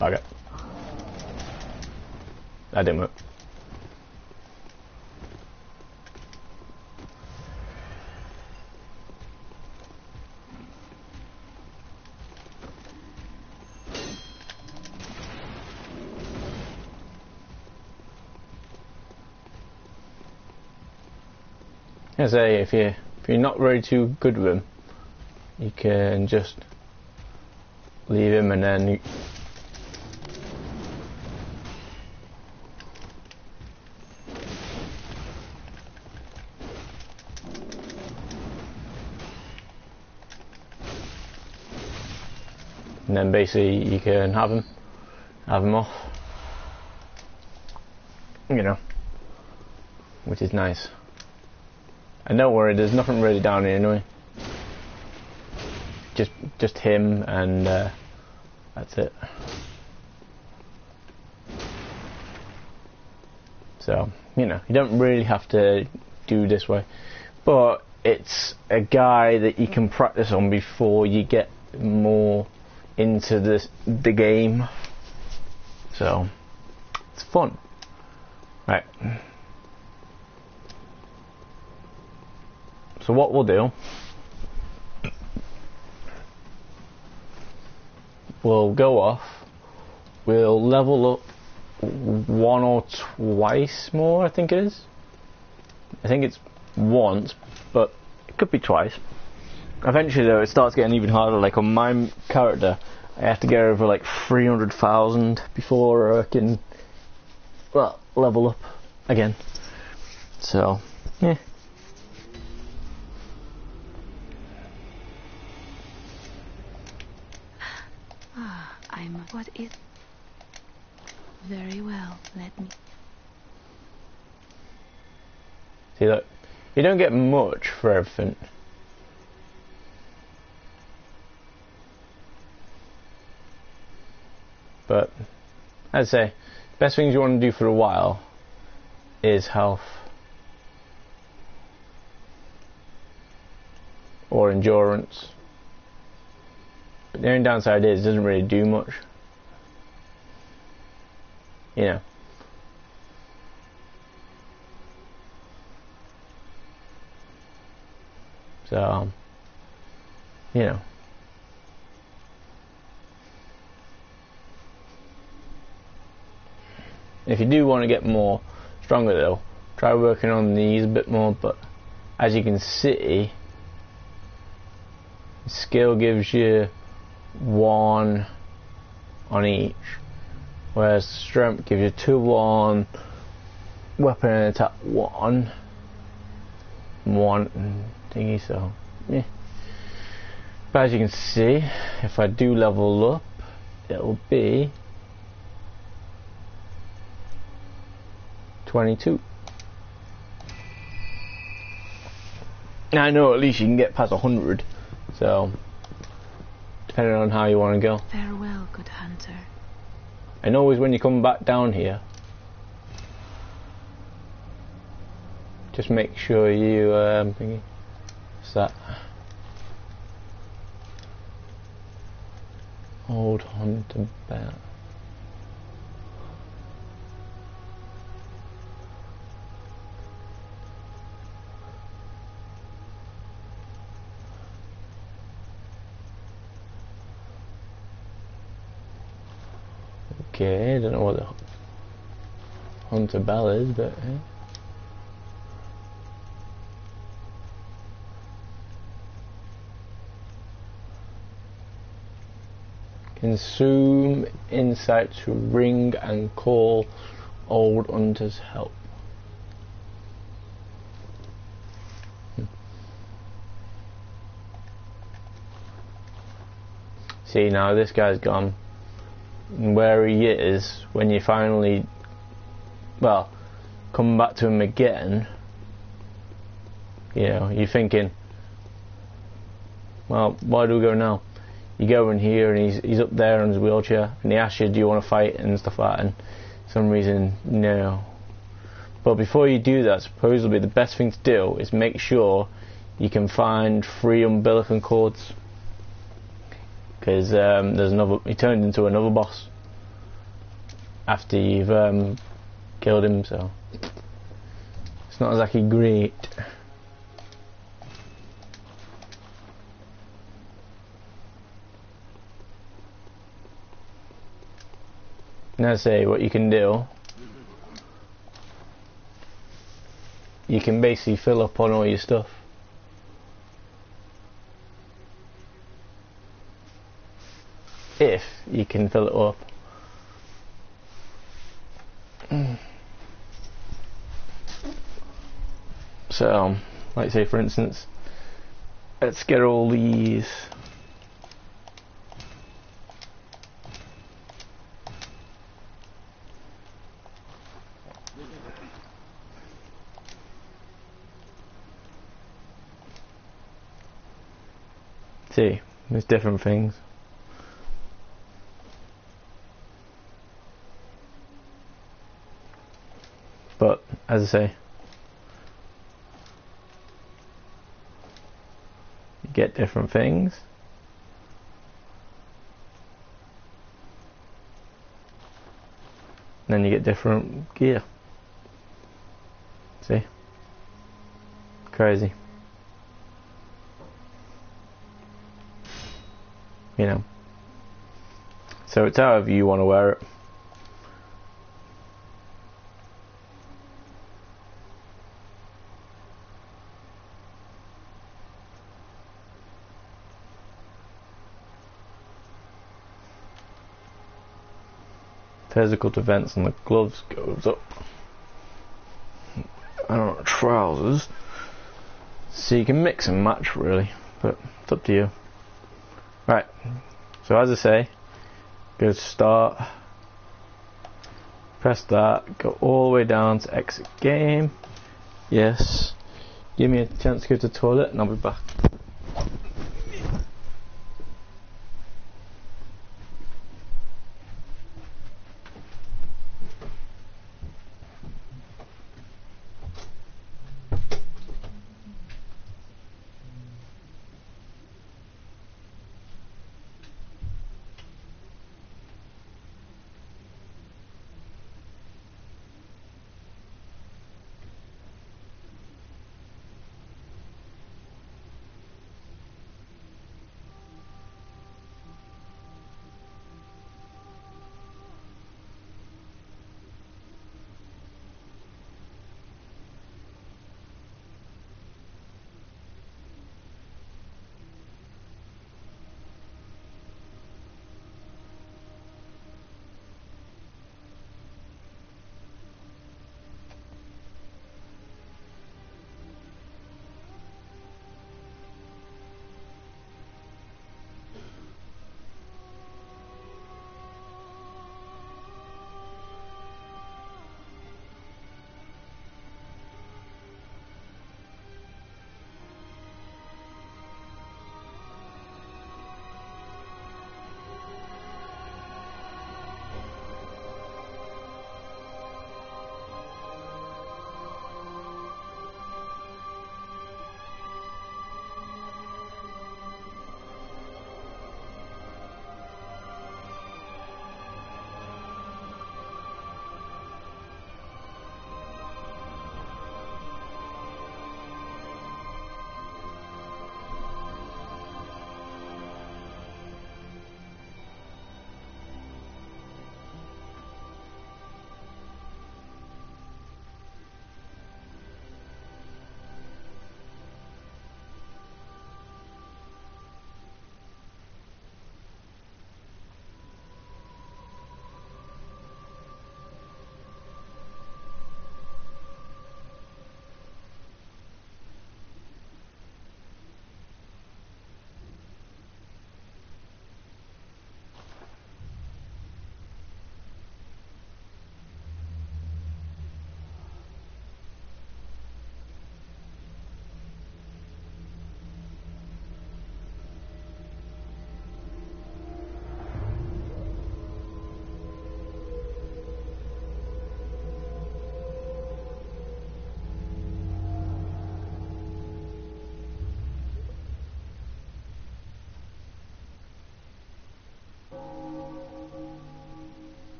S1: Okay. That didn't work. I say, if you're not really too good with him, you can just leave him and then you basically you can have him off, you know, which is nice. And don't worry, there's nothing really down here anyway. Just him, and that's it. So, you know, you don't really have to do this way, but it's a guy that you can practice on before you get more into the game. So it's fun. Right. So what we'll do, we'll go off, we'll level up 1 or twice more, I think it is. I think it's once, but it could be twice. Eventually though, it starts getting even harder. Like on my character, I have to get over like 300,000 before I can, well, level up again. So, yeah.
S2: What is... Very well, let me...
S1: See, look, you don't get much for everything. But as I say, best things you want to do for a while is health or endurance. But the only downside is it doesn't really do much. You know. So, you know. If you do want to get more stronger though, try working on these a bit more, but as you can see, skill gives you 1 on each, whereas strength gives you 2 on weapon and attack 1 thingy, so yeah. But as you can see, if I do level up, it'll be 22. Now I know at least you can get past 100, so depending on how you want to go.
S2: Farewell, good hunter.
S1: And always when you come back down here, just make sure you thingy. What's that? Old hunter bell. Okay, I don't know what the hunter bell is, but consume insight to ring and call old hunters help. See, now this guy's gone. Where he is, when you finally, well, come back to him again, you know, you're thinking, well, why do we go now? You go in here and he's up there on his wheelchair, and he asks you, do you want to fight and stuff like that, and for some reason, no. But before you do that, supposedly the best thing to do is make sure you can find 3 umbilical cords. Because there's another, he turned into another boss after you've killed him, so it's not exactly great. Now say what you can do, you can basically fill up on all your stuff. If you can fill it up. So, like say for instance, let's get all these. See, there's different things. But, as I say, you get different things. And then you get different gear. See? Crazy. You know. So it's however you want to wear it. Physical defense and the gloves goes up. I don't know, trousers. So you can mix and match really, but it's up to you. Right, so as I say, go to start, press that, go all the way down to exit game. Yes, give me a chance to go to the toilet and I'll be back.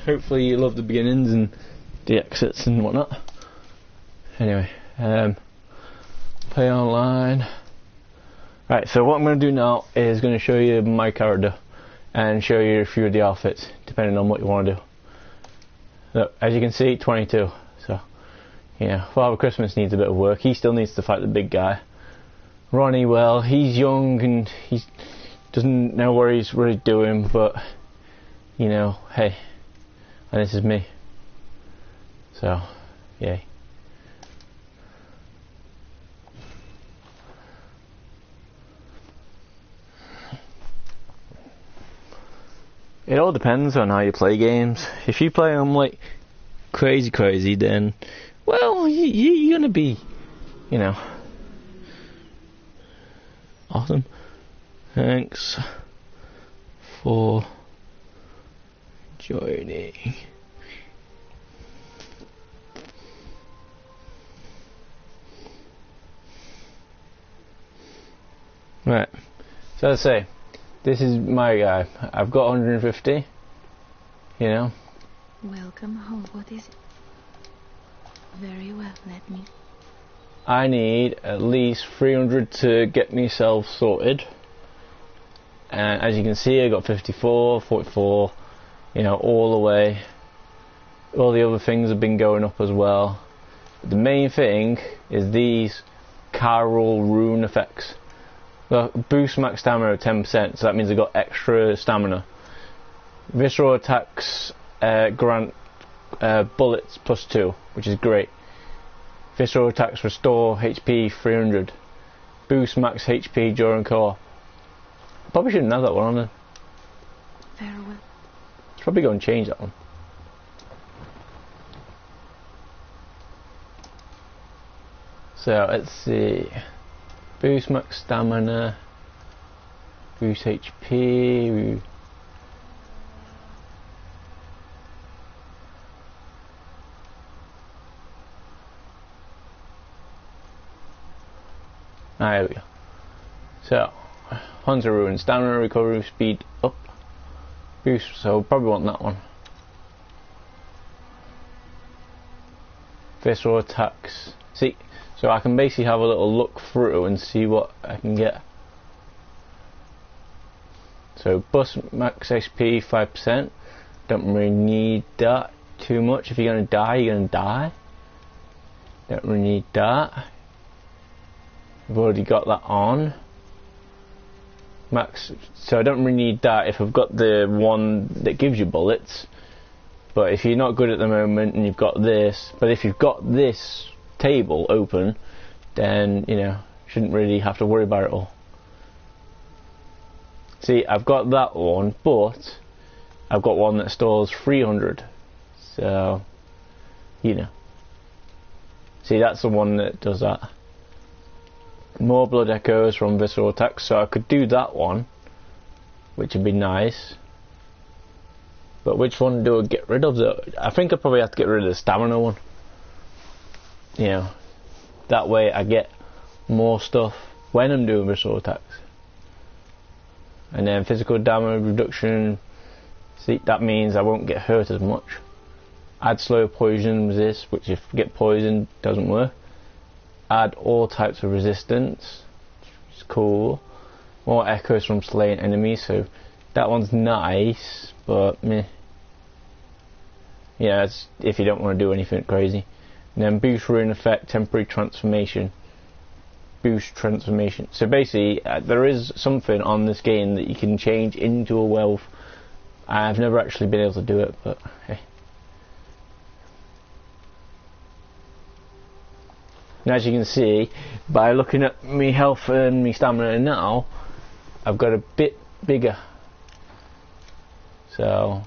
S1: hopefully you love the beginnings and the exits and whatnot. Anyway, play online. Right, so what I'm going to do now is going to show you my character and show you a few of the outfits, depending on what you want to do. Look, as you can see, 22. So, yeah, Father Christmas needs a bit of work. He still needs to fight the big guy. Ronnie, well, he's young and he doesn't know what he's really doing, but, you know, hey, and this is me. So, yay. It all depends on how you play games. If you play them like crazy, then, well, you're gonna be, you know, awesome. Thanks for joining. Right, so let's say this is my guy. I've got 150, you know.
S2: Welcome home. What is it? Very well, let me.
S1: I need at least 300 to get myself sorted. And as you can see, I got 54, 44, you know, all the way. All the other things have been going up as well. But the main thing is these Carol rune effects. Look, boost max stamina at 10%, so that means I got extra stamina. Visceral attacks grant bullets +2, which is great. Visceral attacks restore HP 300. Boost max HP during core. Probably shouldn't have that one on there.
S2: Very well.
S1: Probably go and change that one. So let's see. Boost max stamina. Boost HP. There we go. So, Hunter Ruin, stamina recovery speed up. Boost, so probably want that one. Visceral attacks. See, so I can basically have a little look through and see what I can get. So, boost max XP 5%. Don't really need that too much. If you're going to die, you're going to die. Don't really need that. I've already got that on. Max, so I don't really need that if I've got the one that gives you bullets. But if you're not good at the moment and you've got this, but if you've got this table open, then, you know, shouldn't really have to worry about it all. See, I've got that one, but I've got one that stores 300. So, you know. See, that's the one that does that. More blood echoes from visceral attacks, so I could do that one, which would be nice. But which one do I get rid of though? I think I probably have to get rid of the stamina one. You know, that way I get more stuff when I'm doing visceral attacks. And then physical damage reduction, see, that means I won't get hurt as much. Add slow poison resist, which if you get poisoned doesn't work. Add all types of resistance, which is cool. More echoes from slain enemies, so that one's nice, but meh. Yeah, it's if you don't want to do anything crazy. And then boost rune effect, temporary transformation. Boost transformation. So basically, there is something on this game that you can change into a werewolf. I've never actually been able to do it, but hey. And as you can see, by looking at me health and me stamina now, I've got a bit bigger. So,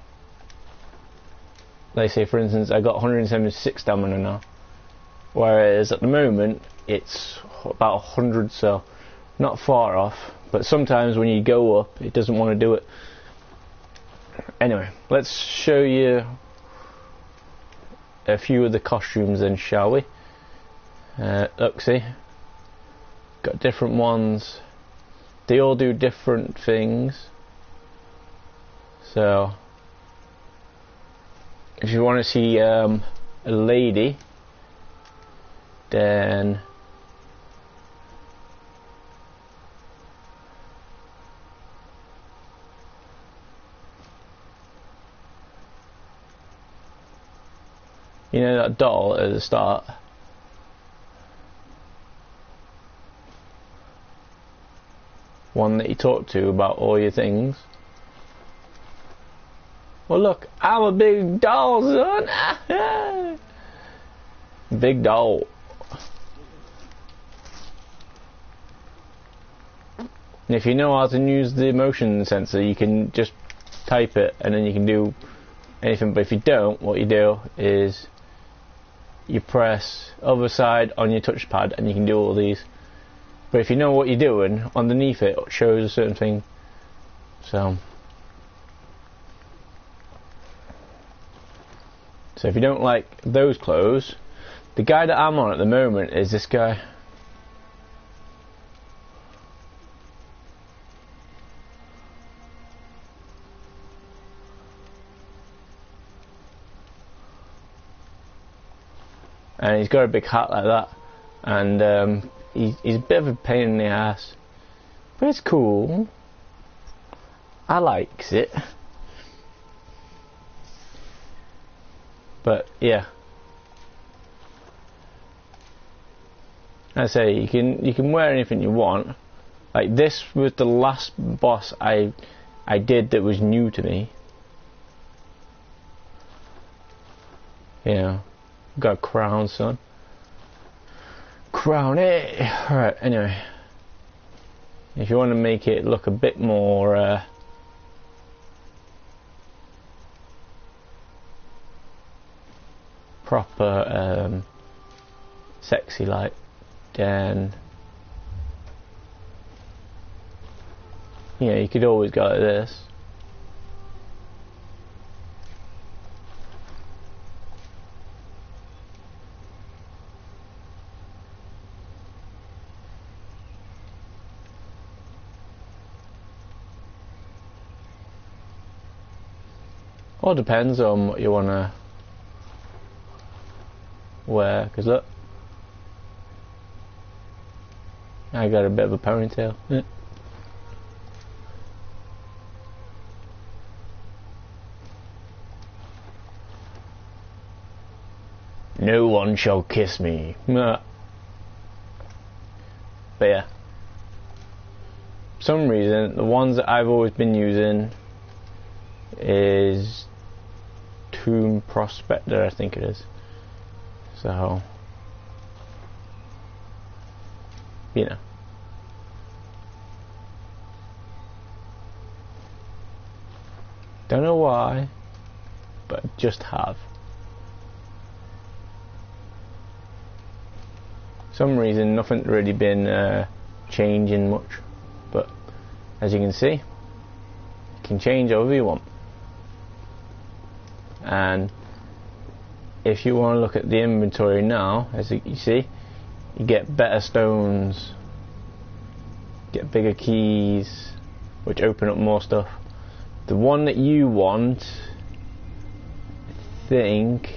S1: let's say for instance, I got 176 stamina now, whereas at the moment it's about 100, so not far off. But sometimes when you go up, it doesn't want to do it. Anyway, let's show you a few of the costumes then, shall we? Look, see, got different ones. They all do different things. So, if you want to see a lady, then you know that doll at the start? One that you talk to about all your things. Well, look, I'm a big doll, son. Big doll. And if you know how to use the motion sensor, you can just type it and then you can do anything. But if you don't, what you do is you press other side on your touchpad and you can do all these. But if you know what you're doing, underneath it shows a certain thing. So if you don't like those clothes, the guy that I'm on at the moment is this guy. And he's got a big hat like that, and he's a bit of a pain in the ass, but it's cool. I likes it. But yeah, I say you can wear anything you want. Like this was the last boss I did that was new to me. Yeah, got a crown, son. Crown it. Alright, anyway, if you want to make it look a bit more proper sexy like, then yeah, you could always go like this. All depends on what you want to wear, because look, I got a bit of a ponytail. Yeah. No one shall kiss me. But yeah, for some reason the ones that I've always been using is Tomb Prospector, I think it is. So, you know. Don't know why, but just have. Some reason nothing's really been changing much, but as you can see, you can change however you want. And if you want to look at the inventory now, as you see, you get better stones, get bigger keys, which open up more stuff. The one that you want, I think,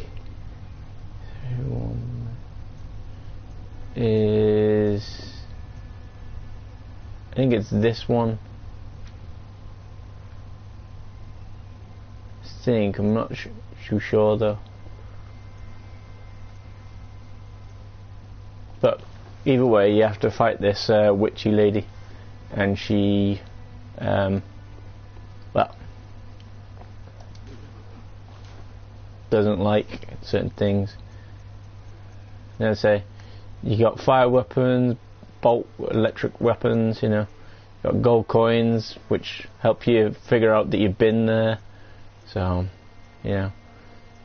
S1: is, I think it's this one. I'm not too sure though. But either way, you have to fight this witchy lady, and she, well, doesn't like certain things. Let's say you got fire weapons, bolt electric weapons. You know, you got gold coins, which help you figure out that you've been there. So, yeah,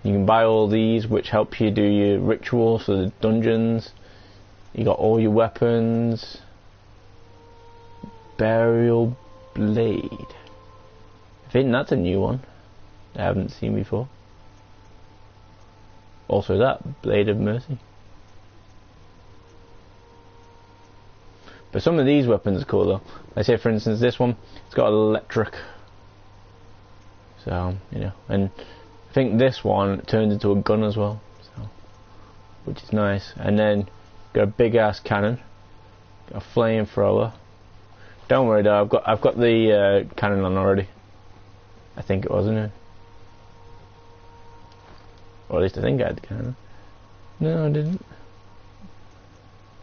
S1: you can buy all these, which help you do your rituals for the dungeons. You got all your weapons. Burial Blade. I think that's a new one I haven't seen before. Also that, Blade of Mercy. But some of these weapons are cool though. Like say for instance this one, it's got electric. So, you know, and think this one turns into a gun as well, so, which is nice. And then got a big ass cannon, got a flamethrower. Don't worry though, I've got the cannon on already. I think it was, isn't it? Or at least I think I had the cannon. No, I didn't.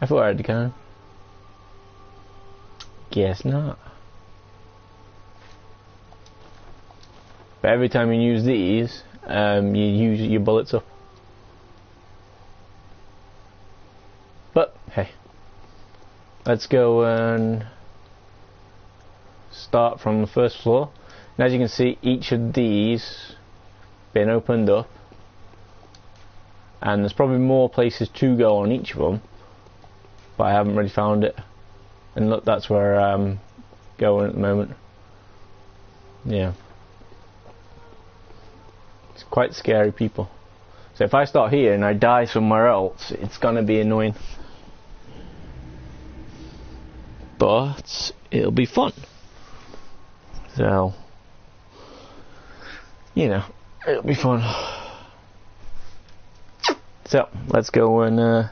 S1: I thought I had the cannon. Guess not. But every time you use these, you use your bullets up. But hey, let's go and start from the first floor. And as you can see, each of these been opened up, and there's probably more places to go on each of them, but I haven't really found it. And look, that's where I'm going at the moment. Yeah. It's quite scary, people. So if I start here and I die somewhere else, it's gonna be annoying. But it'll be fun. So, you know, it'll be fun. So, let's go and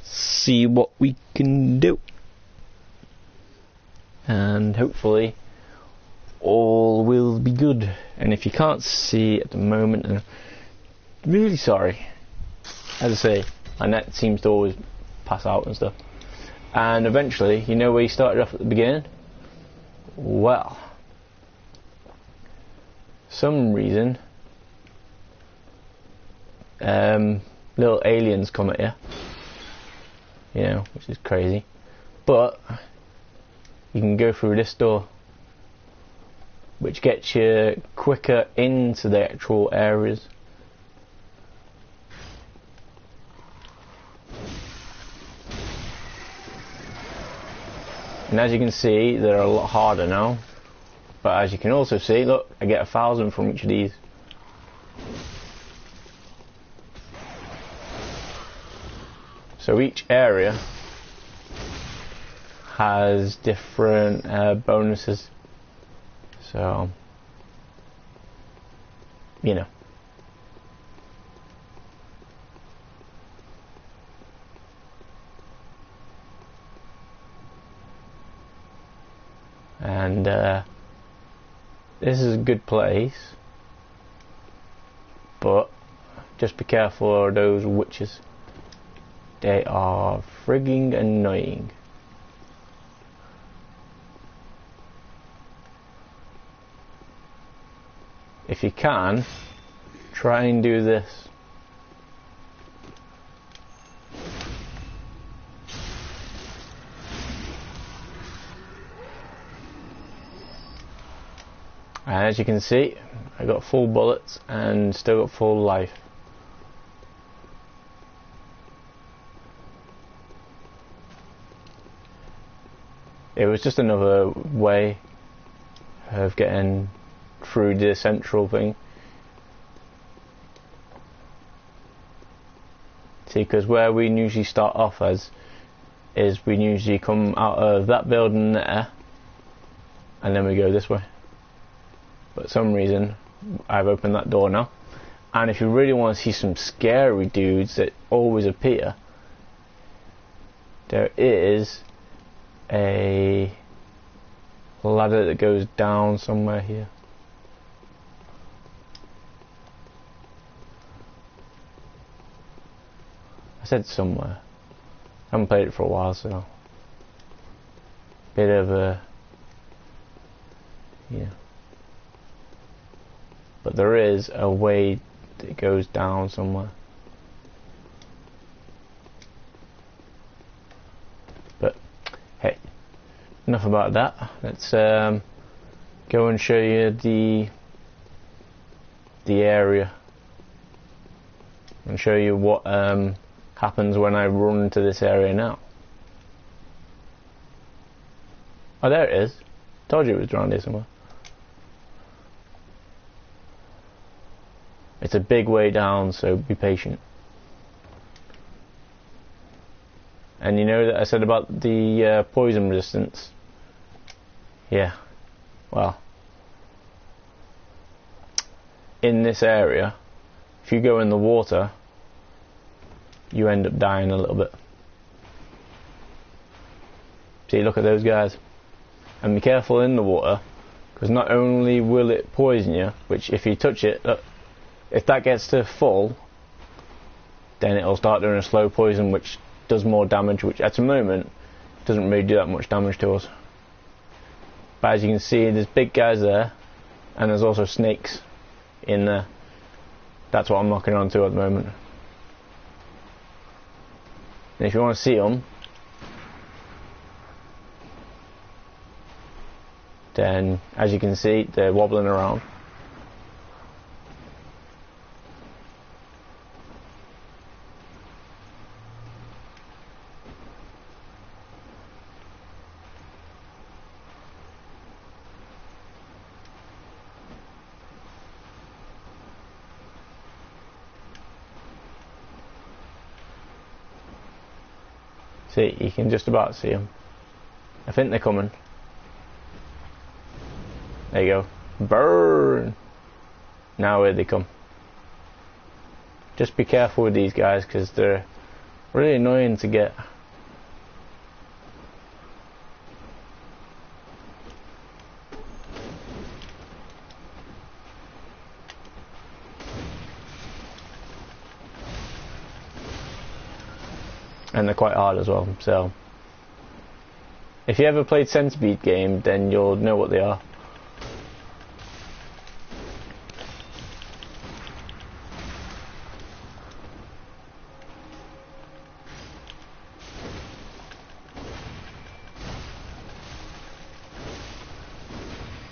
S1: see what we can do. And hopefully all will be good. And if you can't see at the moment, I'm really sorry. As I say, my net seems to always pass out and stuff. And eventually, you know where you started off at the beginning? Well, some reason little aliens come at you, know, which is crazy, but you can go through this door, which gets you quicker into the actual areas. And as you can see, they're a lot harder now. But as you can also see, look, I get 1,000 from each of these. So each area has different bonuses. So, you know. And this is a good place, but just be careful of those witches. They are frigging annoying. If you can, try and do this. And as you can see, I got full bullets and still got full life. It was just another way of getting through the central thing. See, because where we usually start off as is we usually come out of that building there and then we go this way. But for some reason I've opened that door now. And if you really want to see some scary dudes that always appear, there is a ladder that goes down somewhere here. I said somewhere. I haven't played it for a while, so bit of a, yeah. But there is a way that goes down somewhere. But hey, enough about that. Let's go and show you the area and show you what happens when I run into this area now. Oh, there it is. Told you it was around here somewhere. It's a big way down, so be patient. And you know that I said about the poison resistance? Yeah. Well, in this area, if you go in the water, you end up dying a little bit. See, look at those guys. And be careful in the water, because not only will it poison you, which if you touch it, look, if that gets to full, then it'll start doing a slow poison which does more damage, which at the moment doesn't really do that much damage to us. But as you can see, there's big guys there, and there's also snakes in there. That's what I'm knocking onto at the moment. And if you want to see them, then as you can see, they're wobbling around. See, you can just about see them. I think they're coming. There you go. Burn! Now here they come. Just be careful with these guys, because they're really annoying to get. And they're quite hard as well, so if you ever played Centipede game, then you'll know what they are.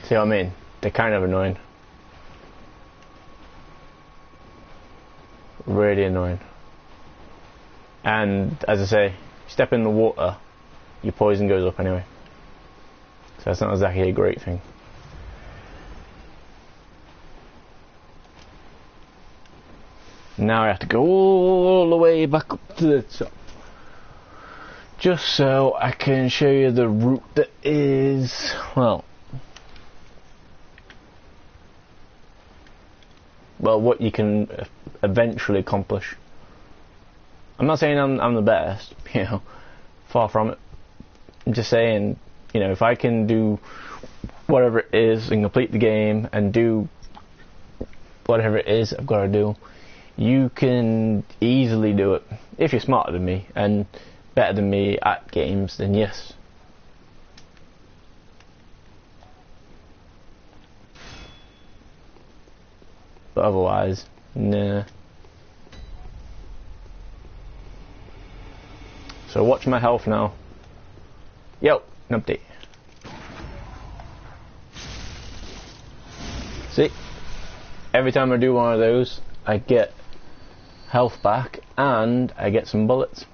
S1: See what I mean? They're kind of annoying. Really annoying. And as I say, step in the water, your poison goes up anyway. So that's not exactly a great thing. Now I have to go all the way back up to the top, just so I can show you the route that is, well, what you can eventually accomplish. I'm not saying I'm the best, you know, far from it. I'm just saying, you know, if I can do whatever it is and complete the game and do whatever it is I've got to do, you can easily do it. If you're smarter than me and better than me at games, then yes. But otherwise, nah. So watch my health now. Yo, an update. See? Every time I do one of those, I get health back and I get some bullets.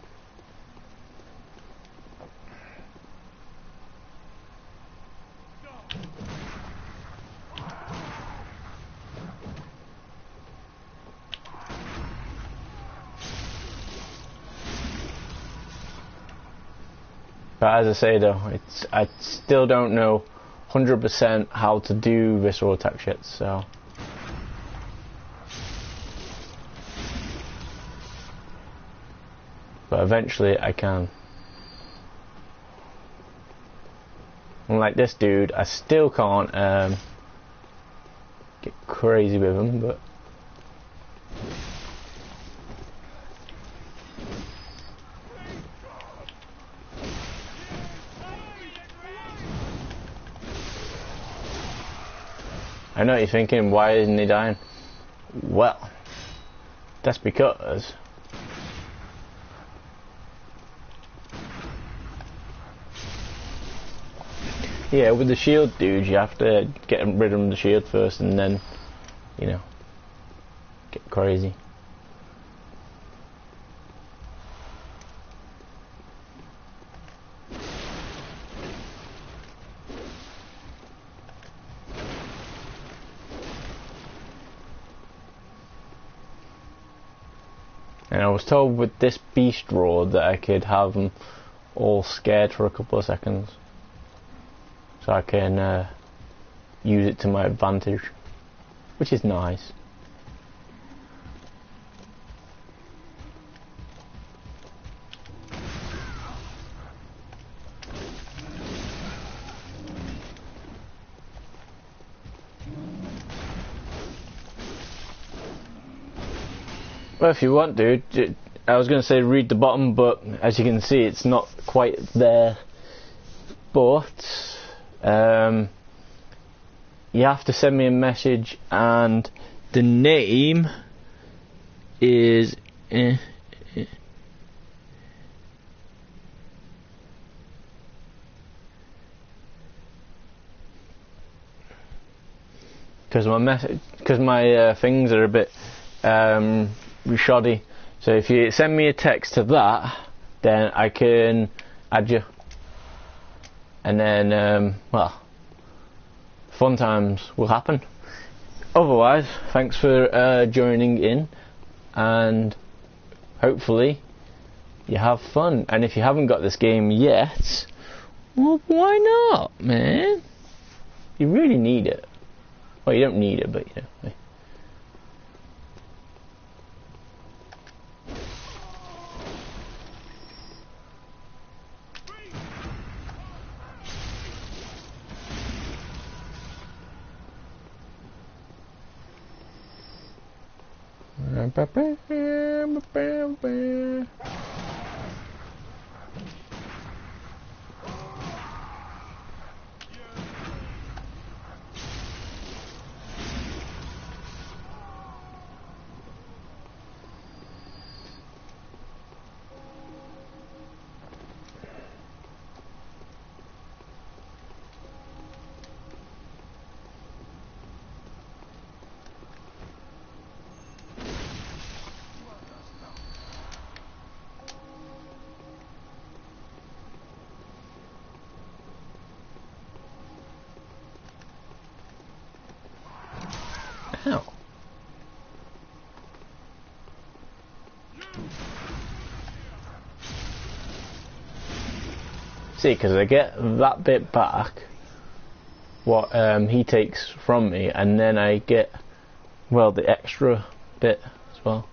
S1: But as I say though, I still don't know 100% how to do visceral attack shit, so. But eventually I can. Unlike this dude, I still can't get crazy with him, but. I know what you're thinking, why isn't he dying? Well, that's because yeah, with the shield dudes, you have to get rid of the shield first and then, you know, get crazy. And I was told with this beast roar that I could have them all scared for a couple of seconds, so I can use it to my advantage, which is nice. Well, if you want, dude, I was going to say read the bottom, but as you can see, it's not quite there. But you have to send me a message, and the name is because my things are a bit shoddy. So if you send me a text to that, then I can add you, and then well, fun times will happen. Otherwise, thanks for joining in, and hopefully you have fun. And if you haven't got this game yet, well, why not, man? You really need it. Well, you don't need it, but you know. Ow. See, because I get that bit back, what he takes from me, and then I get, well, the extra bit as well.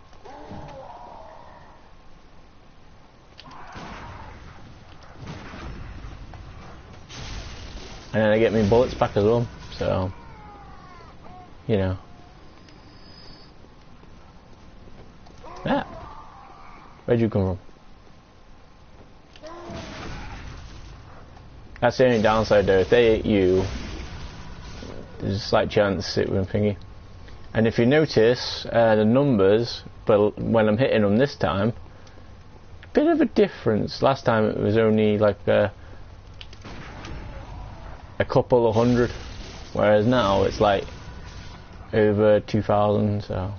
S1: And then I get my bullets back as well, so, you know. Ah, where'd you come from? That's the only downside though, if they hit you, there's a slight chance it will thingy. And if you notice the numbers, but when I'm hitting them this time, bit of a difference. Last time it was only like a couple of hundred, whereas now it's like over 2,000, so.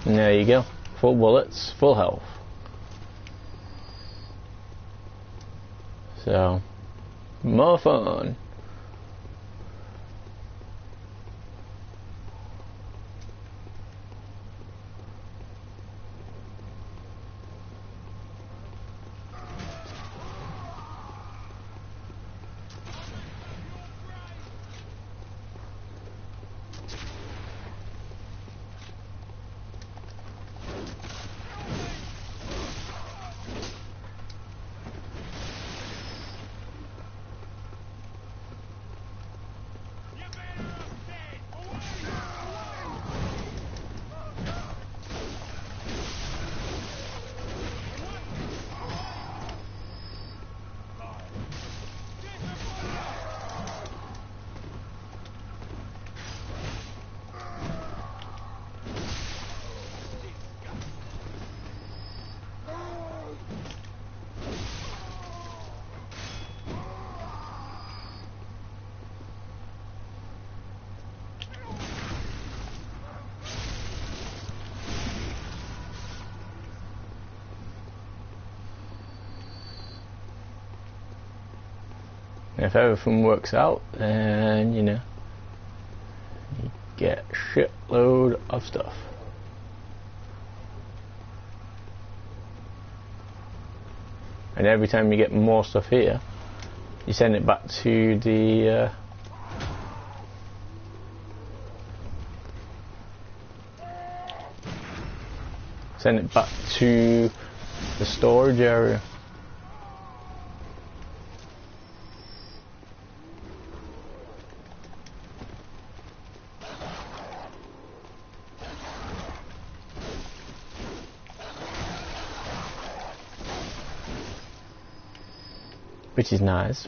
S1: And there you go, full bullets, full health. So, more fun. If everything works out, then, you know, you get a shitload of stuff. And every time you get more stuff here, you send it back to the storage area. which is nice.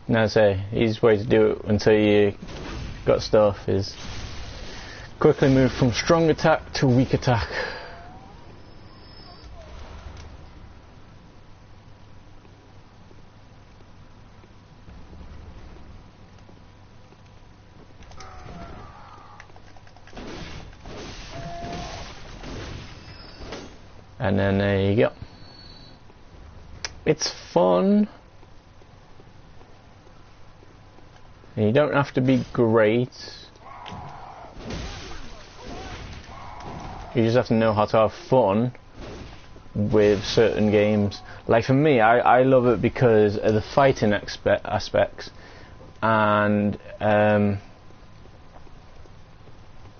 S1: Now I say, easiest way to do it until you got stuff is quickly move from strong attack to weak attack. And then there you go. It's fun. And you don't have to be great. You just have to know how to have fun with certain games. Like for me, I love it because of the fighting aspects and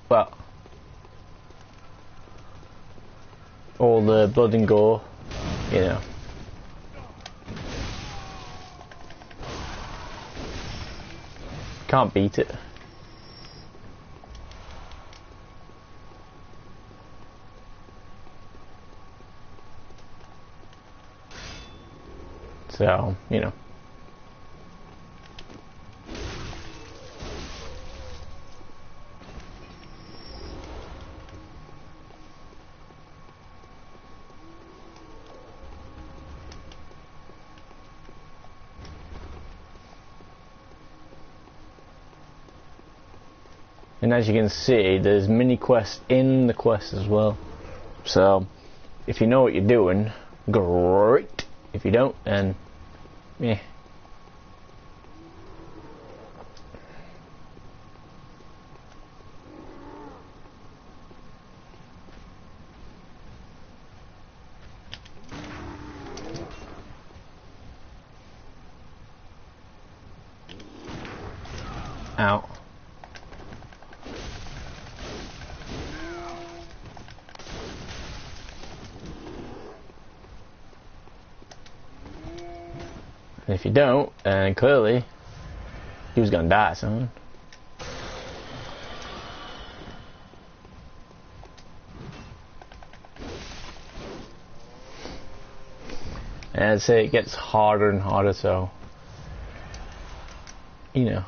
S1: well, all the blood and gore, you know. Can't beat it. So, you know. And as you can see, there's mini quests in the quest as well. So, if you know what you're doing, great. If you don't, then, meh. Ow. And if you don't, then clearly he was gonna die soon. And I'd say it gets harder and harder, so you know.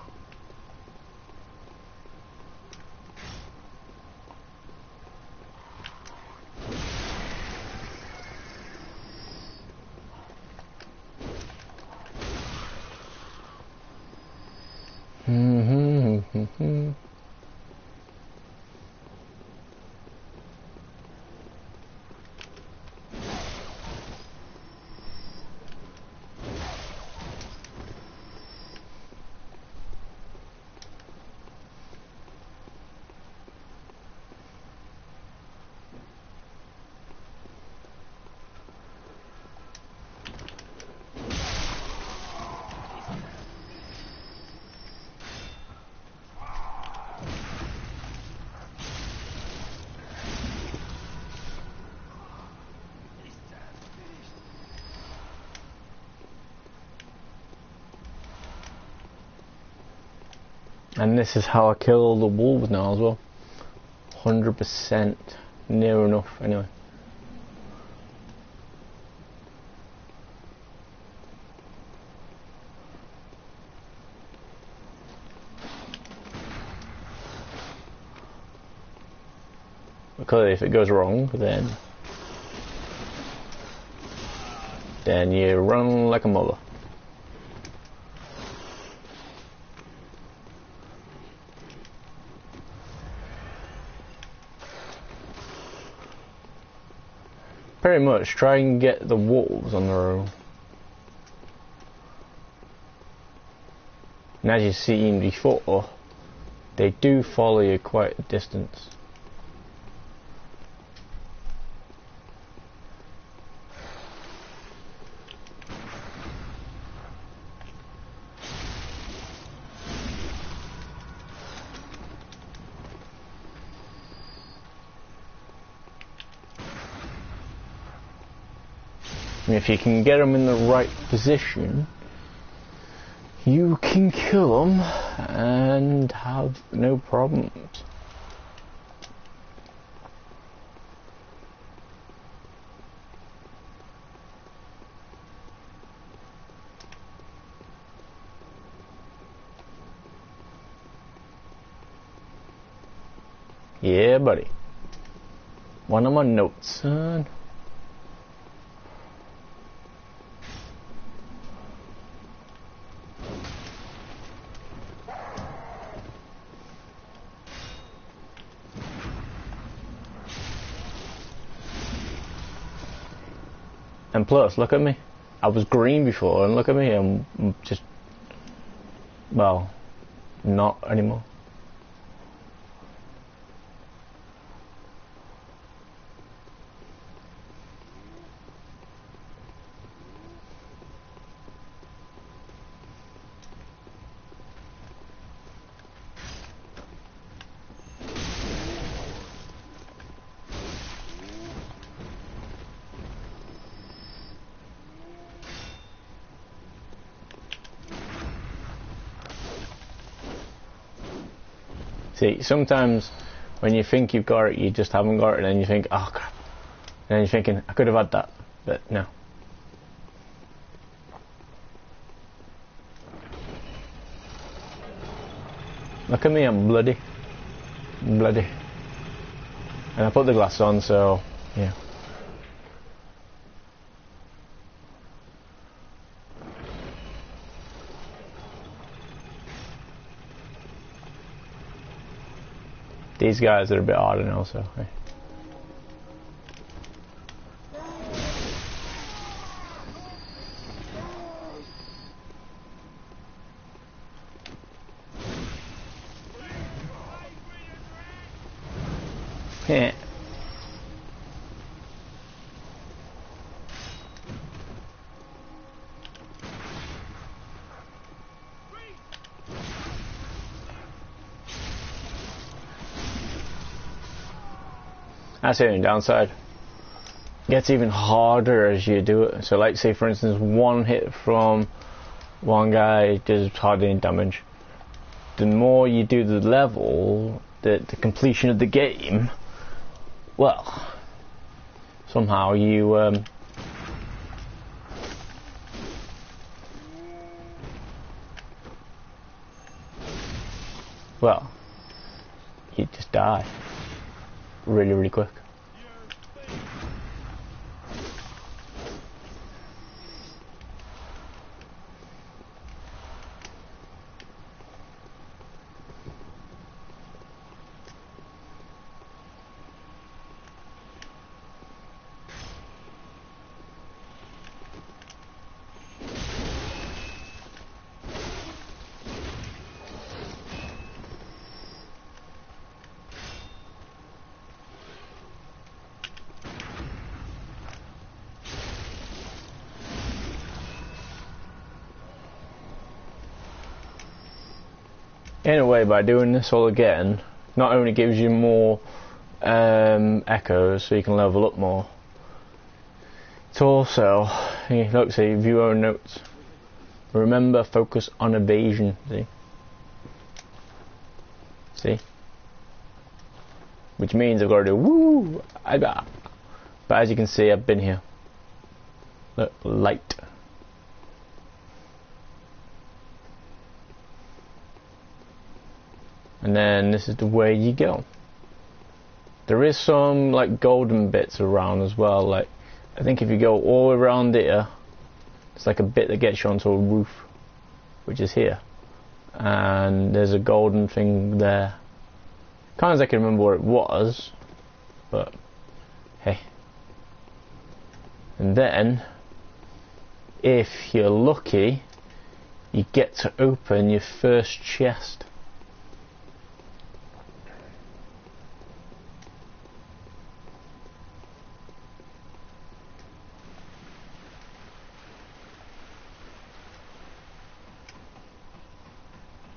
S1: And this is how I kill all the wolves now as well. 100%. Near enough, anyway. Because if it goes wrong, then you run like a mother. Pretty much try and get the wolves on their own. And as you've seen before, they do follow you quite a distance. And if you can get them in the right position, you can kill them and have no problems. Yeah, buddy. One of my notes, son. And plus, look at me. I was green before, and look at me. I'm just, well, not anymore. See, sometimes when you think you've got it, you just haven't got it, and then you think, oh crap. And then you're thinking, I could have had that, but no. Look at me, I'm bloody. I'm bloody. And I put the glass on, so, yeah. These guys are a bit harder now, so. Hey. Yeah. That's the only downside. It gets even harder as you do it. So like say for instance one hit from one guy does hardly any damage. The more you do the level, the completion of the game, well, somehow you well, you just die really, really quick. In a way, by doing this all again, not only gives you more echoes so you can level up more, it's also, look, see, view own notes. Remember, focus on evasion, see? See? Which means I've got to do woo! But as you can see, I've been here. Look, light. And then this is the way you go. There is some like golden bits around as well. Like I think if you go all around here, it's like a bit that gets you onto a roof, which is here. And there's a golden thing there. Can't exactly remember where it was, but hey. And then, if you're lucky, you get to open your first chest.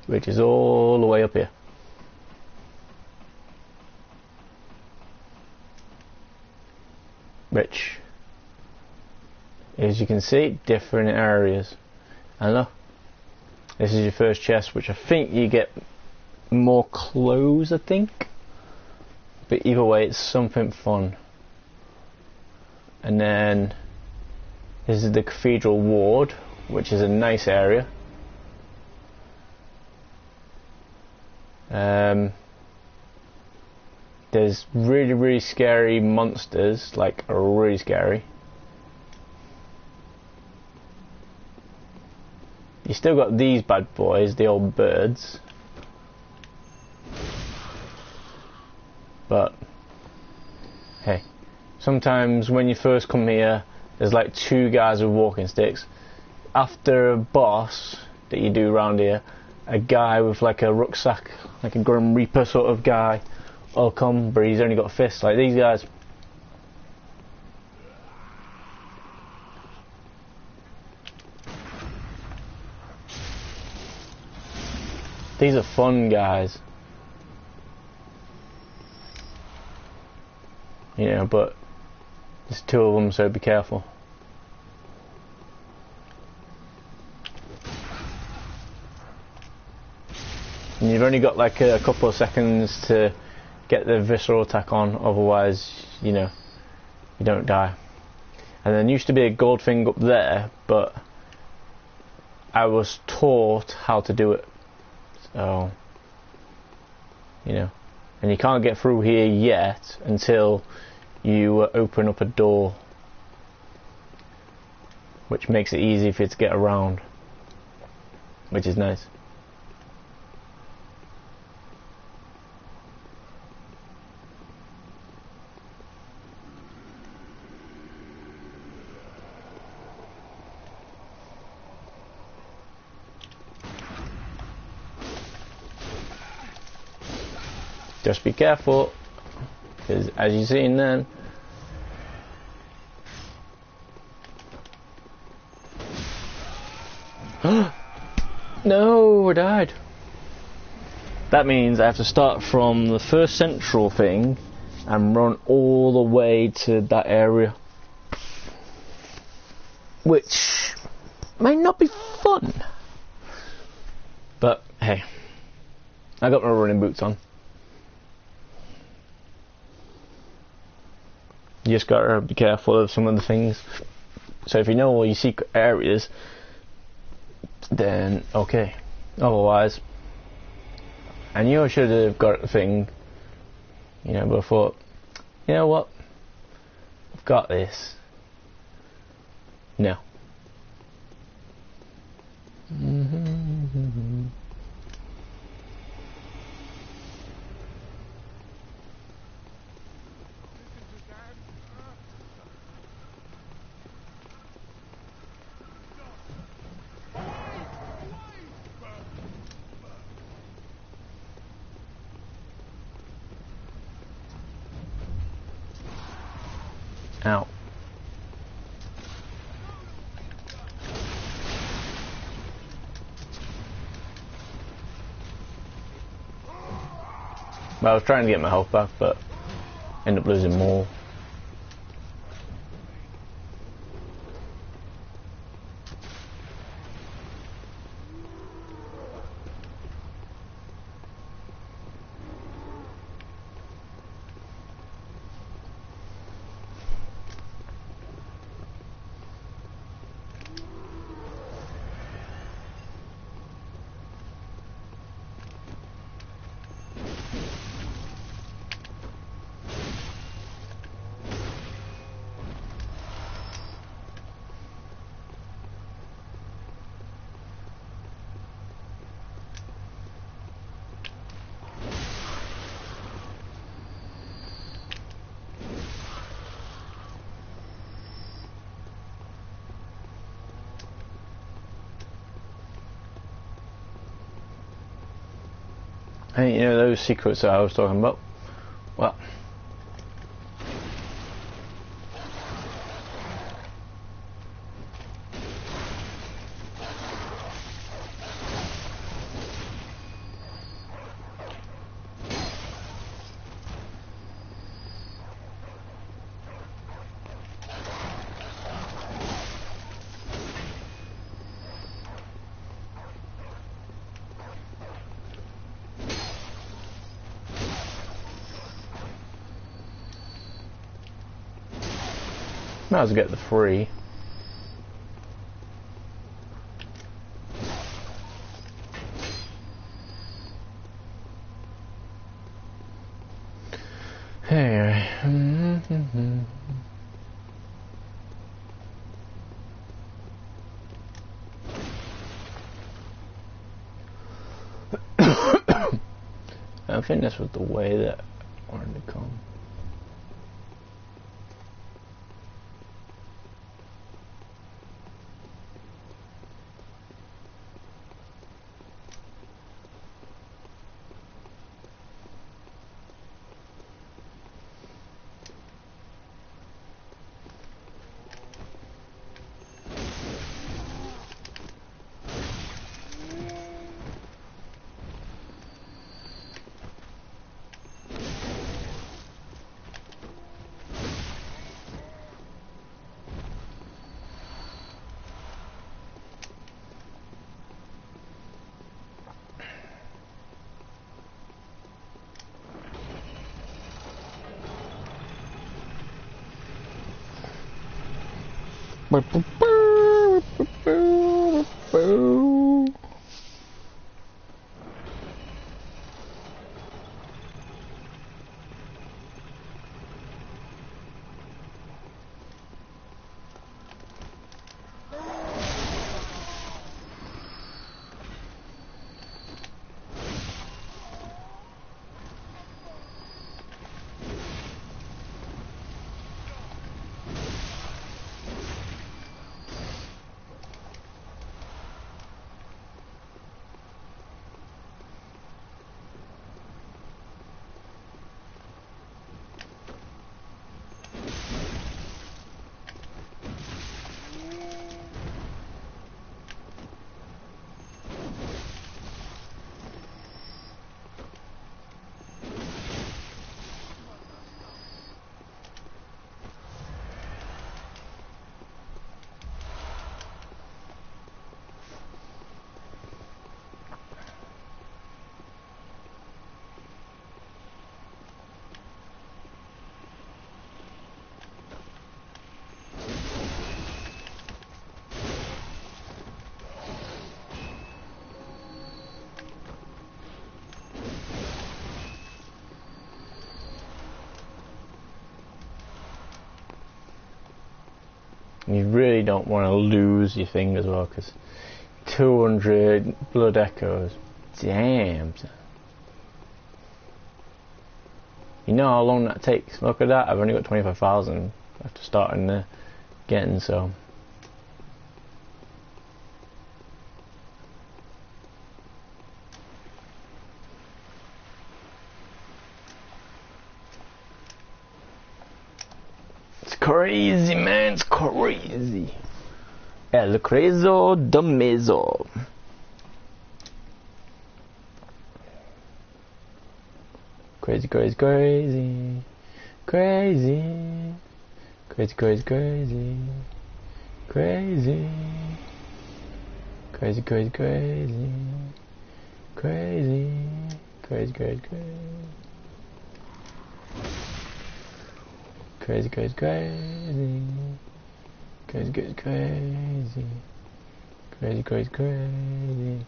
S1: Which is all the way up here. Which, as you can see, different areas. And look, This is your first chest, which I think you get more clothes, I think. But either way, it's something fun. And then this is the Cathedral Ward, which is a nice area. There's really scary monsters, like really scary. You still got these bad boys, the old birds. But hey, sometimes when you first come here, there's like 2 guys with walking sticks. After a boss that you do around here, a guy with like a rucksack, like a Grim Reaper sort of guy, will come, but he's only got fists like these guys. These are fun guys. Yeah, but there's 2 of them, so be careful. And you've only got like a couple of seconds to get the visceral attack on, otherwise, you know, you don't die. And there used to be a gold thing up there, but I was taught how to do it. So, you know, and you can't get through here yet until you open up a door, which makes it easy for you to get around, which is nice. Just be careful, because as you've seen then, no, I died. That means I have to start from the first central thing and run all the way to that area, which might not be fun, but hey, I got my running boots on. You just gotta be careful of some of the things. So if you know all your secret areas, then okay. Otherwise, I knew I should have got the thing, you know, but I thought, you know what? I've got this. No. Ow. Well, I was trying to get my health back, but ended up losing more. Hey, you know those secrets that I was talking about? Well, Might as well get the free. Anyway. I think this was the way that I wanted to come. You really don't want to lose your thing as well, because 200 blood echoes. Damn. You know how long that takes? Look at that, I've only got 25,000 after starting getting, so. It's crazy, man, it's crazy. El Crezo de Mezo. Crazy, crazy, crazy. Crazy. Crazy, crazy, crazy. Crazy. Crazy, crazy, crazy. Crazy. Crazy, crazy, crazy. Crazy, crazy, crazy. Crazy, crazy, crazy. Crazy, crazy, crazy.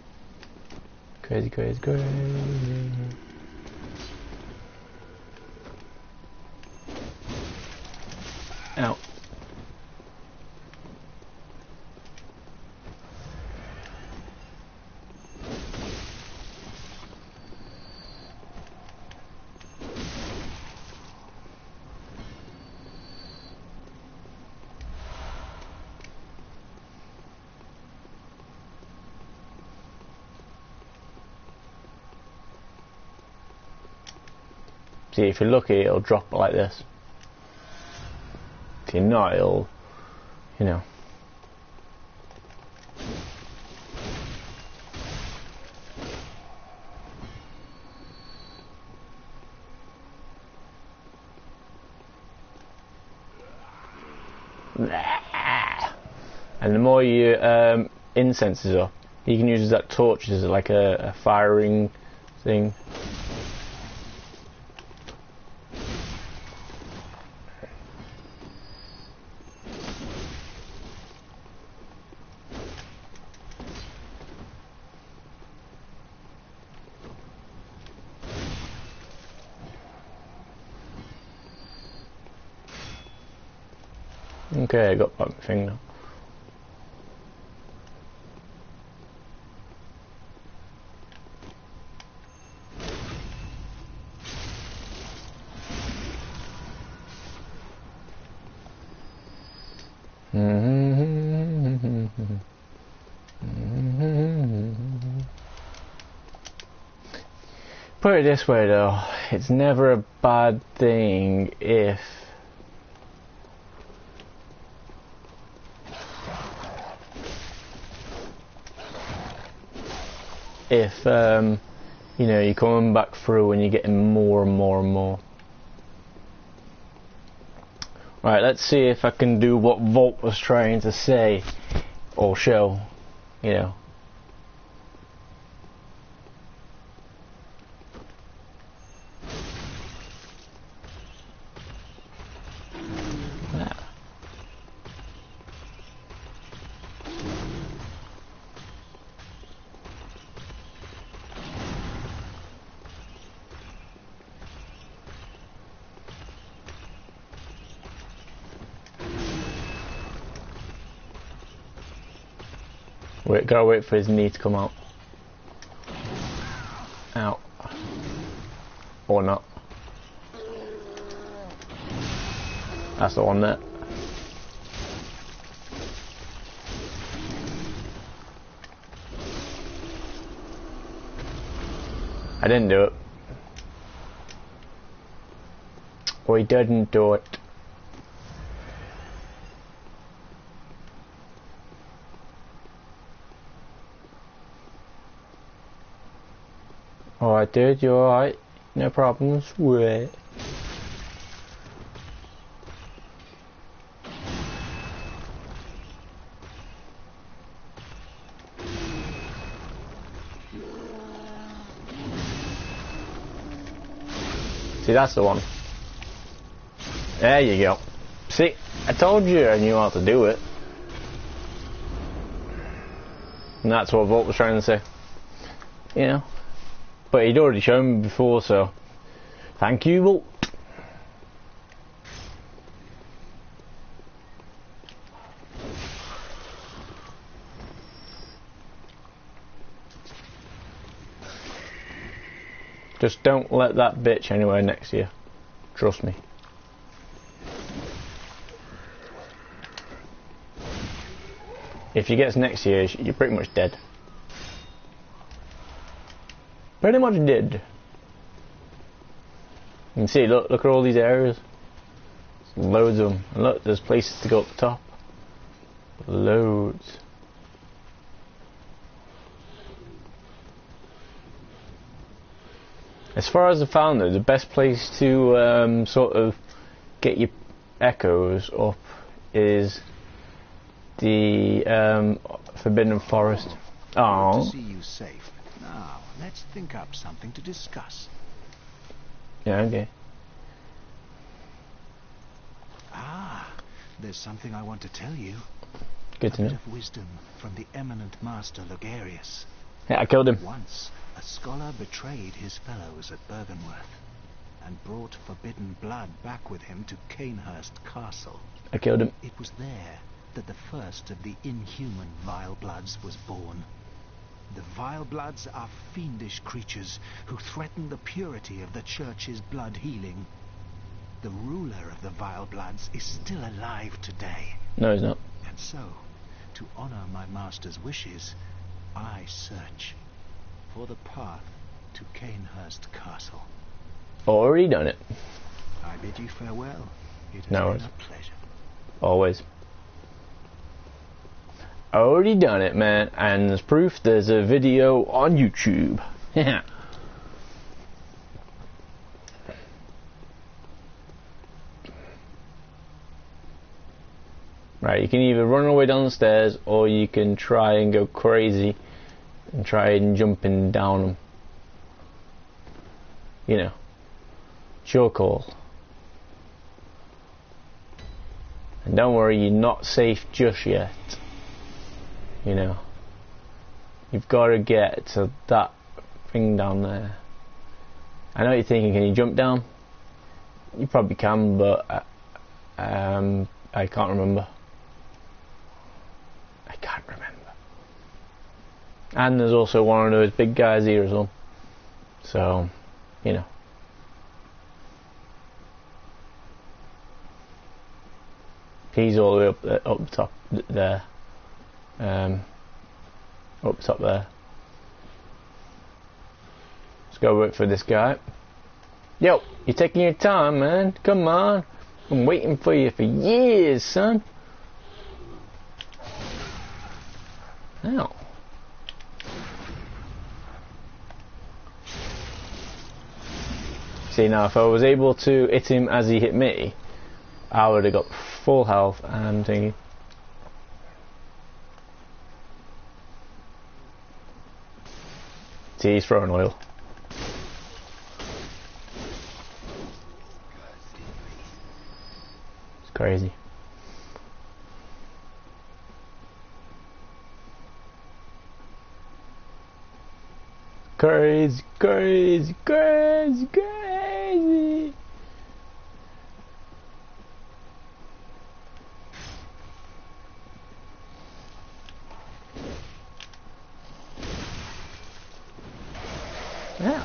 S1: Crazy, crazy, crazy. Ow. See, if you're lucky, it'll drop like this. If you're not, it'll, you know. And the more your incense is up, you can use that torch as like a firing thing. Okay, I got back my thing now. Put it this way though, it's never a bad thing if you know, you're coming back through and you're getting more and more and more. Right, let's see if I can do what Volt was trying to say or show, you know. Wait, gotta wait for his knee to come out. Out. Or not. That's the one there. I didn't do it. We didn't do it. Alright dude, you alright? No problems? Wait. See, that's the one. There you go. See, I told you I knew how to do it. And that's what Volt was trying to say. You know. But he'd already shown me before, so thank you, Volt. Just don't let that bitch anywhere next to you. Trust me. If she gets next to you, you're pretty much dead. Pretty much dead. You can see, look at all these areas. There's loads of them. And look, there's places to go up the top. Loads. As far as I found though, the best place to sort of get your echoes up is the Forbidden Forest. Oh.
S3: To see you safe. Now, let's think up something to discuss.
S1: Yeah, okay.
S3: Ah, there's something I want to tell you.
S1: Good to know.
S3: A bit of wisdom from the eminent master Logarius.
S1: Yeah, I killed him.
S3: Once, a scholar betrayed his fellows at Bergenworth and brought forbidden blood back with him to Canehurst Castle.
S1: I killed him.
S3: It was there that the first of the inhuman Vile Bloods was born. The Vile Bloods are fiendish creatures who threaten the purity of the Church's blood healing. The ruler of the Vile Bloods is still alive today.
S1: No, he's not.
S3: And so, to honor my master's wishes, I search for the path to Canehurst Castle.
S1: Already done it.
S3: I bid you farewell. It has
S1: No
S3: been
S1: worries.
S3: a pleasure.
S1: Always. Already done it, man. And there's proof. There's a video on YouTube. Right, you can either run all the way down the stairs or you can try and go crazy and try and jumping down them. You know, it's your call. And don't worry, you're not safe just yet. You know, you've got to get to that thing down there. I know what you're thinking, can you jump down? You probably can, but I can't remember. I can't remember. And there's also one of those big guys here as well. So, you know. He's all the way up top there. Up top there. Let's go work for this guy. Yo, you're taking your time, man. Come on. I'm waiting for you for years, son. Ow. See, now if I was able to hit him as he hit me, I would have got full health and thingy. See, he's throwing oil. It's crazy. Crazy, crazy, crazy, crazy. Yeah.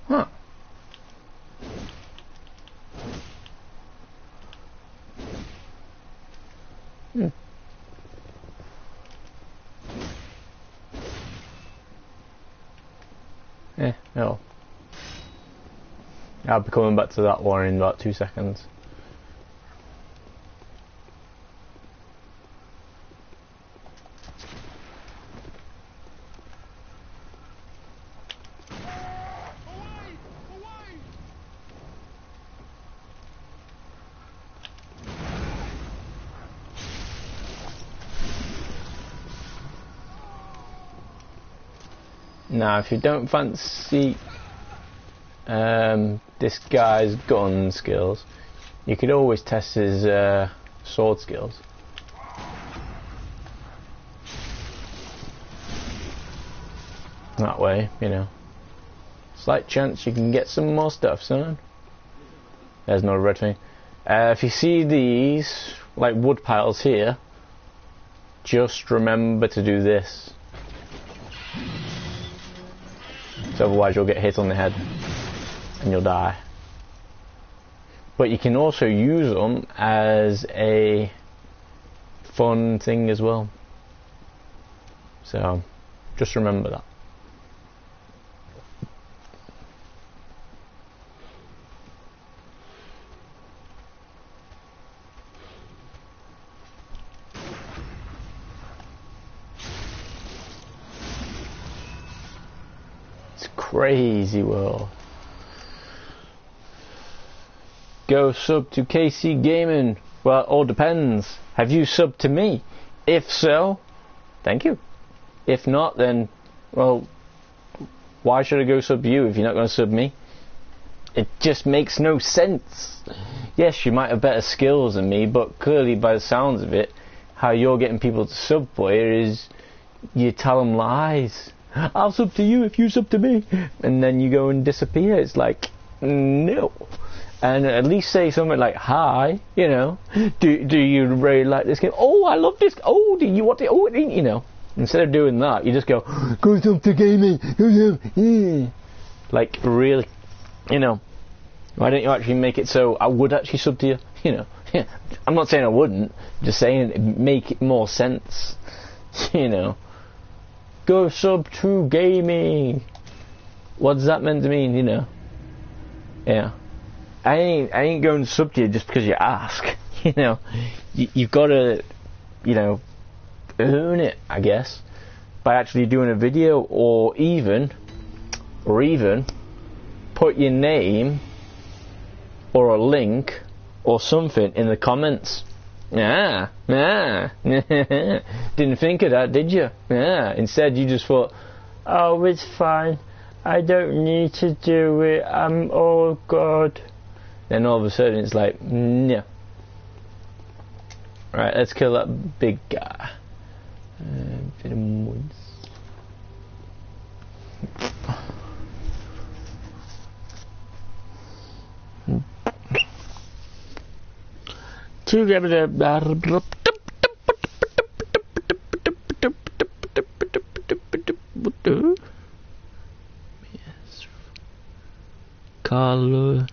S1: Huh. Hmm. No. I'll be coming back to that one in about 2 seconds. Now, if you don't fancy this guy's gun skills, you could always test his sword skills. That way, you know, slight chance you can get some more stuff, son. There's no red thing. If you see these like wood piles here, just remember to do this. So otherwise you'll get hit on the head and you'll die. But you can also use them as a fun thing as well. So just remember that. Crazy world. Go sub to KC Gaming. Well, it all depends. Have you subbed to me? If so, thank you. If not, then, well, why should I go sub you if you're not going to sub me? It just makes no sense. Yes, you might have better skills than me, but clearly by the sounds of it, how you're getting people to sub for you is you tell them lies. I'll sub to you if you sub to me, and then you go and disappear. It's like, no. And at least say something like, hi, you know, do you really like this game? Oh, I love this. Oh, do you want it? Oh, you know, instead of doing that, you just go sub to gaming. Yeah. Like, really, you know, why don't you actually make it so I would actually sub to you? You know, I'm not saying I wouldn't, just saying make it more sense, you know. Go sub to gaming. What does that meant to mean, you know? Yeah. I ain't going to sub to you just because you ask. You know, you've got to, you know, earn it, I guess, by actually doing a video, or even put your name or a link or something in the comments. Didn't think of that, did you? Instead you just thought, oh, it's fine, I don't need to do it, I'm all good. Then all of a sudden it's like, no. Right, let's kill that big guy. Bit of woods. To get yes. Color.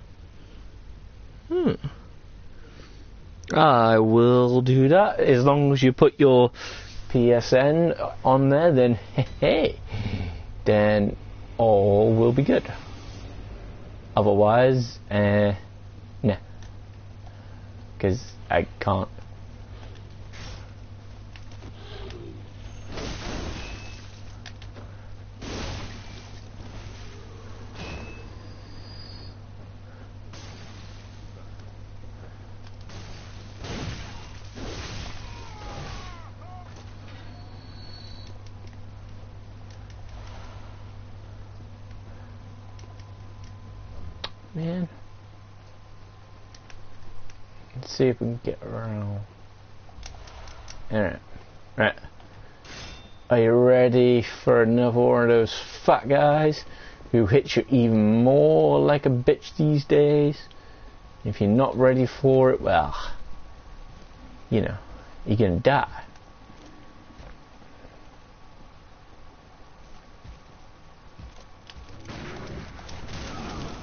S1: I will do that as long as you put your PSN on there. Then hey, then all will be good. Otherwise, nah, because I can't. Man, let's see if we can get around. Alright, right. Are you ready for another one of those fat guys who hits you even more like a bitch these days? If you're not ready for it, well, you know, you're gonna die.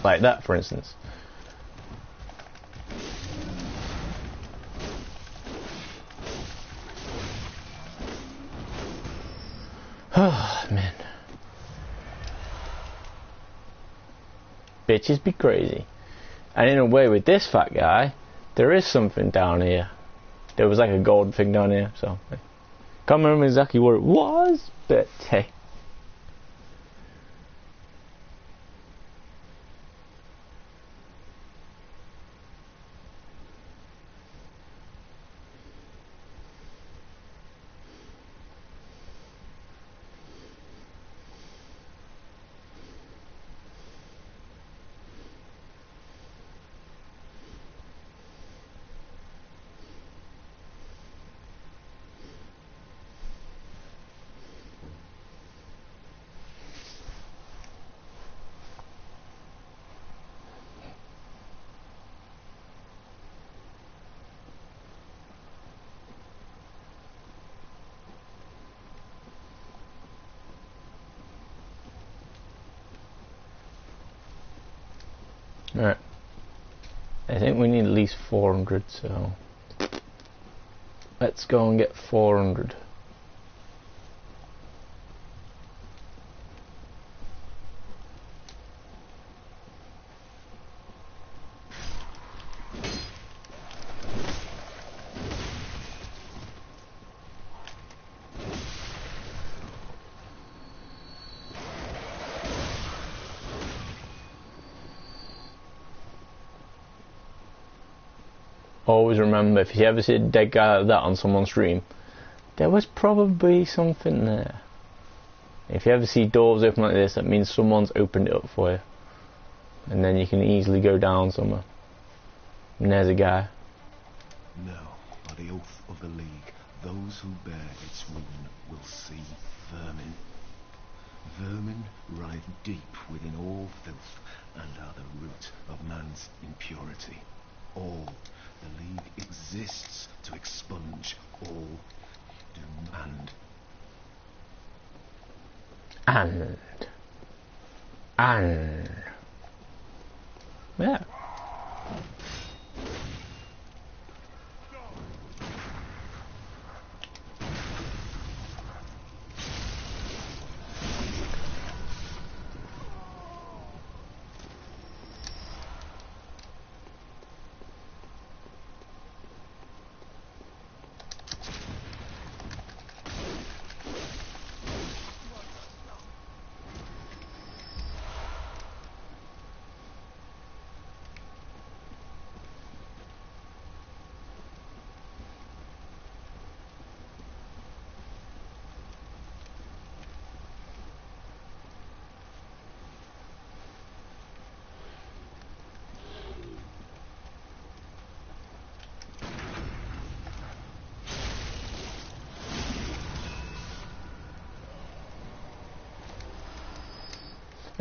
S1: Like that, for instance. Oh, man. Bitches be crazy. And in a way, with this fat guy, there is something down here. There was like a gold thing down here, so. Can't remember exactly what it was, but hey. Alright. I think we need at least 400, so let's go and get 400. Always remember, if you ever see a dead guy like that on someone's stream, there was probably something there. If you ever see doors open like this, that means someone's opened it up for you. And then you can easily go down somewhere. And there's a guy.
S3: Now, by the oath of the League, those who bear its rune will see vermin. Vermin writhe deep within all filth and are the root of man's impurity. All the League exists to expunge all doom
S1: And yeah.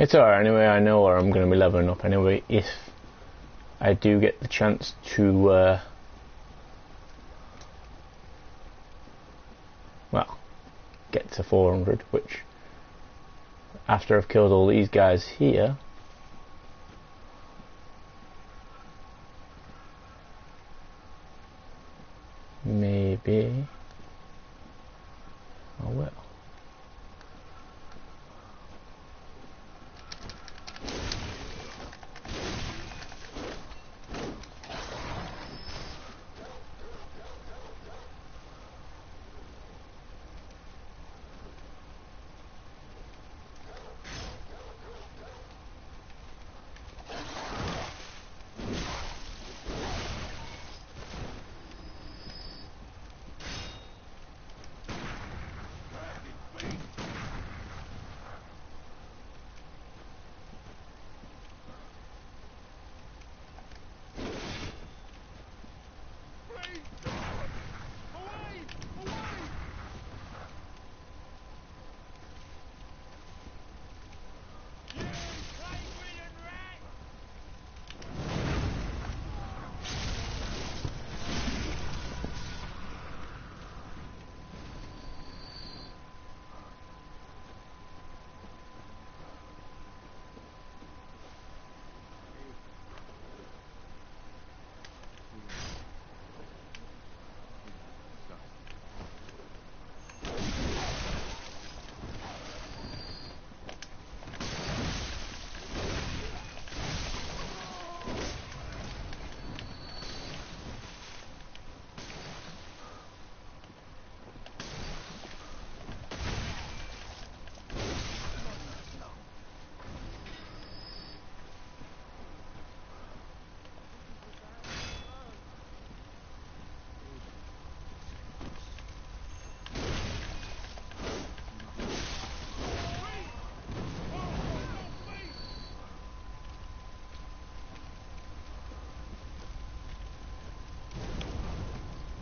S1: It's alright anyway, I know where I'm going to be leveling up anyway if I do get the chance to, well, get to 400, which, after I've killed all these guys here, maybe I will.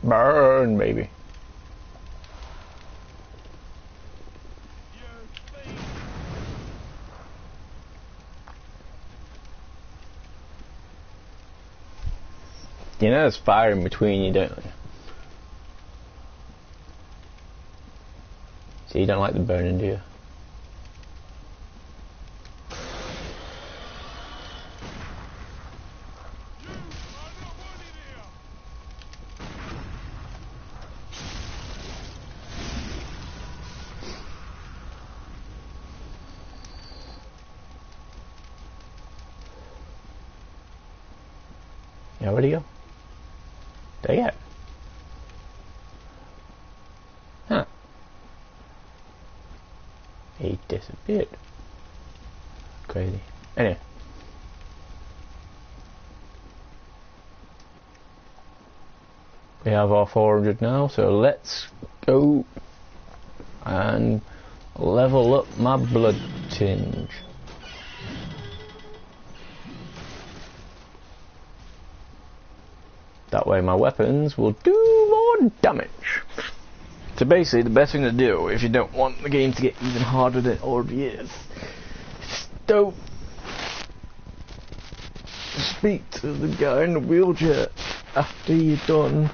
S1: Burn, baby. You know there's fire in between you, don't you? So you don't like the burning, do you? Yeah, where'd he go? There you go. Huh. He disappeared. Crazy. Anyway. We have our 400 now, so let's go and level up my blood tinge. That way my weapons will do more damage. So basically the best thing to do if you don't want the game to get even harder than it already is, don't speak to the guy in the wheelchair after you're done.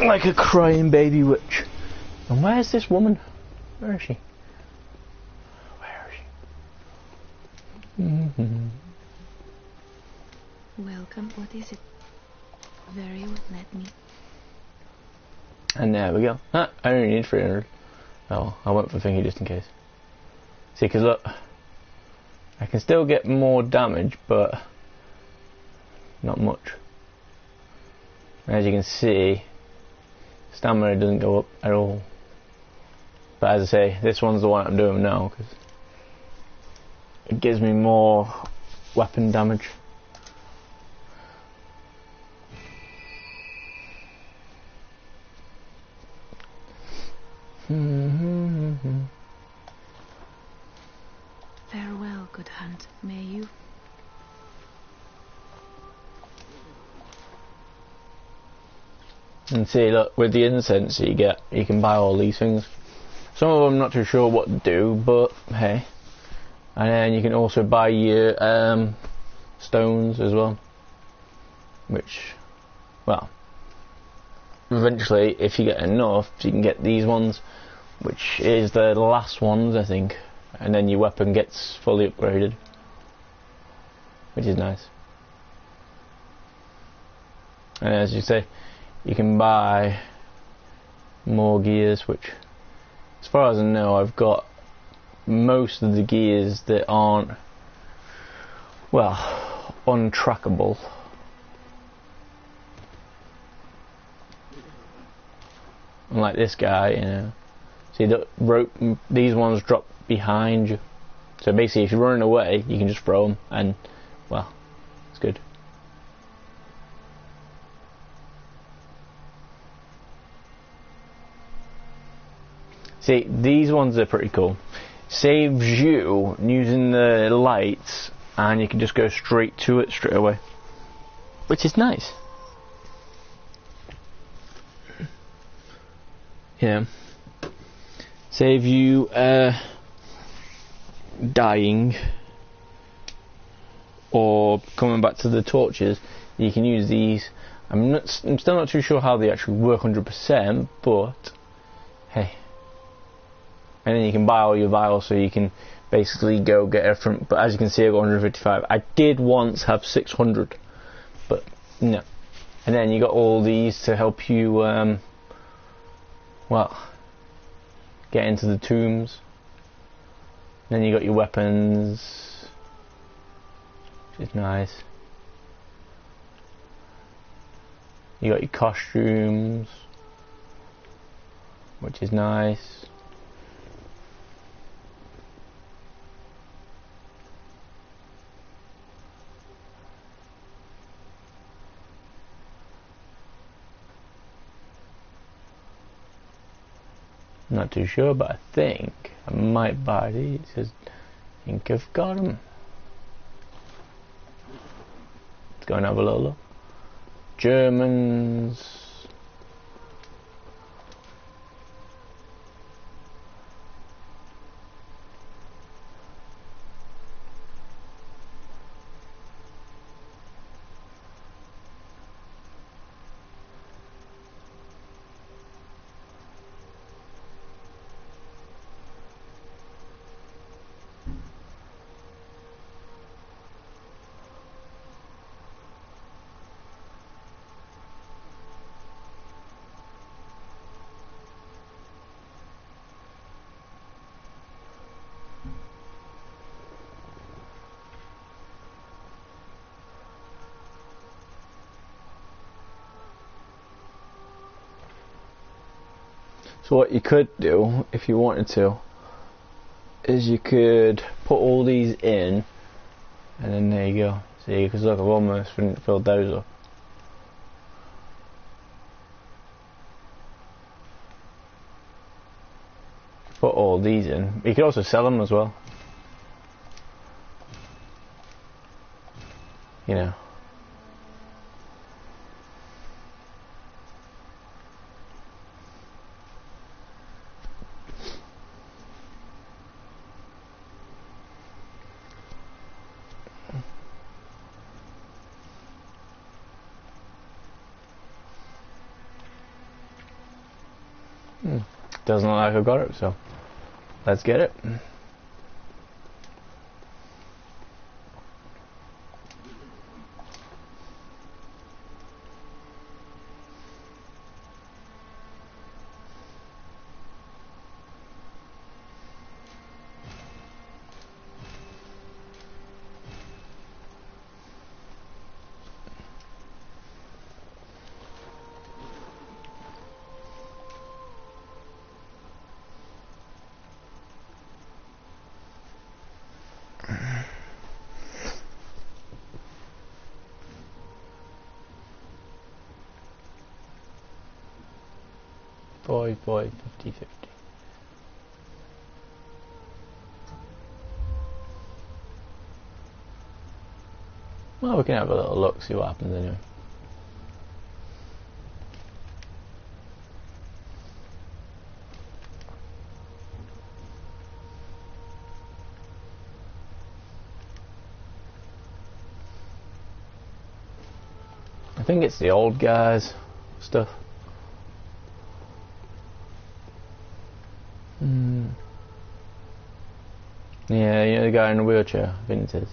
S1: Like a crying baby witch. And where's this woman? Where is she? Where is she?
S2: Welcome. What is it? Very well, let me.
S1: And there we go. I only need 300. Oh, I went for thingy just in case. See, because look, I can still get more damage, but not much. As you can see, stamina doesn't go up at all. But as I say, this one's the one I'm doing now because it gives me more weapon damage.
S2: Farewell, good hunt. May you.
S1: And see, look, with the incense you get, you can buy all these things. Some of them I'm not too sure what to do, but hey, And then you can also buy your stones as well, which, well, eventually if you get enough you can get these ones, which is the last ones I think, and then your weapon gets fully upgraded, which is nice. And as you say, you can buy more gears, which as far as I know I've got most of the gears that aren't, well, untrackable. Unlike this guy, you know. See, the rope, these ones drop behind you. So basically if you're running away, you can just throw them and, well, it's good. See, these ones are pretty cool. Saves you using the lights, and you can just go straight to it straight away, which is nice. Yeah. Save you dying or coming back to the torches. You can use these. I'm still not too sure how they actually work 100%, but hey. And then you can buy all your vials, so you can basically go get everything. But as you can see, I got 155. I did once have 600, but no. And then you got all these to help you, well, get into the tombs. Then you got your weapons, which is nice. You got your costumes, which is nice. I'm not too sure, but I think I might buy these because I think I've got them. Let's go and have a little look. Germans. So what you could do, if you wanted to, is you could put all these in, and then there you go. See, because look, I've almost filled those up. Put all these in. You could also sell them as well. You know. Doesn't look like I got it, so let's get it. Boy, 50-50. Well, we can have a little look, see what happens anyway. think it's the old guys stuff. Yeah, you know the guy in the wheelchair, I think it is.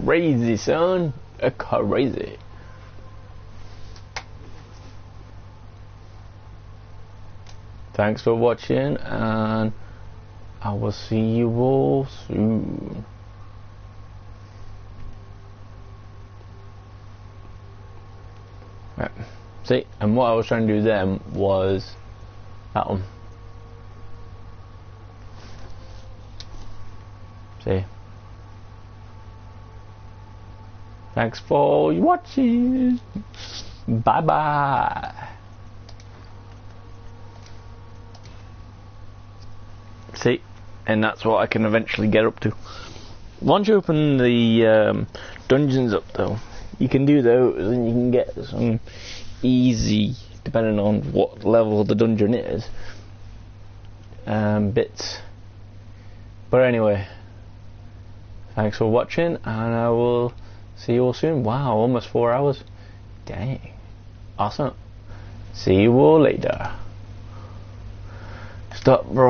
S1: Crazy, son. Crazy. Thanks for watching, and I will see you all soon. Right. See, and what I was trying to do then was that one. See. Thanks for watching. Bye bye. See, and that's what I can eventually get up to. Once you open the dungeons up, though, you can do those, and you can get some easy, depending on what level the dungeon is, bits. But anyway, thanks for watching, and I will see you all soon. Wow, almost 4 hours. Dang. Awesome. See you all later. Stop, bro.